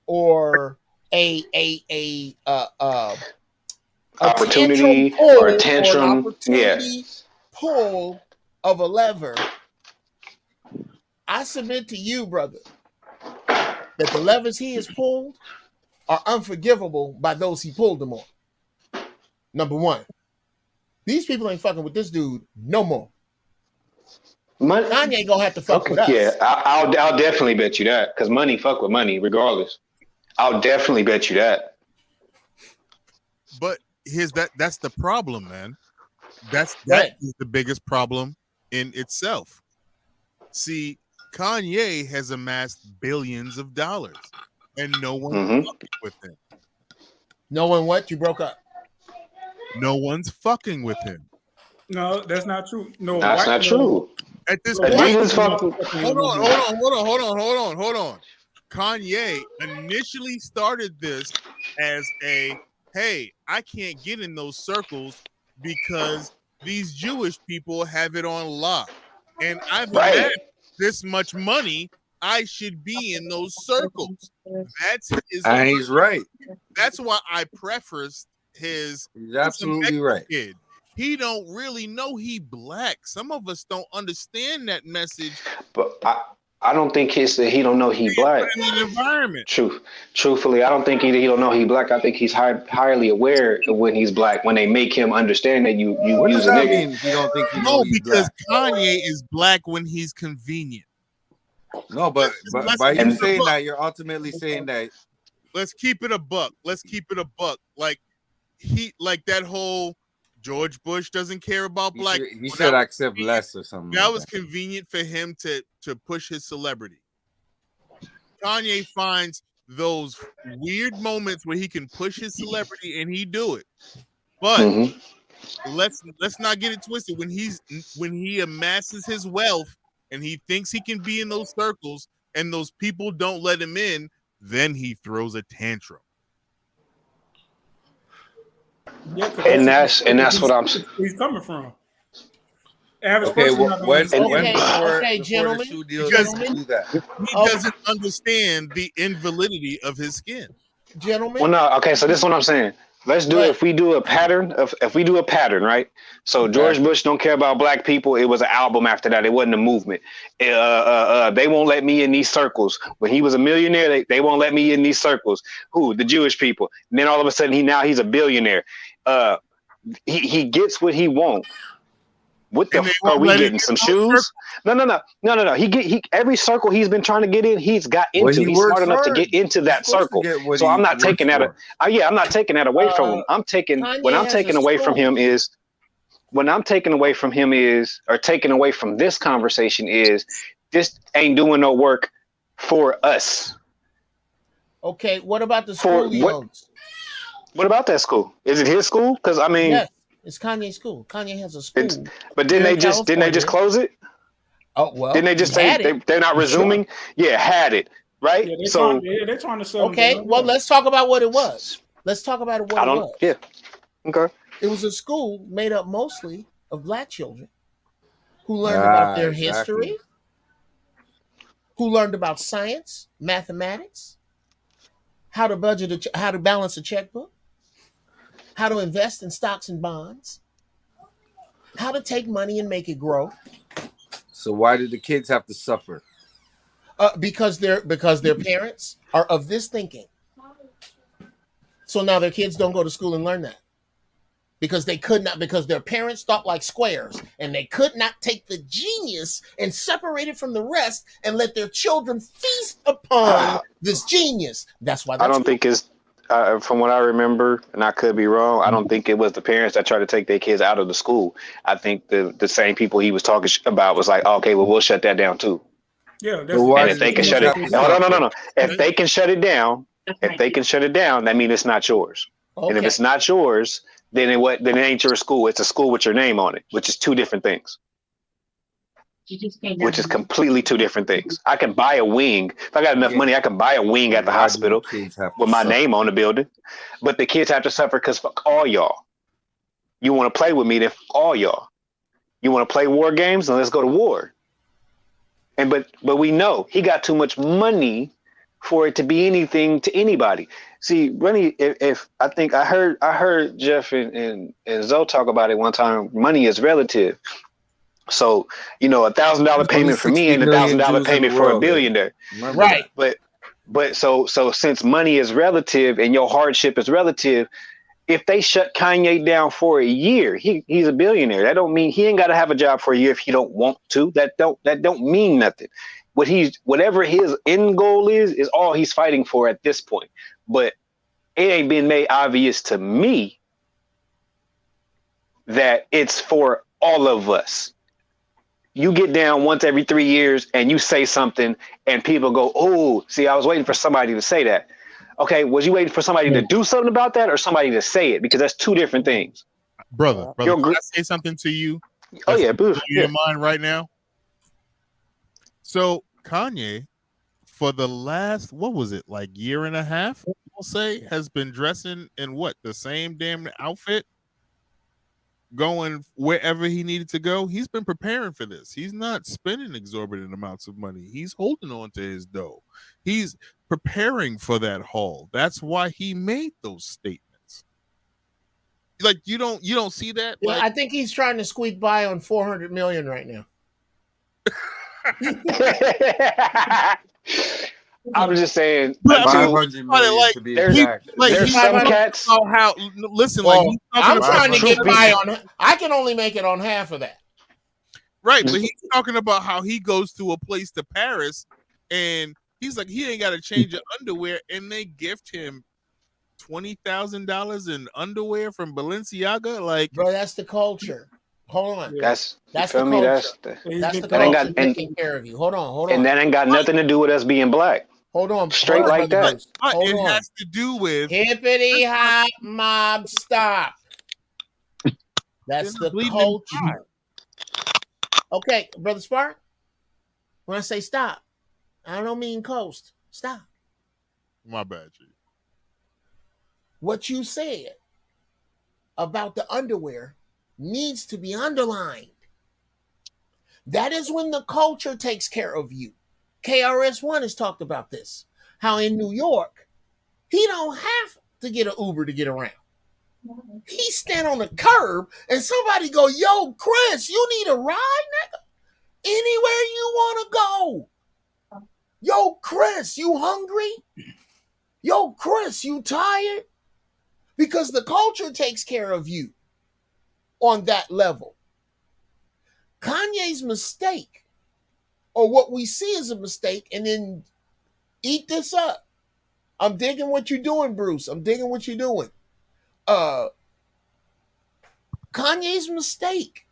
or a tantrum Opportunity pull or a or an tantrum. Yeah. opportunity pull of a lever. I submit to you, brother, that the levers he has pulled are unforgivable by those he pulled them on. Number one, these people ain't fucking with this dude no more. Money. Kanye gonna have to fuck with us. Yeah, I'll definitely bet you that, because money fuck with money regardless. I'll definitely bet you that. But that's the problem, man. That is the biggest problem in itself. See, Kanye has amassed billions of dollars, and no one's fucking with him. No one what? You broke up. No one's fucking with him. No, that's not true. No, that's not true. At this point, hold on. Kanye initially started this as hey, I can't get in those circles because these Jewish people have it on lock, and I've amassed this much money. I should be in those circles. That's his. And he's right. That's why I prefaced his. He's absolutely right. Kid. He don't really know he black. Some of us don't understand that message. But I don't think it's that he don't know he black. In the environment. Truthfully, I don't think either he don't know he black. I think he's highly aware of when he's black. When they make him understand that you what use does a that nigga. mean? He don't think he knows he's because black? Kanye is black when he's convenient. No, but by you saying that, you're ultimately saying that. Let's keep it a buck. Like that whole George Bush doesn't care about black. He should accept less or something. That was convenient for him to push his celebrity. Kanye finds those weird moments where he can push his celebrity, and he do it. But let's not get it twisted. When he amasses his wealth and he thinks he can be in those circles, and those people don't let him in, then he throws a tantrum. Yeah, and that's what I'm. He's coming from. Average okay, okay, gentlemen, the shoe deal does do that. He doesn't understand the invalidity of his skin, gentlemen. Well, no, okay. So this is what I'm saying. Let's do it. If we do a pattern, right? So George Bush don't care about black people. It was an album after that. It wasn't a movement. They won't let me in these circles. When he was a millionaire, they won't let me in these circles. Who? The Jewish people. And then all of a sudden, he's a billionaire. He gets what he wants. What the fuck are we getting? Some shoes? No. He every circle he's been trying to get in, he's got into. He's smart enough to get into that circle. So I'm not taking that. I'm not taking that away from him. I'm taking when I'm taking away from him is or taking away from this conversation is this ain't doing no work for us. Okay, what about the school he owns? What about that school? Is it his school? Because I mean, yes, it's Kanye's school. Kanye has a school. But didn't they just close it? Oh well. Didn't they just say they're not resuming? Sure. Yeah, had it right. Yeah, they're trying to sell. Okay, well let's talk about what it was. Let's talk about it. It was. Yeah. Okay. It was a school made up mostly of black children who learned about their history, who learned about science, mathematics, how to budget, how to balance a checkbook, how to invest in stocks and bonds, how to take money and make it grow. So why did the kids have to suffer? Because their parents are of this thinking. So now their kids don't go to school and learn that. Because they could not, because their parents thought like squares, and they could not take the genius and separate it from the rest and let their children feast upon this genius. That's why I don't think it's from what I remember, and I could be wrong, I don't think it was the parents that tried to take their kids out of the school. I think the same people he was talking about was like, okay, well, we'll shut that down too. Yeah, and if they can shut it, no. If they can shut it down, that means it's not yours. Okay. And if it's not yours, then it ain't your school. It's a school with your name on it, which is two different things. She just came down. which is completely two different things. I can buy a wing. If I got enough money, I can buy a wing at the Why do hospital kids have to with my suffer? name on the building. But the kids have to suffer because fuck all y'all. You want to play with me, then fuck all y'all. You want to play war games? Then let's go to war. And but we know he got too much money for it to be anything to anybody. See, Rennie, if I think I heard Jeff and Zoe talk about it one time. Money is relative. So $1,000 payment for me ain't $1,000 payment for a billionaire. Right. But so since money is relative and your hardship is relative, if they shut Kanye down for a year, he's a billionaire. That don't mean he ain't got to have a job for a year if he don't want to. That don't mean nothing. Whatever his end goal is all he's fighting for at this point. But it ain't been made obvious to me that it's for all of us. You get down once every 3 years and you say something and people go, oh, see, I was waiting for somebody to say that. Okay, was you waiting for somebody to do something about that or somebody to say it? Because that's two different things. Brother, can I say something to you? Oh, yeah, Bruce. In your mind right now? So Kanye, for the last, what was it, like year and a half, we'll say, has been dressing in what? The same damn outfit? Going wherever he needed to go. He's been preparing for this. He's not spending exorbitant amounts of money. He's holding on to his dough. He's preparing for that haul. That's why he made those statements. Like you don't see that? Yeah, like, I think he's trying to squeak by on 400 million right now. I'm just saying. 500 million to be exact. There's some cats. How listen, Well, like I'm trying to get Truth by on. I can only make it on half of that. right, but he's talking about how he goes to a place to Paris, and he's like he ain't got to change of underwear, and they gift him $20,000 in underwear from Balenciaga. Like, bro, that's the culture. Hold on. That's the feel me. culture. That's the that ain't culture got taking care of you. Hold on. And that ain't got nothing to do with us being black. Hold on. Straight hold on, like that. Bruce. Hold it on. has to do with Hippity hop mob stop. That's the culture. Okay, Brother Spark. When I say stop, I don't mean coast. Stop. My bad, G. What you said about the underwear needs to be underlined. That is when the culture takes care of you. KRS-One has talked about this. How in New York, he don't have to get an Uber to get around. He stand on the curb and somebody go, yo, Chris, you need a ride, nigga? Anywhere you want to go. Yo, Chris, you hungry? Yo, Chris, you tired? Because the culture takes care of you on that level. Kanye's mistake, or what we see as a mistake, and then eat this up. I'm digging what you're doing, Bruce. I'm digging what you're doing. Kanye's mistake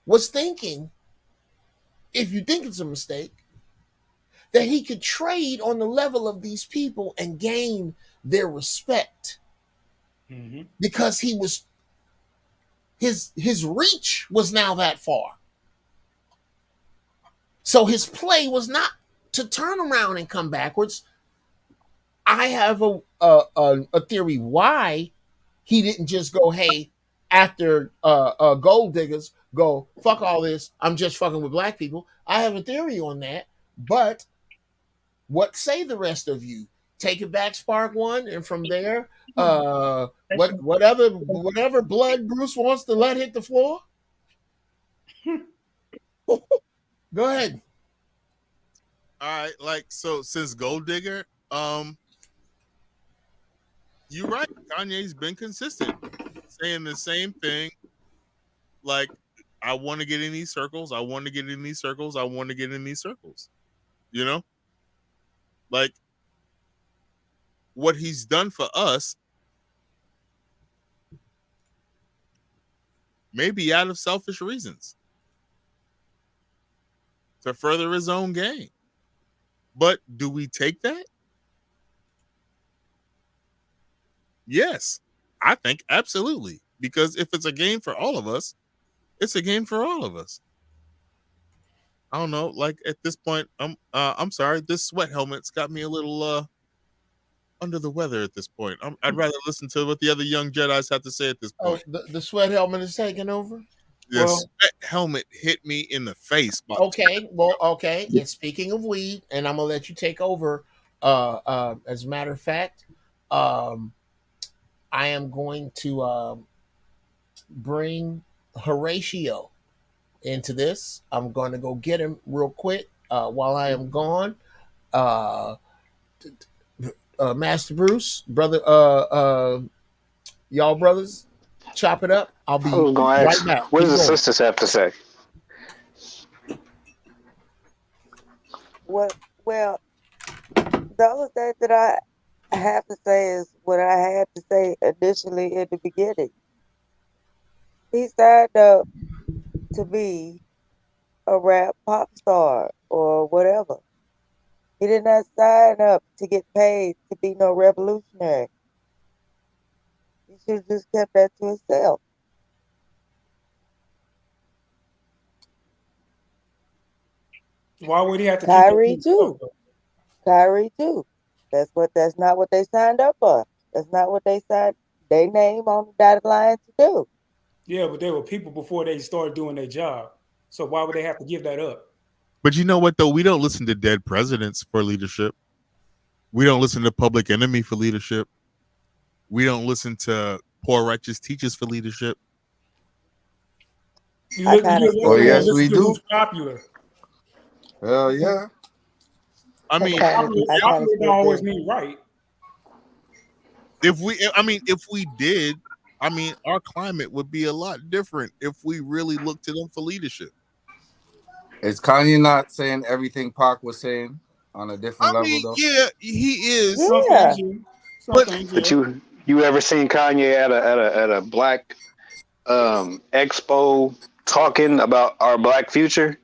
was thinking, if you think it's a mistake, that he could trade on the level of these people and gain their respect. Mm-hmm. Because he was his reach was now that far. So his play was not to turn around and come backwards. I have a theory why he didn't just go, hey, after gold diggers, go, fuck all this, I'm just fucking with black people. I have a theory on that, but what say the rest of you? Take it back, Spark One, and from there, whatever blood Bruce wants to let hit the floor. Go ahead. All right, like so since Gold Digger, you're right. Kanye's been consistent, saying the same thing. Like, I want to get in these circles. I want to get in these circles. I want to get in these circles. You know, like what he's done for us, maybe out of selfish reasons to further his own gain. But do we take that? Yes, I think absolutely. Because if it's a gain for all of us, It's a game for all of us. I don't know. Like at this point, I'm sorry. This sweat helmet's got me a little under the weather at this point. I'd rather listen to what the other young Jedis have to say at this point. Oh, the sweat helmet is taking over. The sweat helmet hit me in the face. Okay, well, okay. And speaking of weed, and I'm gonna let you take over. As a matter of fact, I am going to bring Horatio into this. I'm going to go get him real quick while I am gone. Master Bruce, brother, y'all brothers, chop it up. I'll be I was going to right ask, back. what Keep does the going. sisters have to say? Well, the only thing that I have to say is what I had to say initially in the beginning. He signed up to be a rap pop star or whatever. He did not sign up to get paid to be no revolutionary. He should have just kept that to himself. Why would he have to KYRIE keep too. that? KYRIE too. That's not what they signed up for. That's not what they signed their name on the dotted line to do. Yeah, but there were people before they started doing their job. So why would they have to give that up? But you know what, though? We don't listen to dead presidents for leadership. We don't listen to Public Enemy for leadership. We don't listen to Poor Righteous Teachers for leadership. Yes, we do. Who's popular. Hell yeah. I mean, popular don't always mean right. If we did, our climate would be a lot different if we really looked to them for leadership. Is Kanye not saying everything Pac was saying on a different level, though? Yeah, he is. Yeah. But you ever seen Kanye at a black expo talking about our black future?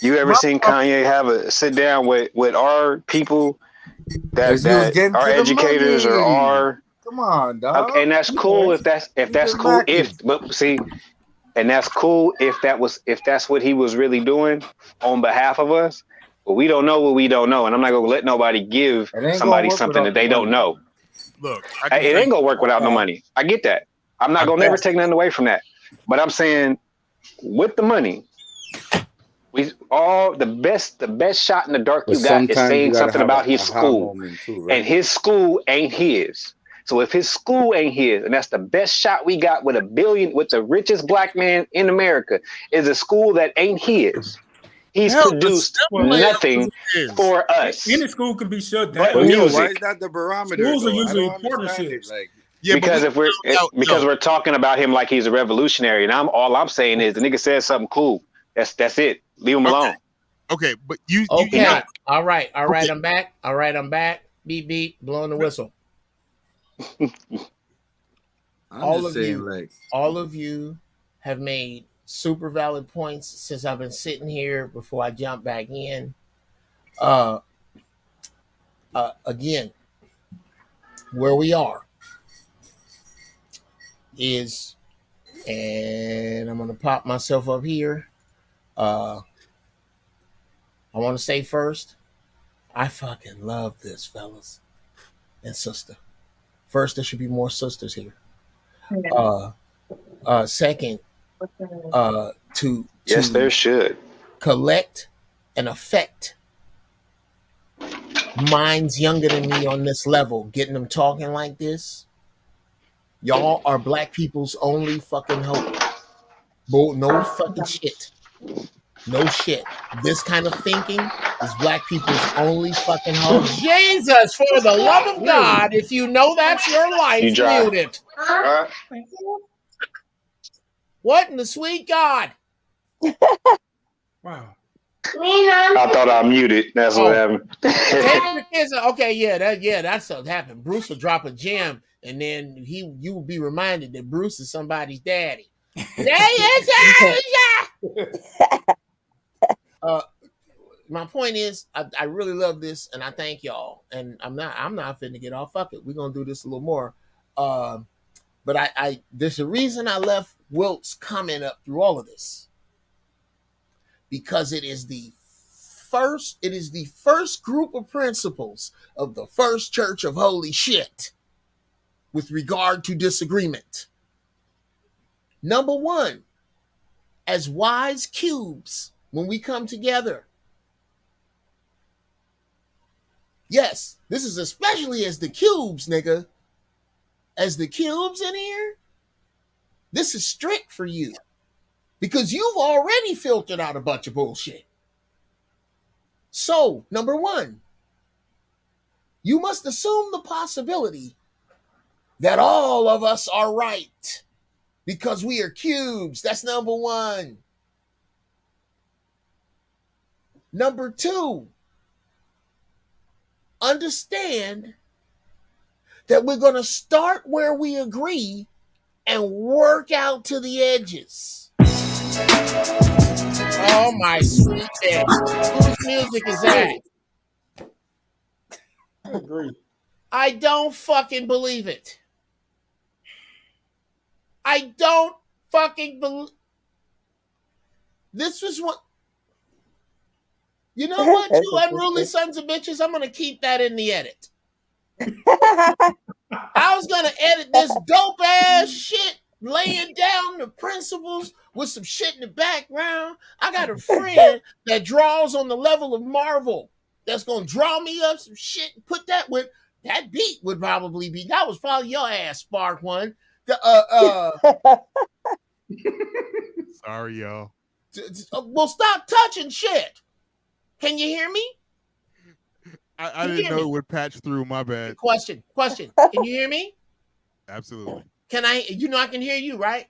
You ever seen Kanye have a sit down with our people that are educators or are? Come on, dog. Okay, and that's cool if that's cool. And that's cool if that's what he was really doing on behalf of us. But we don't know what we don't know, and I'm not gonna let nobody give somebody something that they don't know. Look, it ain't gonna work without no money. I get that. I'm not gonna never take nothing away from that. But I'm saying, with the money, the best shot in the dark you got is saying something about his school, too, right? And his school ain't his. So if his school ain't his, and that's the best shot we got with the richest black man in America, is a school that ain't his. He's produced nothing for us. Any school can be shut down. But music. Why is that the barometer? Schools are usually partnerships. Because we're talking about him like he's a revolutionary, and all I'm saying is the nigga says something cool. That's it. Leave him alone. Okay, but you. Okay. All right. Okay. I'm back. Beep beep. Blowing the whistle. All of you have made super valid points since I've been sitting here before I jump back in. Again, where we are is, and I'm gonna pop myself up here. I want to say first, I fucking love this, fellas and sister. First, there should be more sisters here. Second, yes, there should collect and affect minds younger than me on this level, getting them talking like this. Y'all are black people's only fucking hope. No fucking shit. No shit. This kind of thinking is black people's only fucking hope. Jesus, for the love of God, if you know that's your life, mute it. What in the sweet God? Wow. I thought I muted. That's what happened. Okay, that's what happened. Bruce will drop a gem, and then you will be reminded that Bruce is somebody's daddy. My point is, I really love this, and I thank y'all. And I'm not finna get off. Fuck it, we're gonna do this a little more. But there's a reason I left Wilt's comment up through all of this. Because it is the first group of principles of the first church of holy shit with regard to disagreement. Number one, as wise cubes, when we come together. Yes, this is especially as the cubes, nigga. As the cubes in here, this is strict for you. Because you've already filtered out a bunch of bullshit. So, number one, you must assume the possibility that all of us are right because we are cubes. That's number one. Number two, understand that we're going to start where we agree and work out to the edges. Oh my sweet bitch. Whose music is that? I agree. I don't fucking believe it. I don't fucking believe. This was what. You know what, you unruly sons of bitches? I'm going to keep that in the edit. I was going to edit this dope ass shit, laying down the principles with some shit in the background. I got a friend that draws on the level of Marvel that's going to draw me up some shit and put that with. That beat would probably be, that was probably your ass, Spark One. Sorry, y'all. Well, stop touching shit. Can you hear me? I didn't know it would patch through. My bad. Question. Can you hear me? Absolutely. Can I? You know I can hear you, right?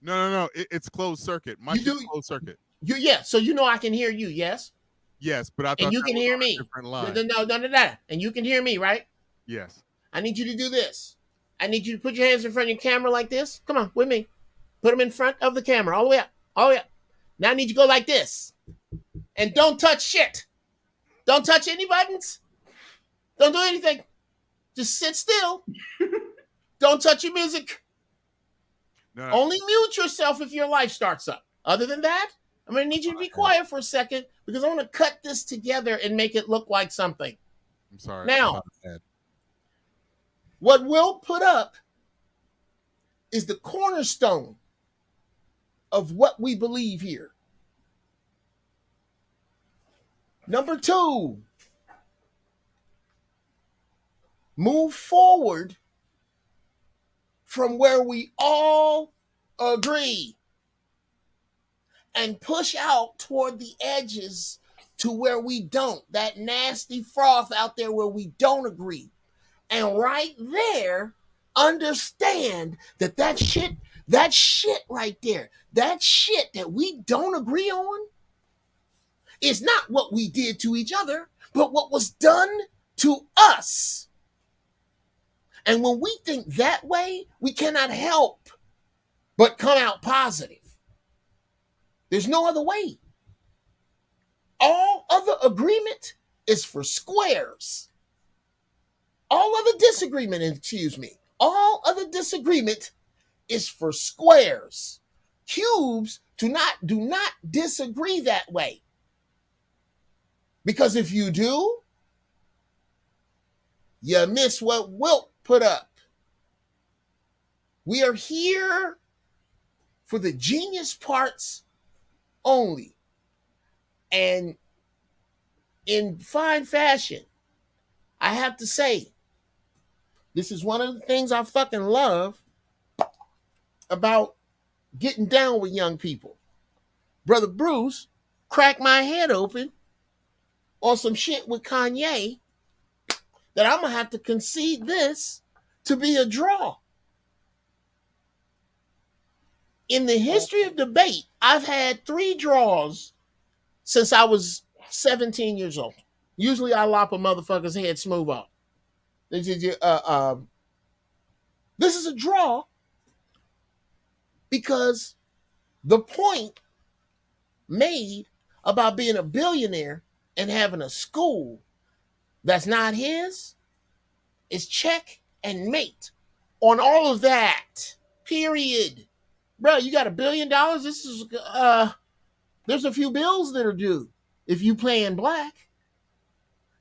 No. It's closed circuit. My shit's closed circuit. Yeah. So you know I can hear you, yes? Yes, but I thought and you can hear me. Different line. No. And you can hear me, right? Yes. I need you to do this. I need you to put your hands in front of your camera like this. Come on, with me. Put them in front of the camera, all the way up. All the way up. Now I need you to go like this. And don't touch shit. Don't touch any buttons. Don't do anything. Just sit still. Don't touch your music. No. Only mute yourself if your life starts up. Other than that, I'm going to need you to be quiet for a second because I want to cut this together and make it look like something. I'm sorry. Now, what Will put up is the cornerstone of what we believe here. Number two, move forward from where we all agree and push out toward the edges to where we don't. That nasty froth out there where we don't agree. And right there, understand that shit right there, that shit that we don't agree on is not what we did to each other, but what was done to us. And when we think that way, we cannot help but come out positive. There's no other way. All other agreement is for squares. All other disagreement is for squares. Cubes do not disagree that way. Because if you do, you miss what Wilt put up. We are here for the genius parts only. And in fine fashion, I have to say, this is one of the things I fucking love about getting down with young people. Brother Bruce cracked my head open on some shit with Kanye that I'm going to have to concede this to be a draw. In the history of debate, I've had 3 draws since I was 17 years old. Usually I lop a motherfucker's head smooth off. This is a draw because the point made about being a billionaire and having a school that's not his is check and mate. on all of that. Period. Bro, you got $1 billion. This is there's a few bills that are due if you playing black.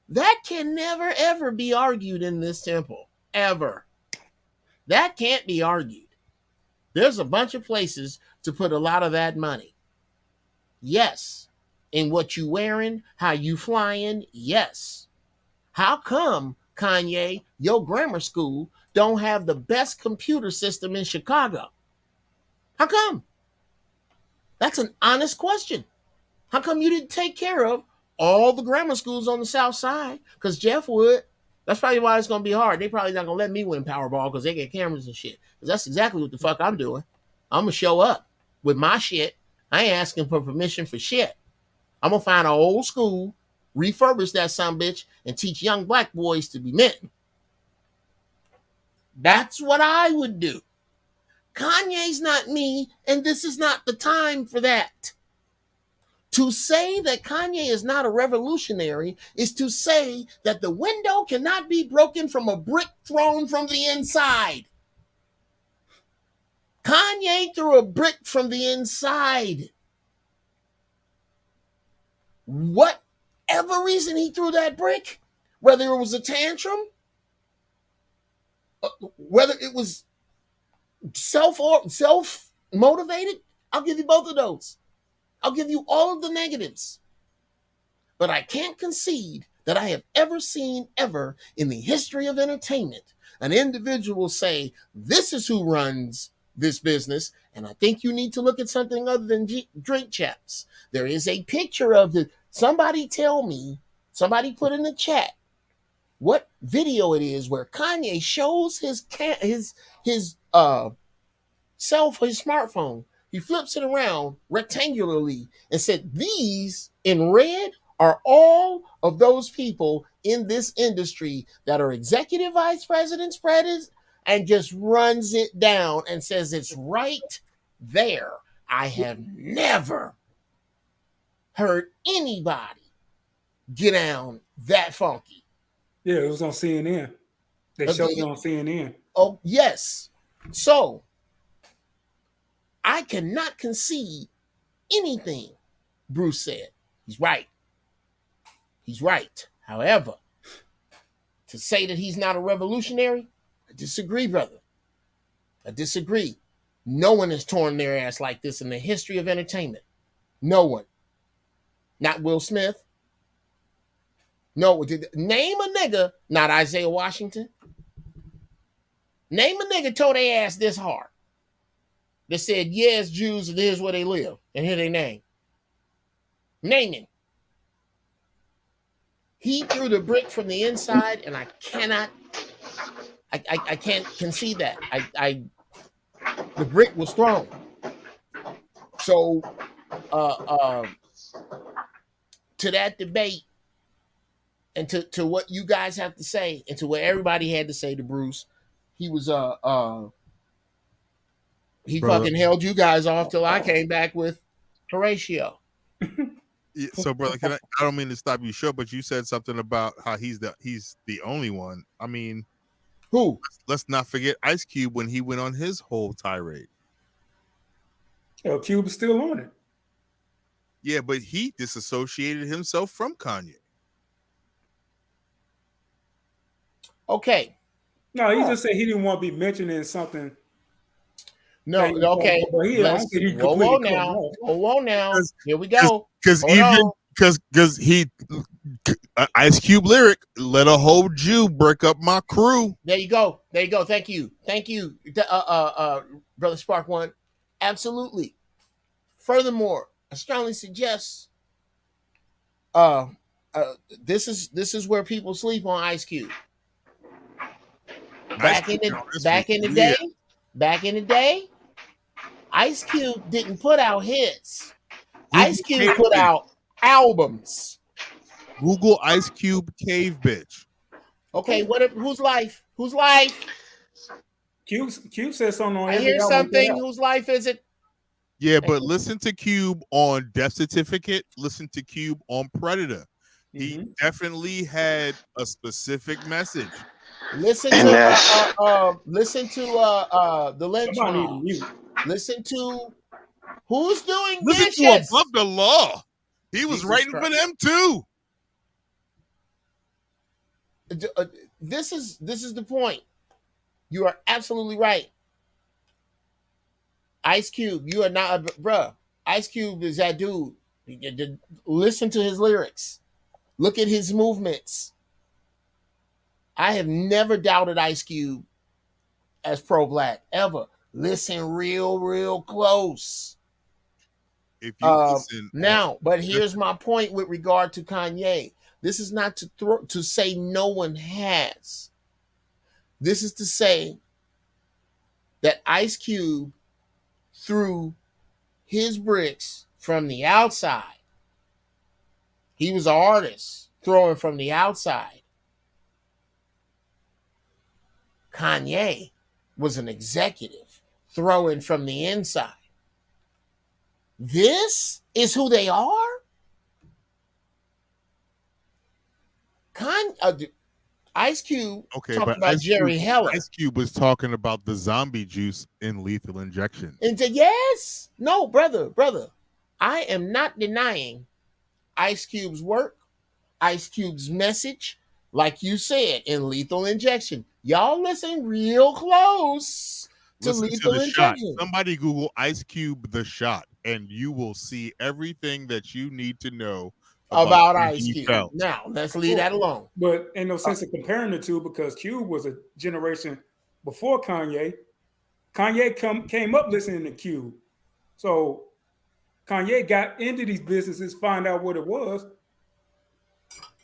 That can never ever be argued in this temple. Ever. That can't be argued. There's a bunch of places to put a lot of that money. Yes. In what you wearing, how you flying, yes. How come, Kanye, your grammar school don't have the best computer system in Chicago? How come? That's an honest question. How come you didn't take care of all the grammar schools on the South Side? Because Jeff would. That's probably why it's going to be hard. They probably not going to let me win Powerball because they get cameras and shit. Because that's exactly what the fuck I'm doing. I'm going to show up with my shit. I ain't asking for permission for shit. I'm going to find an old school, refurbish that sumbitch, and teach young black boys to be men. That's what I would do. Kanye's not me, and this is not the time for that. To say that Kanye is not a revolutionary is to say that the window cannot be broken from a brick thrown from the inside. Kanye threw a brick from the inside. Whatever reason he threw that brick, whether it was a tantrum, whether it was self-motivated, I'll give you both of those. I'll give you all of the negatives. But I can't concede that I have ever seen ever in the history of entertainment an individual say, this is who runs this business, and I think you need to look at something other than drink chaps. There is a picture of the, somebody tell me, somebody put in the chat what video it is where Kanye shows his smartphone. He flips it around rectangularly and said, these in red are all of those people in this industry that are executive vice presidents, and just runs it down and says it's right there. I have never heard anybody get down that funky. Yeah, it was on CNN. They showed it on CNN. Oh, yes. So I cannot concede anything Bruce said. He's right. He's right. However, to say that he's not a revolutionary, I disagree, brother. I disagree. No one has torn their ass like this in the history of entertainment. No one. Not Will Smith. No, name a nigga, not Isaiah Washington. Name a nigga told their ass this hard. They said, yes, Jews, and here's where they live, and here they name. Name him. He threw the brick from the inside, and I can't concede that. The brick was thrown. So, to that debate, and to what you guys have to say, and to what everybody had to say to Bruce, he was he brother, fucking held you guys off till I came back with Horatio. So, brother, I don't mean to stop you short, but you said something about how he's the only one. I mean, who? Let's not forget Ice Cube when he went on his whole tirade. Oh, Cube's still on it. Yeah, but he disassociated himself from Kanye. Okay. No, he just said he didn't want to be mentioned in something. No, okay. Whoa now. Here we go. Because he Ice Cube lyric, let a whole Jew break up my crew. There you go. Thank you, Brother Spark One. Absolutely. Furthermore, I strongly suggest this is where people sleep on Ice Cube. Back in the day, Ice Cube didn't put out hits. Ice Cube put out albums. Google Ice Cube cave bitch. Okay, whose life? Whose life? Cube says something on I hear something. Whose life is it? Yeah, but listen to Cube on Death Certificate. Listen to Cube on Predator. He definitely had a specific message. Listen And to that's the lynch Somebody need to mob. mute. Listen to who's doing Listen to dishes. Above the Law. He was Jesus writing Christ. for them too. This is the point. You are absolutely right. Ice Cube, you are not, bruh. Ice Cube is that dude. Listen to his lyrics. Look at his movements. I have never doubted Ice Cube as pro-black ever. Listen real close. If you listen now, but here's my point with regard to Kanye. This is not to say no one has. This is to say that Ice Cube threw his bricks from the outside. He was an artist throwing from the outside. Kanye was an executive throwing from the inside. This is who they are? Ice Cube talked about Jerry Heller. Ice Cube was talking about the zombie juice in Lethal Injection. And yes, no, brother. I am not denying Ice Cube's work, Ice Cube's message, like you said, in Lethal Injection. Y'all listen real close to Lethal Injection. Shot. Somebody Google Ice Cube the Shot, and you will see everything that you need to know about Ice Cube. Now, let's leave that alone. But in no sense of comparing the two, because Cube was a generation before Kanye. Kanye came up listening to Cube. So Kanye got into these businesses, find out what it was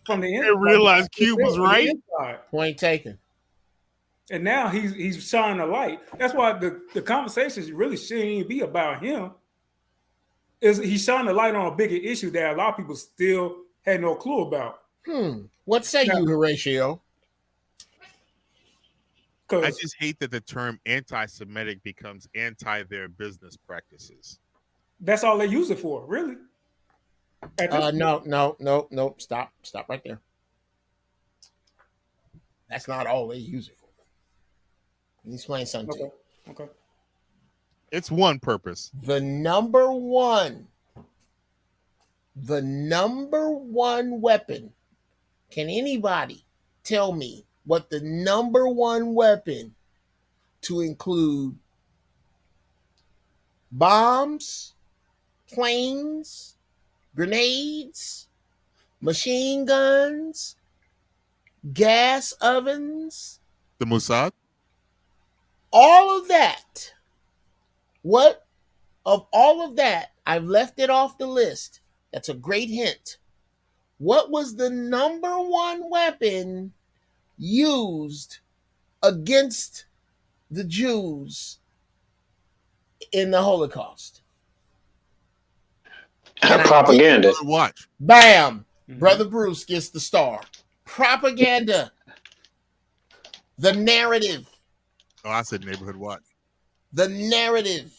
from the inside. And realized Cube was right. Point taken. And now he's shining a light. That's why the conversations really shouldn't even be about him. He's shining a light on a bigger issue that a lot of people still had no clue about. What say you, Horatio? I just hate that the term anti-Semitic becomes anti their business practices. That's all they use it for, really. No. Stop right there. That's not all they use it for. Let me explain something to you. Okay. It's one purpose. The number one weapon. Can anybody tell me what the number one weapon to include bombs, planes, grenades, machine guns, gas ovens? The Mossad? All of that. What of all of that? I've left it off the list. That's a great hint. What was the number one weapon used against the Jews in the Holocaust? Propaganda. Watch. Bam! Brother Bruce gets the star. Propaganda. The narrative. Oh, I said Neighborhood Watch. The narrative.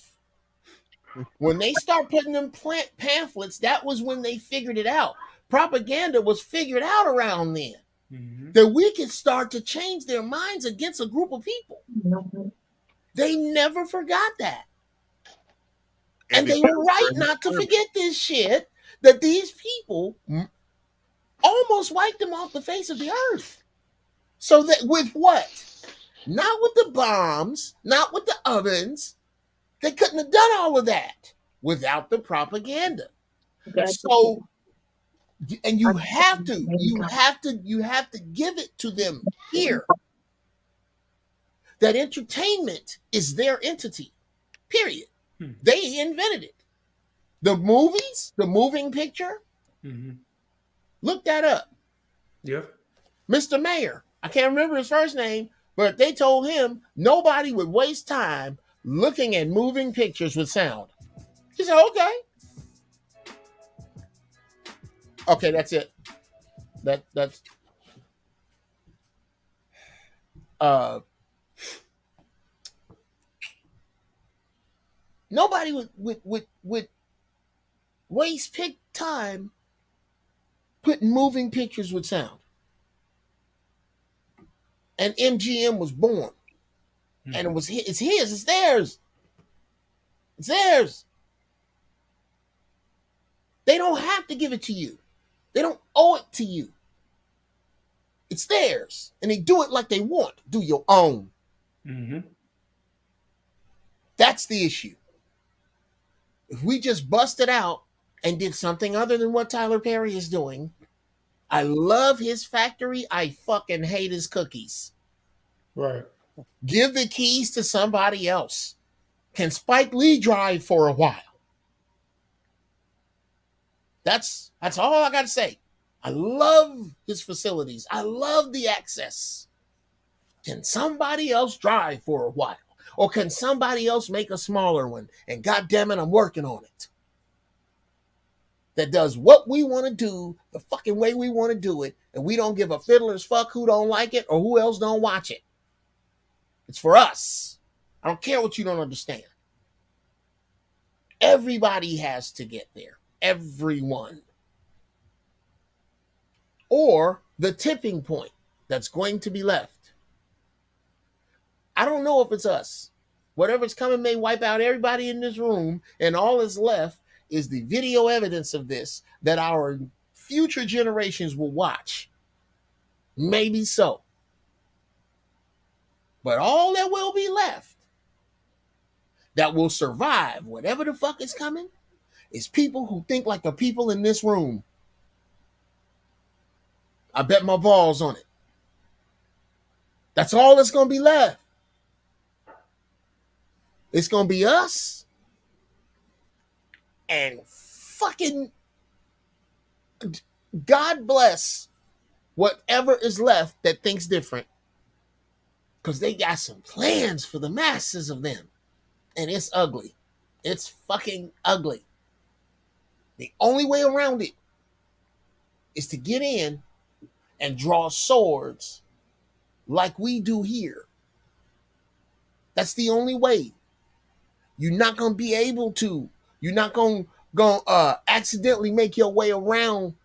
When they start putting them pamphlets, that was when they figured it out. Propaganda was figured out around then. That we could start to change their minds against a group of people. They never forgot that. And they were right not to forget this shit, that these people almost wiped them off the face of the earth. So that with what? Not with the bombs, not with the ovens. They couldn't have done all of that without the propaganda. So, and you have to give it to them here. That entertainment is their entity, period. They invented it. The movies, the moving picture, look that up. Yeah. Mr. Mayor, I can't remember his first name, but they told him nobody would waste time looking at moving pictures with sound. He said, okay, that's it. That's nobody would waste time putting moving pictures with sound. and MGM was born. And it's his, it's theirs. It's theirs. They don't have to give it to you. They don't owe it to you. It's theirs. And they do it like they want. Do your own. Mm-hmm. That's the issue. If we just busted out and did something other than what Tyler Perry is doing, I love his factory. I fucking hate his cookies. Right. Give the keys to somebody else. Can Spike Lee drive for a while? That's all I got to say. I love his facilities. I love the access. Can somebody else drive for a while? Or can somebody else make a smaller one? And God damn it, I'm working on it. That does what we want to do, the fucking way we want to do it, and we don't give a fiddler's fuck who don't like it or who else don't watch it. It's for us. I don't care what you don't understand. Everybody has to get there. Everyone. Or the tipping point that's going to be left. I don't know if it's us. Whatever's coming may wipe out everybody in this room, and all that's left is the video evidence of this that our future generations will watch. Maybe so. But all that will be left that will survive whatever the fuck is coming is people who think like the people in this room. I bet my balls on it. That's all that's going to be left. It's going to be us and fucking God bless whatever is left that thinks different, because they got some plans for the masses of them, and it's ugly. It's fucking ugly. The only way around it is to get in and draw swords like we do here. That's the only way. You're not going to be able to. You're not going to accidentally make your way around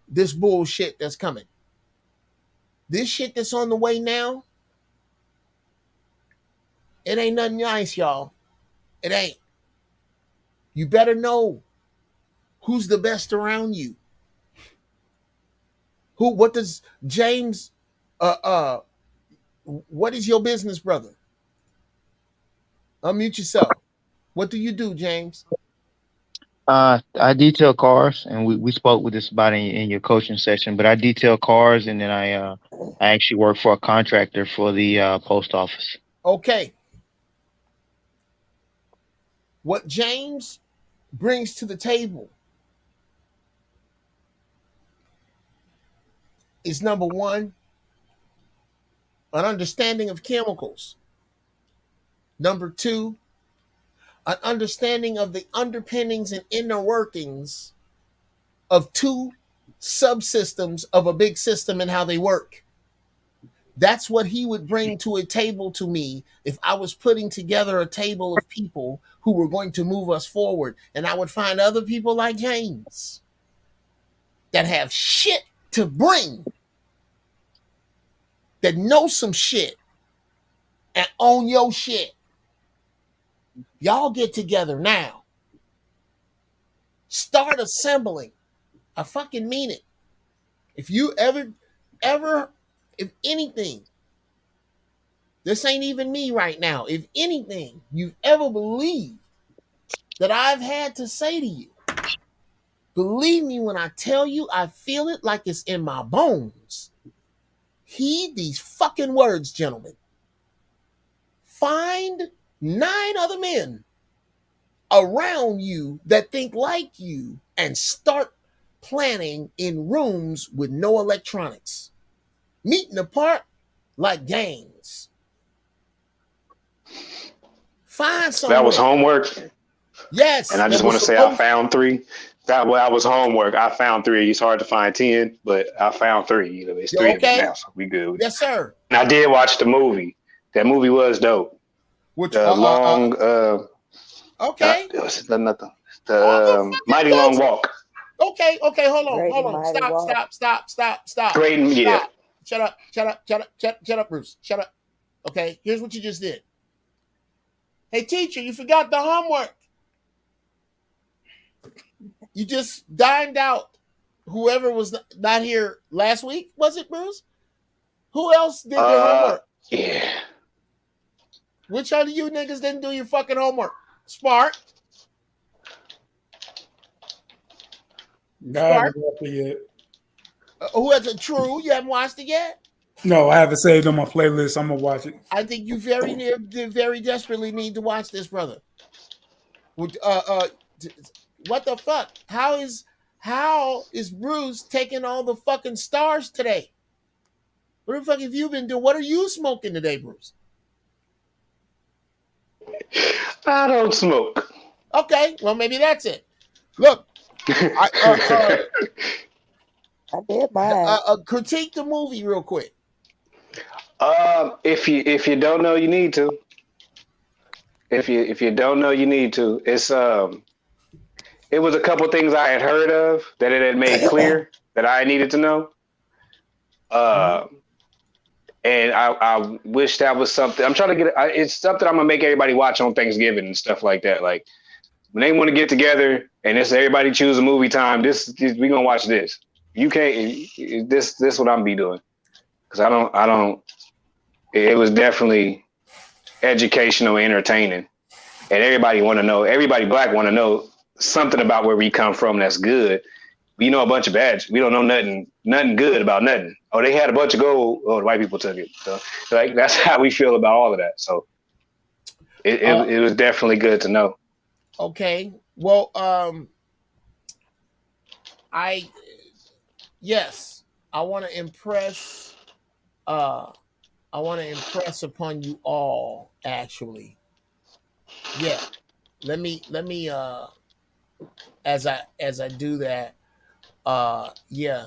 this bullshit that's coming. This shit that's on the way now, it ain't nothing nice, y'all. It ain't. You better know who's the best around you. What does James, what is your business, brother? Unmute yourself. What do you do, James? I detail cars, and we spoke with this about in your coaching session. But I detail cars, and then I actually work for a contractor for the post office. Okay. What James brings to the table is, number one, an understanding of chemicals. Number two, an understanding of the underpinnings and inner workings of two subsystems of a big system and how they work. That's what he would bring to a table to me if I was putting together a table of people who were going to move us forward. And I would find other people like James that have shit to bring, that know some shit and own your shit. Y'all get together now. Start assembling. I fucking mean it. If you ever, if anything, this ain't even me right now. If anything you've ever believed that I've had to say to you, believe me when I tell you, I feel it like it's in my bones. Heed these fucking words, gentlemen. Find 9 other men around you that think like you and start planning in rooms with no electronics. Meeting apart like gangs. Find somewhere. That was homework. Yes. And I just want to say I found 3. That was homework. I found 3. It's hard to find 10, but I found 3. You know, it's 3 of them now, so we good. Yes, sir. And I did watch the movie. That movie was dope. Which long okay. The Mighty Long Walk. Okay, hold on. Great and Mighty Walk. Stop. Great, yeah. Shut up. Shut up. Shut up. Shut up, Bruce. Shut up. Okay. Here's what you just did. Hey, teacher, you forgot the homework. You just dined out whoever was not here last week. Was it, Bruce? Who else did their homework? Yeah. Which one of you niggas didn't do your fucking homework? Smart. No, I haven't watched it yet. Who has it? True. You haven't watched it yet? No, I haven't saved on my playlist. I'm gonna watch it. I think you very desperately need to watch this, brother. What the fuck? How is Bruce taking all the fucking stars today? What the fuck have you been doing? What are you smoking today, Bruce? I don't smoke. Okay, well maybe that's it. Look, I did mine. critique the movie real quick. If you don't know, you need to. If you don't know, you need to. It's it was a couple things I had heard of that it had made clear that I needed to know. And I wish that was something. I'm trying to get. It's something I'm gonna make everybody watch on Thanksgiving and stuff like that. Like when they want to get together and it's everybody choose a movie time. This we gonna watch this. You can't. This what I'm be doing because I don't. It was definitely educational, entertaining, and everybody want to know. Everybody black want to know something about where we come from. That's good. We know a bunch of bad. We don't know nothing good about nothing. Oh, they had a bunch of gold. Oh, the white people took it. So, like that's how we feel about all of that. So, it was definitely good to know. Okay. Well, yes, I want to impress. I want to impress upon you all. Actually, yeah. Let me. As I do that, yeah.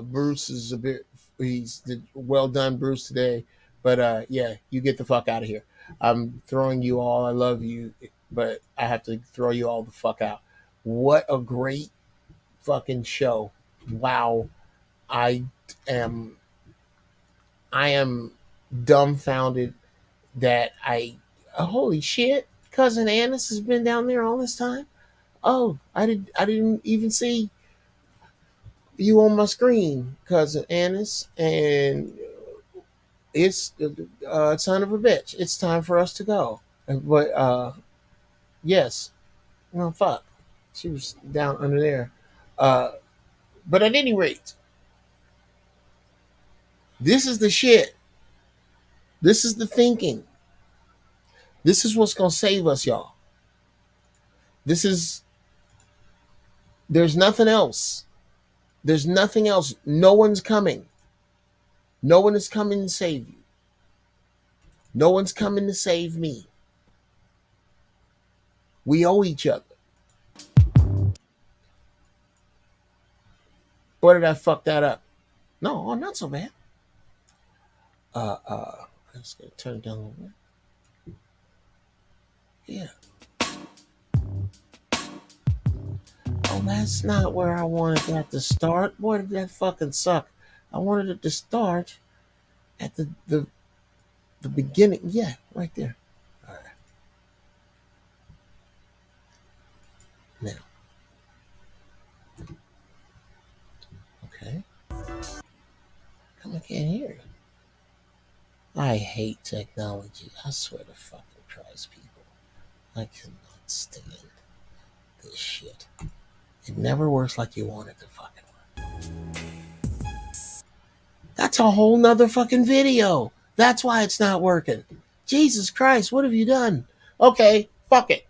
Bruce is a bit. He's well done, Bruce, today. But yeah, you get the fuck out of here. I'm throwing you all. I love you, but I have to throw you all the fuck out. What a great fucking show! Wow, I am dumbfounded that holy shit, cousin Annis has been down there all this time. Oh, I didn't even see you on my screen, cousin Annis, and it's son of a bitch. It's time for us to go. But yes, no fuck, she was down under there. But at any rate, this is the shit. This is the thinking. This is what's gonna save us, y'all. There's nothing else. There's nothing else. No one's coming. No one is coming to save you. No one's coming to save me. We owe each other. Or did I fuck that up? No, not so bad. I'm just gonna turn it down a little bit. Yeah. Oh, that's not where I wanted that to start. Boy, did that fucking suck. I wanted it to start at the beginning. Yeah, right there. All right. Now. Okay. Come, I can't hear you. I hate technology. I swear to fucking Christ, people. I cannot stand this shit. It never works like you want it to fucking work. That's a whole nother fucking video. That's why it's not working. Jesus Christ, what have you done? Okay, fuck it.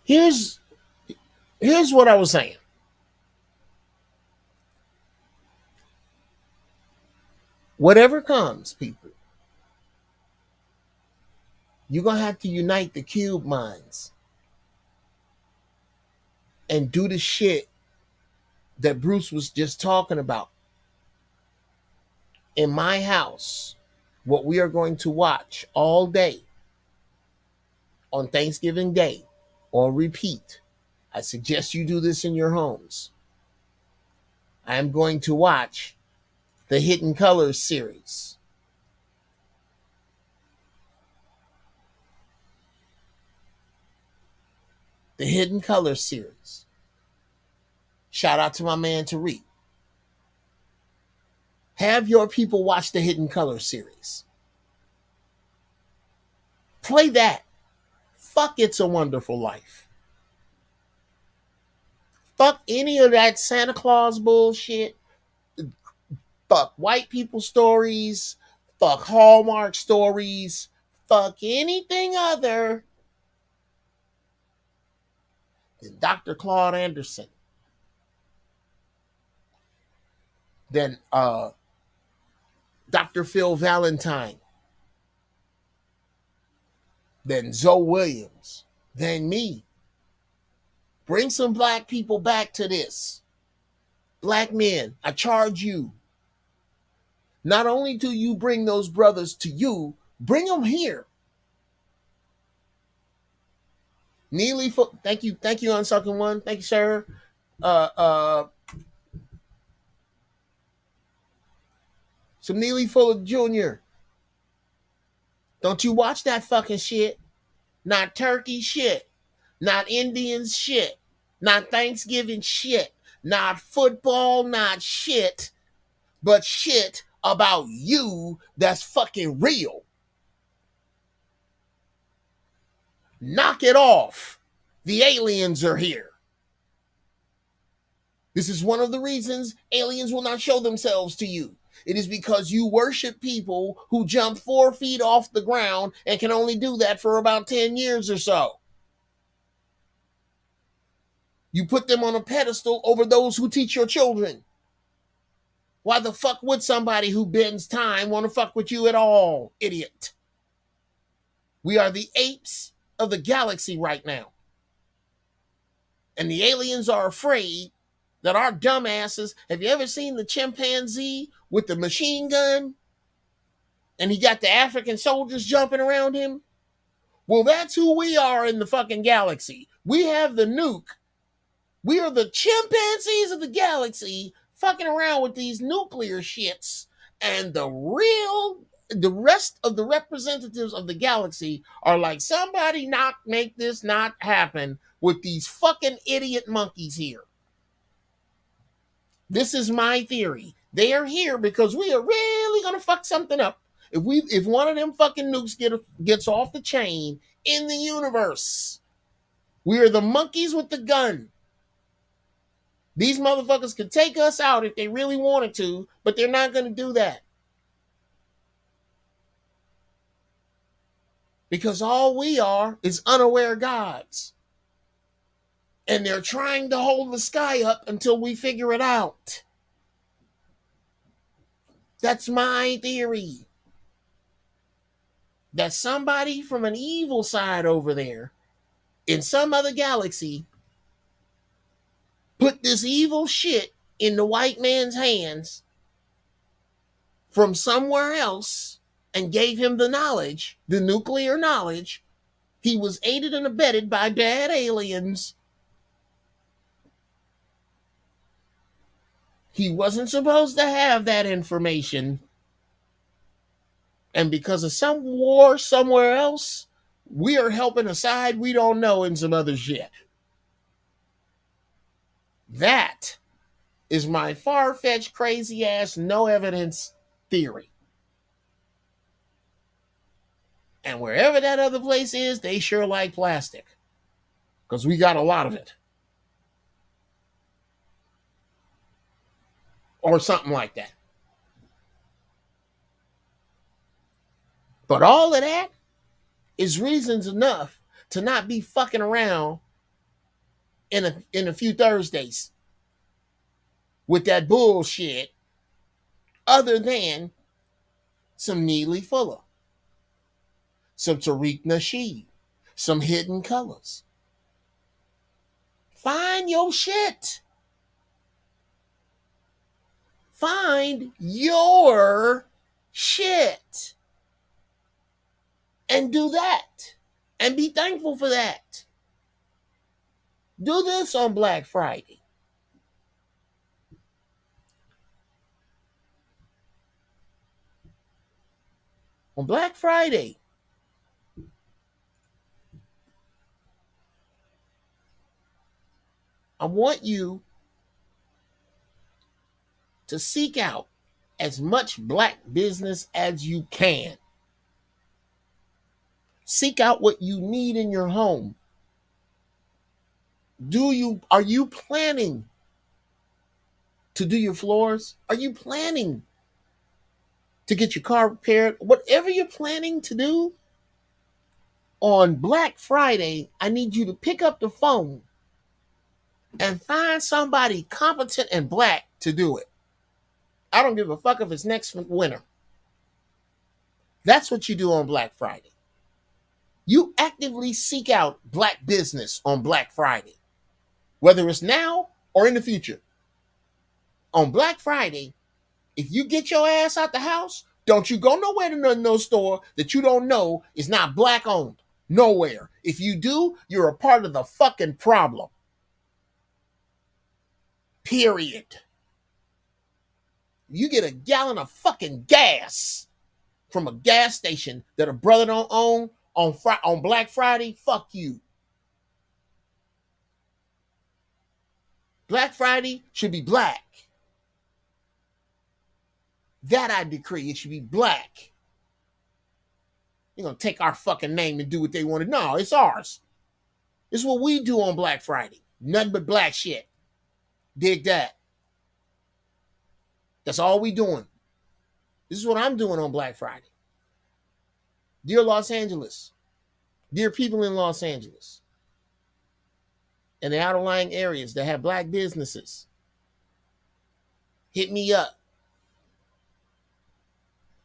Here's what I was saying. Whatever comes, people, you're going to have to unite the cube minds and do the shit that Bruce was just talking about. In my house, what we are going to watch all day on Thanksgiving Day on repeat. I suggest you do this in your homes. I am going to watch the Hidden Colors series. The Hidden Colors series. Shout out to my man Tariq. Have your people watch the Hidden Colors series. Play that. Fuck It's a Wonderful Life. Fuck any of that Santa Claus bullshit. Fuck white people stories. Fuck Hallmark stories. Fuck anything other than Dr. Claude Anderson. Than Dr. Phil Valentine. Than Zoe Williams. Than me. Bring some black people back to this. Black men, I charge you. Not only do you bring those brothers to you, bring them here. Neely, thank you, Unsucking One. Thank you, sir. Some Neely Fuller Jr. Don't you watch that fucking shit. Not turkey shit. Not Indian shit. Not Thanksgiving shit. Not football, not shit. But shit about you that's fucking real. Knock it off. The aliens are here. This is one of the reasons aliens will not show themselves to you. It is because you worship people who jump 4 feet off the ground and can only do that for about 10 years or so. You put them on a pedestal over those who teach your children. Why the fuck would somebody who bends time want to fuck with you at all, idiot? We are the apes of the galaxy right now. And the aliens are afraid that our dumbasses, have you ever seen the chimpanzee with the machine gun? And he got the African soldiers jumping around him? Well, that's who we are in the fucking galaxy. We have the nuke. We are the chimpanzees of the galaxy fucking around with these nuclear shits. And the rest of the representatives of the galaxy are like, somebody make this not happen with these fucking idiot monkeys here. This is my theory. They are here because we are really gonna fuck something up. If one of them fucking nukes gets off the chain in the universe, we are the monkeys with the gun. These motherfuckers could take us out if they really wanted to, but they're not gonna do that. Because all we are is unaware gods. And they're trying to hold the sky up until we figure it out. That's my theory. That somebody from an evil side over there in some other galaxy put this evil shit in the white man's hands from somewhere else and gave him the knowledge, the nuclear knowledge. He was aided and abetted by bad aliens. He wasn't supposed to have that information. And because of some war somewhere else, we are helping a side we don't know in some other shit. That is my far-fetched, crazy-ass, no evidence theory. And wherever that other place is, they sure like plastic. Because we got a lot of it. Or something like that. But all of that is reasons enough to not be fucking around in a few Thursdays with that bullshit other than some Neely Fuller, some Tariq Nasheed, some Hidden Colors. Find your shit. Find your shit. And do that. And be thankful for that. Do this on Black Friday. On Black Friday, I want you to seek out as much black business as you can. Seek out what you need in your home. Are you planning to do your floors? Are you planning to get your car repaired? Whatever you're planning to do, on Black Friday, I need you to pick up the phone and find somebody competent and black to do it. I don't give a fuck if it's next winter. That's what you do on Black Friday. You actively seek out black business on Black Friday, whether it's now or in the future. On Black Friday, if you get your ass out the house, don't you go nowhere to no store that you don't know is not black owned. Nowhere. If you do, you're a part of the fucking problem. Period. You get a gallon of fucking gas from a gas station that a brother don't own on Black Friday, fuck you. Black Friday should be black. That I decree. It should be black. You're going to take our fucking name and do what they want to. No, it's ours. It's what we do on Black Friday. Nothing but black shit. Dig that. That's all we doing. This is what I'm doing on Black Friday. Dear Los Angeles, dear people in Los Angeles and the outlying areas that have black businesses, hit me up.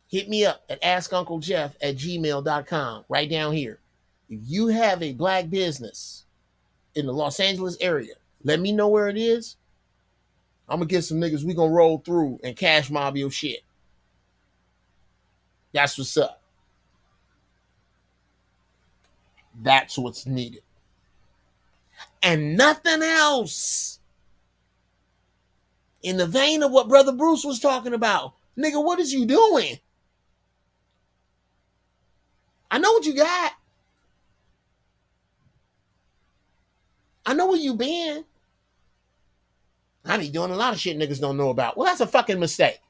Hit me up at askunclejeff@gmail.com right down here. If you have a black business in the Los Angeles area, let me know where it is. I'm going to get some niggas we going to roll through and cash mob your shit. That's what's up. That's what's needed. And nothing else. In the vein of what Brother Bruce was talking about. Nigga, what is you doing? I know what you got. I know where you been. I be doing a lot of shit niggas don't know about. Well, that's a fucking mistake.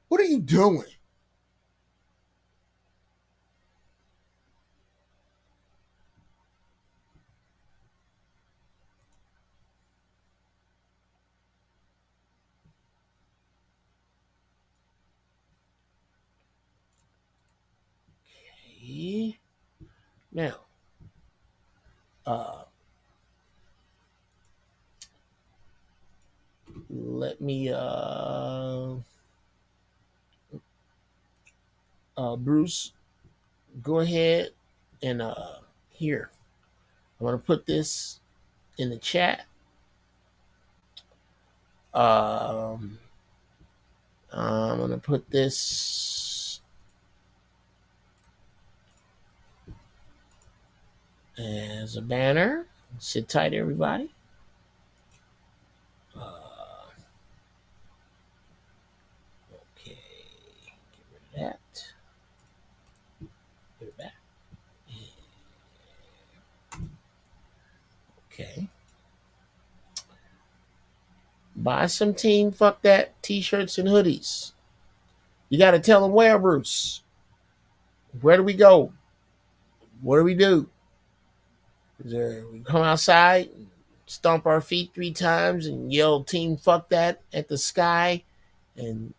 What are you doing? Okay. Now, let me Bruce, go ahead and here. I'm gonna put this in the chat. I'm gonna put this as a banner. Sit tight, everybody. Okay, get rid of that. Put it back. Okay. Buy some Team Fuck That t-shirts and hoodies. You got to tell them where, Bruce. Where do we go? What do we do? We come outside, stomp our feet 3 times, and yell Team Fuck That at the sky, and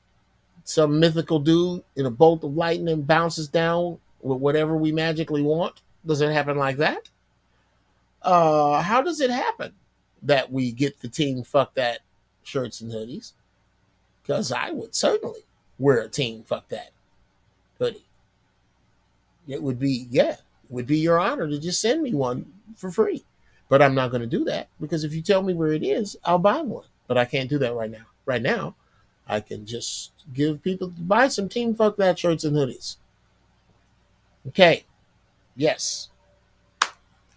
some mythical dude in a bolt of lightning bounces down with whatever we magically want? Does it happen like that? How does it happen that we get the Team Fuck That shirts and hoodies? Because I would certainly wear a Team Fuck That hoodie. It would be your honor to just send me one for free. But I'm not going to do that, because if you tell me where it is, I'll buy one. But I can't do that right now. Right now, I can just give people to buy some Team Fuck That shirts and hoodies. Okay. Yes.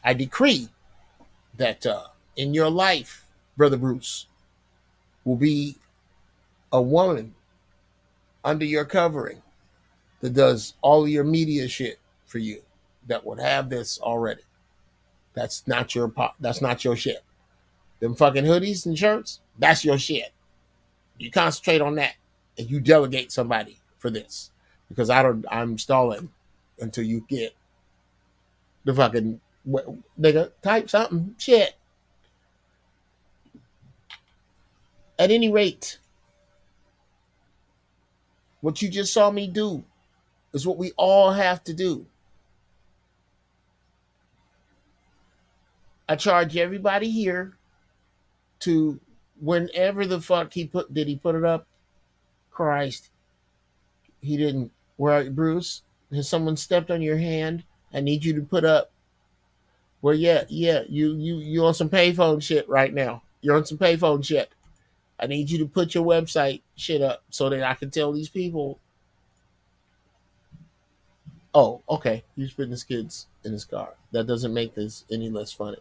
I decree that in your life, Brother Bruce, will be a woman under your covering that does all of your media shit for you that would have this already. That's not your that's not your shit. Them fucking hoodies and shirts, that's your shit. You concentrate on that and you delegate somebody for this. Because I'm stalling until you get the fucking nigga type something shit. At any rate, what you just saw me do is what we all have to do. I charge everybody here to whenever the fuck he put it up? Christ, he didn't. Where Bruce? Has someone stepped on your hand? I need you to put up. Well, yeah, you on some payphone shit right now. You're on some payphone shit. I need you to put your website shit up so that I can tell these people. Oh, okay. He's putting his kids in his car. That doesn't make this any less funny.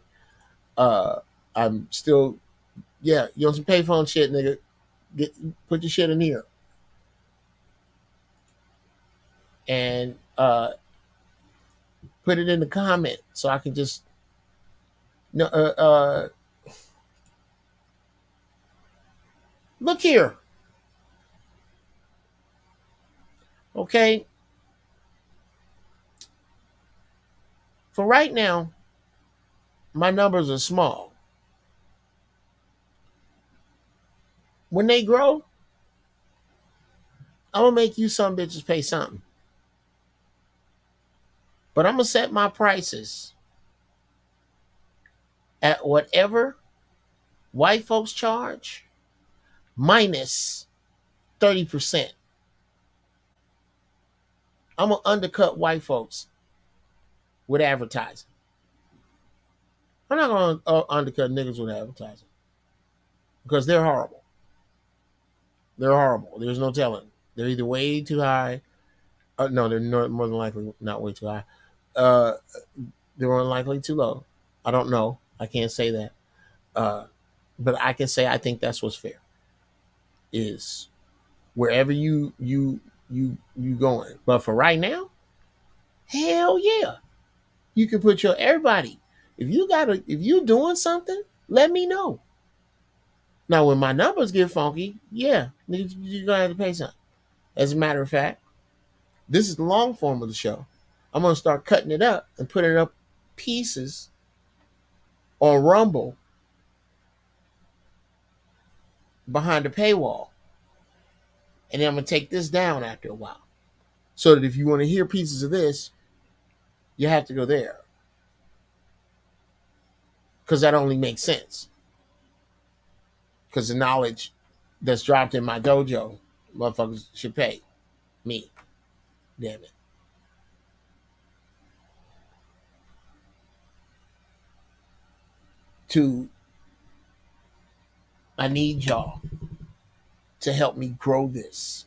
I'm still, yeah, you on some payphone shit, nigga. Put your shit in here. And put it in the comment so I can just no look here. Okay. For right now, my numbers are small. When they grow, I'm gonna make you some bitches pay something. But I'm gonna set my prices at whatever white folks charge minus 30%. I'm gonna undercut white folks with advertising. I'm not gonna undercut niggas with advertising because they're horrible. They're horrible. There's no telling. They're either way too high. No, they're more than likely not way too high. They're more than likely too low. I don't know. I can't say that. But I can say I think that's what's fair. Is wherever you going. But for right now, hell yeah. You can put your everybody. If you doing something, let me know. Now when my numbers get funky, yeah, you're gonna have to pay something. As a matter of fact, this is the long form of the show. I'm gonna start cutting it up and putting up pieces on Rumble behind the paywall. And then I'm gonna take this down after a while. So that if you want to hear pieces of this, you have to go there. Because that only makes sense. Because the knowledge that's dropped in my dojo, motherfuckers should pay me. Damn it. I need y'all to help me grow this.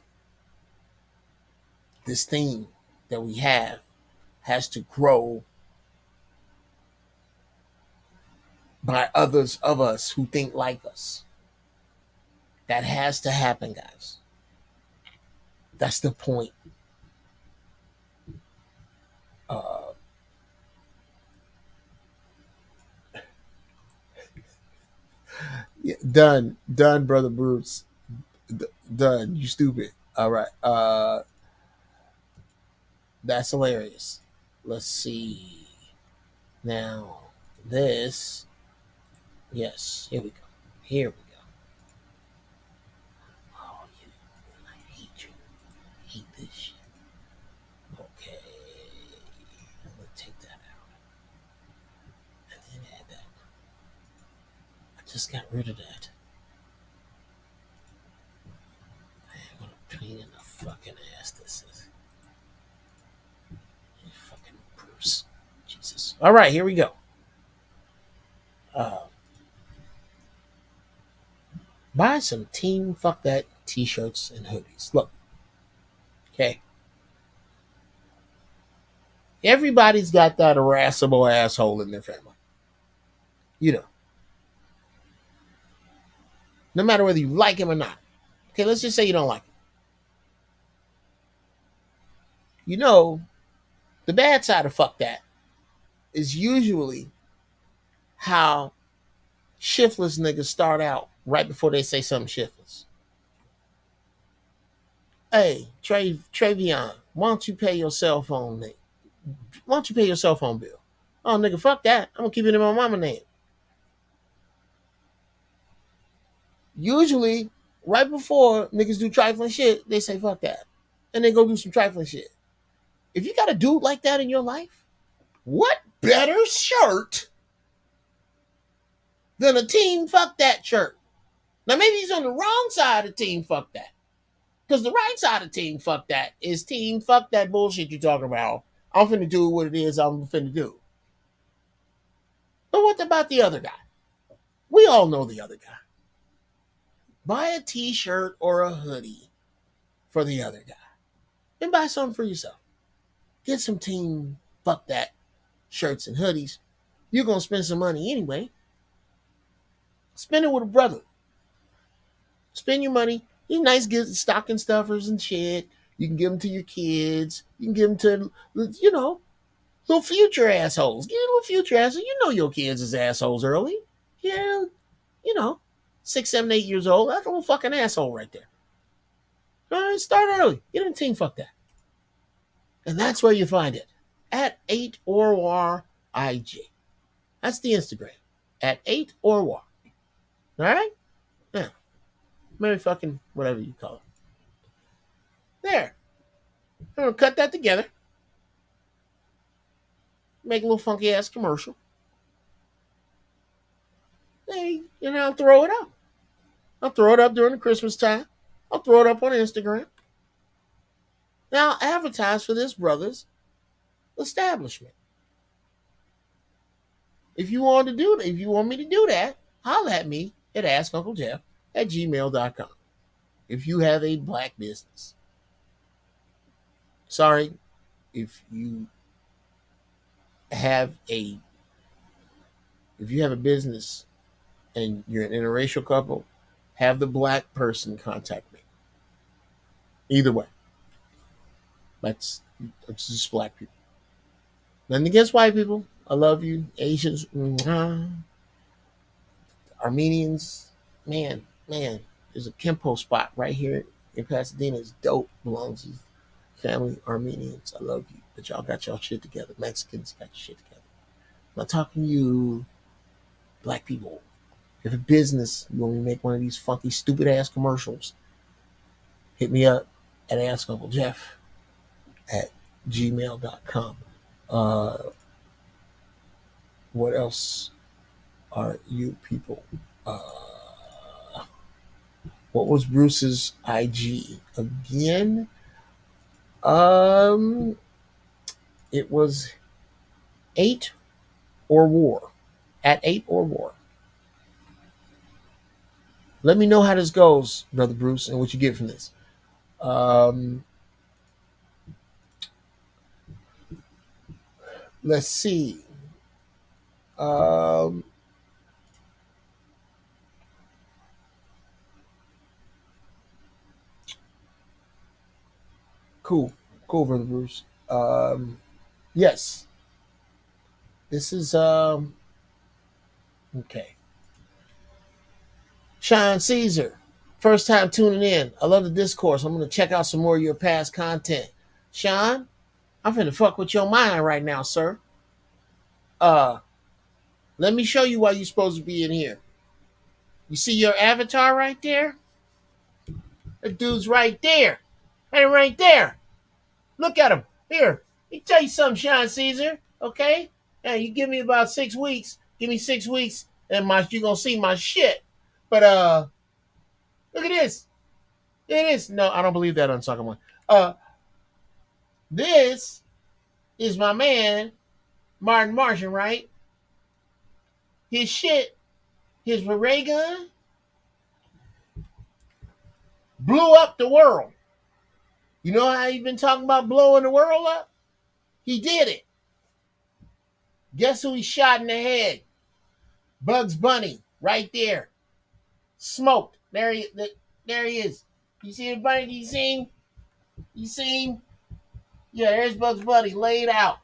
This thing that we have has to grow by others of us who think like us. That has to happen, guys. That's the point. Yeah, done, brother Bruce. Done. You stupid. All right. That's hilarious. Let's see. Now, this. Yes, here we go. Here we go. Oh, I hate you. I hate this shit. Okay. I'm going to take that out. And then add that. I just got rid of that. I'm going to pain in the fucking ass this is. You fucking Bruce. Jesus. All right, here we go. Buy some Team Fuck That t-shirts and hoodies. Look. Okay. Everybody's got that irascible asshole in their family. You know. No matter whether you like him or not. Okay, let's just say you don't like him. You know, the bad side of fuck that is usually how shiftless niggas start out right before they say something shiftless. Hey, Travion, why don't you pay your cell phone name? Why don't you pay your cell phone bill? Oh, nigga, fuck that. I'm gonna keep it in my mama name. Usually, right before niggas do trifling shit, they say fuck that. And they go do some trifling shit. If you got a dude like that in your life, what better shirt than a team fuck that shirt? Now, maybe he's on the wrong side of team fuck that. Because the right side of team fuck that is team fuck that bullshit you talking about. I'm finna do what it is I'm finna do. But what about the other guy? We all know the other guy. Buy a t-shirt or a hoodie for the other guy. And buy something for yourself. Get some team fuck that shirts and hoodies. You're going to spend some money anyway. Spend it with a brother. Spend your money. These nice gifts, stocking stuffers and shit. You can give them to your kids. You can give them to, little future assholes. Give little future assholes. You know your kids is assholes early. Yeah, 6, 7, 8 years old. That's a little fucking asshole right there. All right, start early. Get them team fuck that. And that's where you find it. At 8orwar IG. That's the Instagram. At 8orwar. All right? Now, maybe fucking whatever you call it. There. I'm going to cut that together. Make a little funky ass commercial. Hey, I'll throw it up. I'll throw it up during the Christmas time. I'll throw it up on Instagram. Now I'll advertise for this brother's establishment. If you want me to do that, holler at me at askunclejeff@gmail.com. If you have a black business. Sorry, if you have a business and you're an interracial couple, have the black person contact me. Either way. That's just black people. Nothing against white people. I love you. Asians. Armenians. Man. There's a Kempo spot right here in Pasadena. It's dope. Belongs to family Armenians. I love you. But y'all got y'all shit together. Mexicans got your shit together. I'm not talking to you, black people. If you have a business, you want me to make one of these funky, stupid ass commercials, hit me up at askunclejeff@gmail.com. What else are you people? What was Bruce's IG again? It was 8orwar. At 8orwar. Let me know how this goes, Brother Bruce, and what you get from this. Let's see. Cool, Brother Bruce. Yes. This is okay. Sean Caesar, first time tuning in. I love the discourse. I'm gonna check out some more of your past content. Sean, I'm finna fuck with your mind right now, sir. Let me show you why you're supposed to be in here. You see your avatar right there? That dude's right there. Hey, right there. Look at him. Here. Let me tell you something, Sean Caesar. Okay? Now you give me about 6 weeks. Give me 6 weeks, and you're gonna see my shit. But look at this. It is. No, I don't believe that on Soccer One. This is my man, Martin Martian, right? His shit, his ray gun, blew up the world. You know how he's been talking about blowing the world up? He did it. Guess who he shot in the head? Bugs Bunny, right there. Smoked. There he is. You see the bunny? You see him? Yeah, there's Bugs Bunny laid out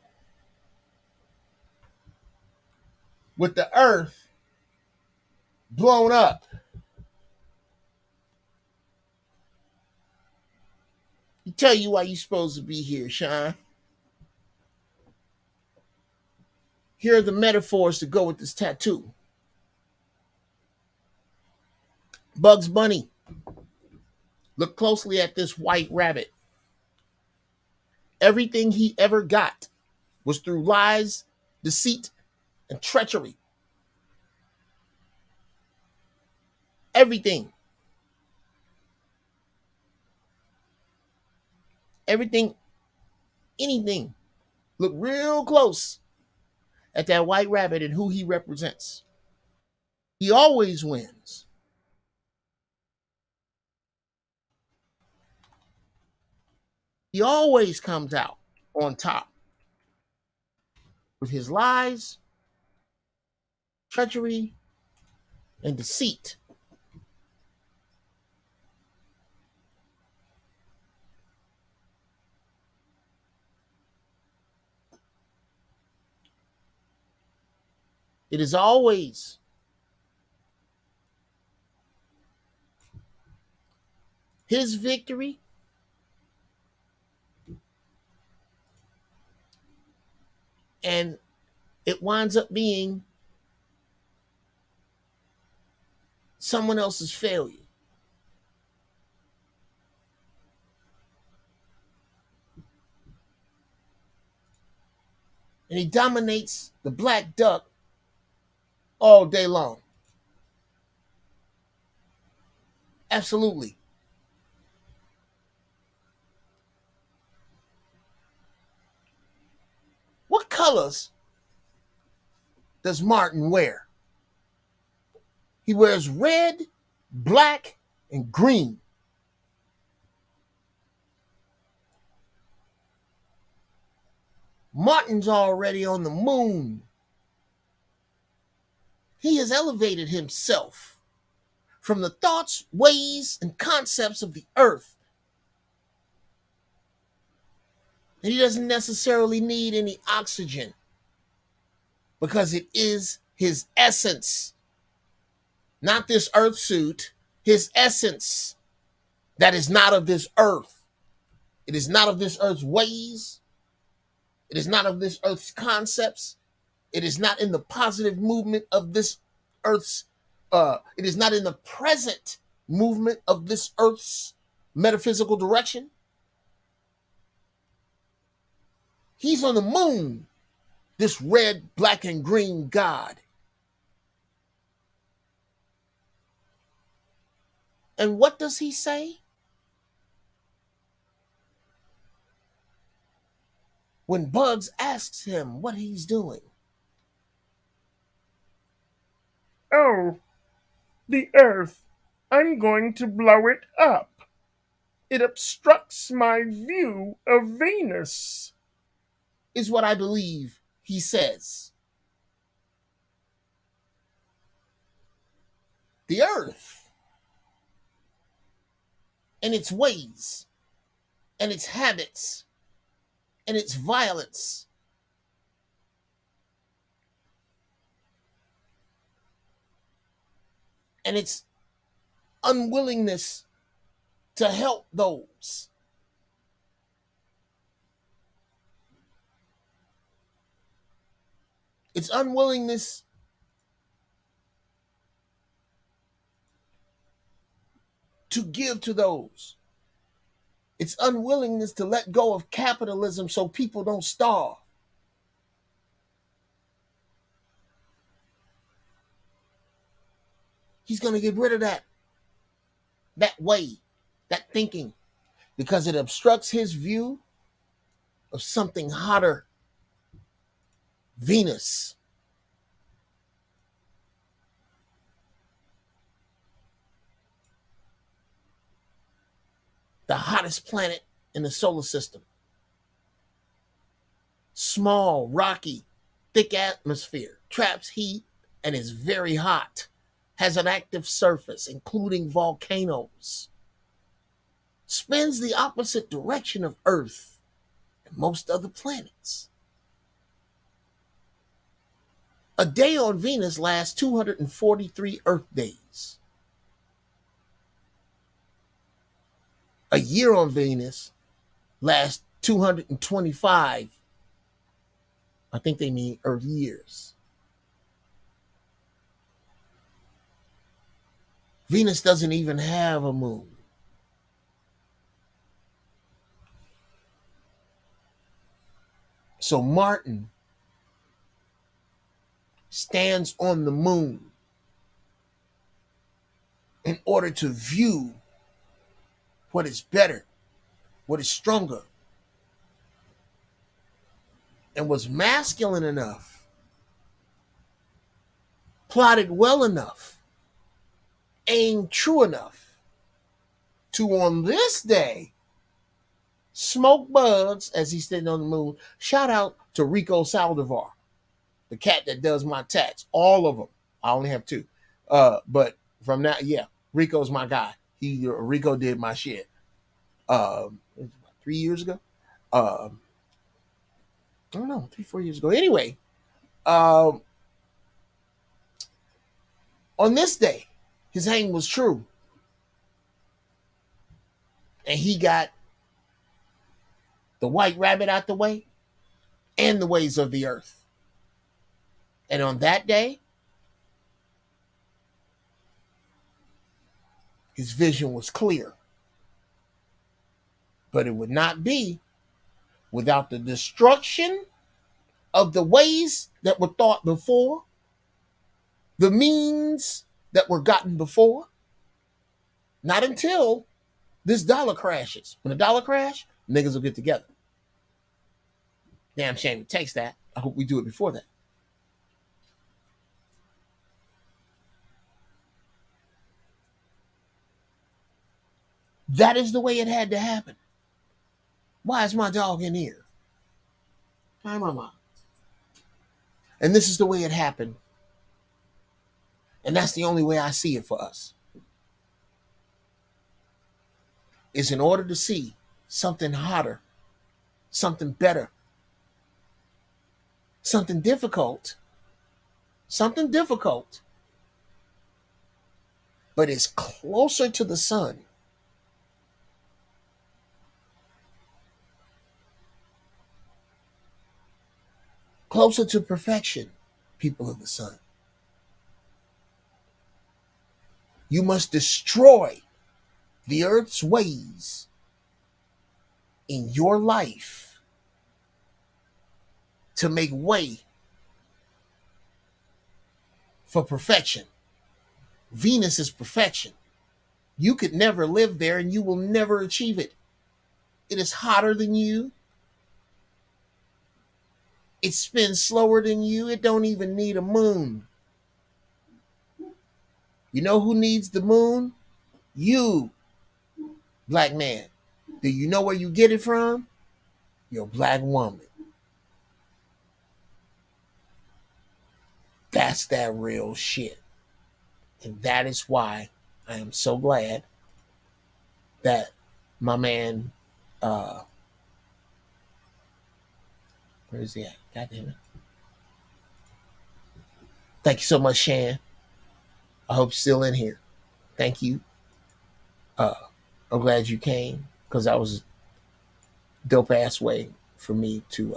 with the earth blown up. He tell you why you supposed to be here, Sean. Here are the metaphors to go with this tattoo. Bugs Bunny. Look closely at this white rabbit. Everything he ever got was through lies, deceit, and treachery. Everything. Everything, anything. Look real close at that white rabbit and who he represents. He always wins. He always comes out on top with his lies, treachery, and deceit. It is always his victory and it winds up being someone else's failure. And he dominates the black duck all day long. Absolutely. What colors does Martin wear? He wears red, black, and green. Martin's already on the moon. He has elevated himself from the thoughts, ways, and concepts of the earth. And he doesn't necessarily need any oxygen because it is his essence, not this earth suit, his essence that is not of this earth. It is not of this earth's ways. It is not of this earth's concepts. It is not in the positive movement of this earth's, it is not in the present movement of this earth's metaphysical direction. He's on the moon, this red, black, and green God. And what does he say? When Bugs asks him what he's doing. Oh, the earth. I'm going to blow it up. It obstructs my view of Venus, is what I believe he says. The earth and its ways and its habits and its violence and its unwillingness to help those. Its unwillingness to give to those. Its unwillingness to let go of capitalism so people don't starve. He's going to get rid of that way, that thinking, because it obstructs his view of something hotter, Venus. The hottest planet in the solar system. Small, rocky, thick atmosphere, traps heat, and is very hot. Has an active surface, including volcanoes. Spins the opposite direction of Earth and most other planets. A day on Venus lasts 243 Earth days. A year on Venus lasts 225. I think they mean Earth years. Venus doesn't even have a moon. So Martin stands on the moon in order to view what is better, what is stronger, and was masculine enough, plotted well enough, aimed true enough to, on this day, smoke bugs as he's sitting on the moon. Shout out to Rico Saldivar, the cat that does my tats, all of them. I only have two. But from now, yeah, Rico's my guy. Rico did my shit. 3 years ago. I don't know, 3-4 years ago. Anyway, on this day, his aim was true. And he got the white rabbit out the way and the ways of the earth. And on that day, his vision was clear. But it would not be without the destruction of the ways that were thought before, the means that were gotten before. Not until this dollar crashes. When the dollar crash, niggas will get together. Damn shame it takes that. I hope we do it before that. That is the way it had to happen. Why is my dog in here? Hi, mama. And this is the way it happened. And that's the only way I see it for us. Is in order to see something hotter, something better, something difficult, but it's closer to the sun. Closer to perfection, people of the sun. You must destroy the earth's ways in your life to make way for perfection. Venus is perfection. You could never live there and you will never achieve it. It is hotter than you. It spins slower than you. It don't even need a moon. You know who needs the moon? You, black man. Do you know where you get it from? Your black woman. That's that real shit. And that is why I am so glad that my man, where is he at? God damn it. Thank you so much, Shan. I hope you're still in here. Thank you. I'm glad you came because that was a dope ass way for me to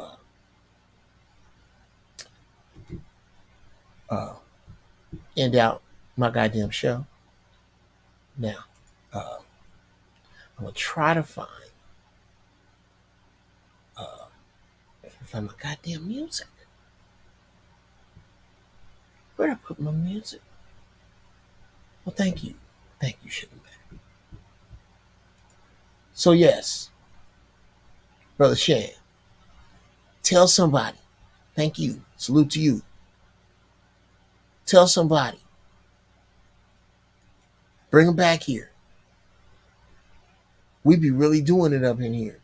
end out my goddamn show. Now, I'm gonna try to find my goddamn music. Where'd I put my music? Well, thank you, Sugar Man. So yes, Brother Shan, tell somebody. Thank you. Salute to you. Tell somebody. Bring them back here. We be really doing it up in here.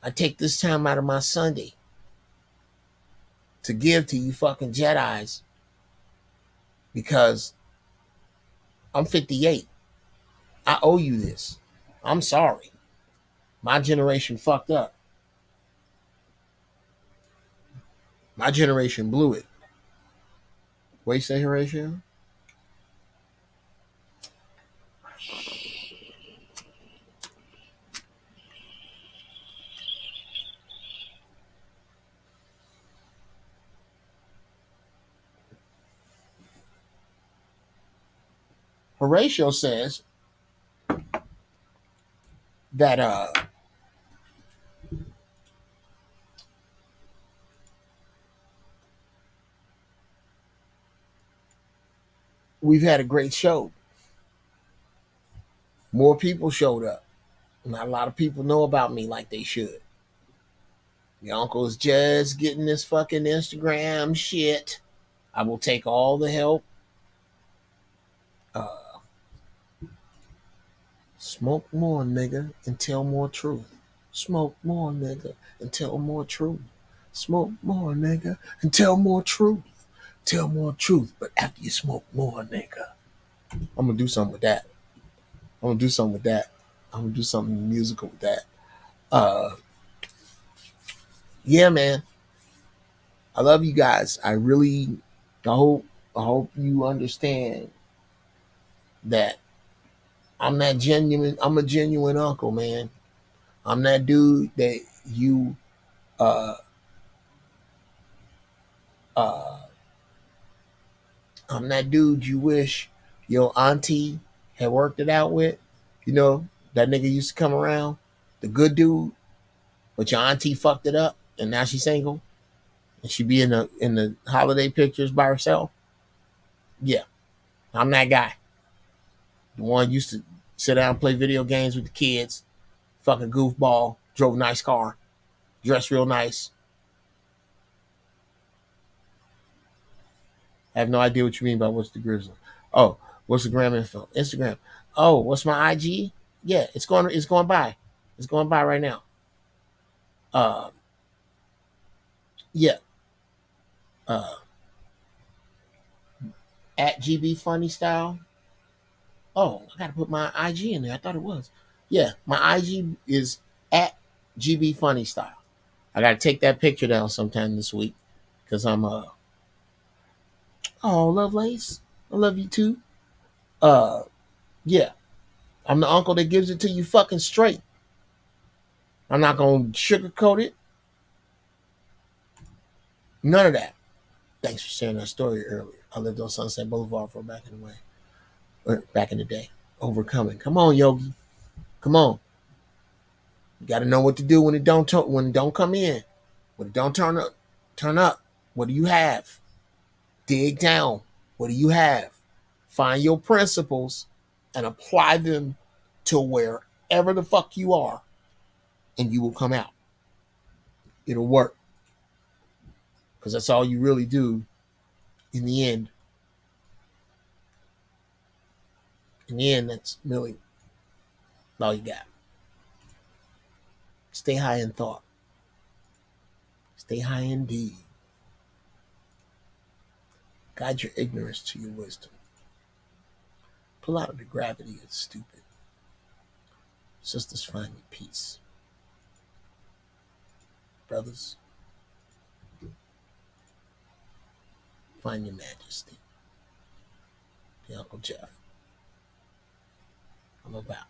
I take this time out of my Sunday to give to you fucking Jedis because I'm 58. I owe you this. I'm sorry. My generation fucked up. My generation blew it. What you say, Horatio? Horatio says that we've had a great show. More people showed up. Not a lot of people know about me like they should. Your uncle is just getting this fucking Instagram shit. I will take all the help. Smoke more, nigga, and tell more truth. Smoke more, nigga, and tell more truth. Smoke more, nigga, and tell more truth. Tell more truth, but after you smoke more, nigga. I'm gonna do something with that. I'm gonna do something with that. I'm gonna do something musical with that. Yeah, man. I love you guys. I hope you understand that I'm a genuine uncle, man. I'm that dude that you uh uh I'm that dude you wish your auntie had worked it out with. You know, that nigga used to come around, the good dude, but your auntie fucked it up and now she's single and she be in the holiday pictures by herself. Yeah, I'm that guy. The one used to sit down and play video games with the kids, fucking goofball, drove a nice car, dressed real nice. I have no idea what you mean by what's the grizzly. Oh, what's the gram info? Instagram. Oh, what's my IG? Yeah, it's going by. It's going by right now. Uh yeah. Uh at GB Funny Style. Oh, I gotta put my IG in there. I thought it was. Yeah, my IG is at GB Funny Style. I gotta take that picture down sometime this week because I'm oh, Lovelace. I love you too. Uh yeah. I'm the uncle that gives it to you fucking straight. I'm not gonna sugarcoat it. None of that. Thanks for sharing that story earlier. I lived on Sunset Boulevard for back in the day. Overcoming. Come on, Yogi. Come on. You got to know what to do when it don't come in. When it don't turn up. Turn up. What do you have? Dig down. What do you have? Find your principles and apply them to wherever the fuck you are, and you will come out. It'll work because that's all you really do in the end. In the end, that's really all you got. Stay high in thought. Stay high in deed. Guide your ignorance to your wisdom. Pull out of the gravity of the stupid. Sisters, find your peace. Brothers, find your majesty. The Uncle Jeff. I'm about.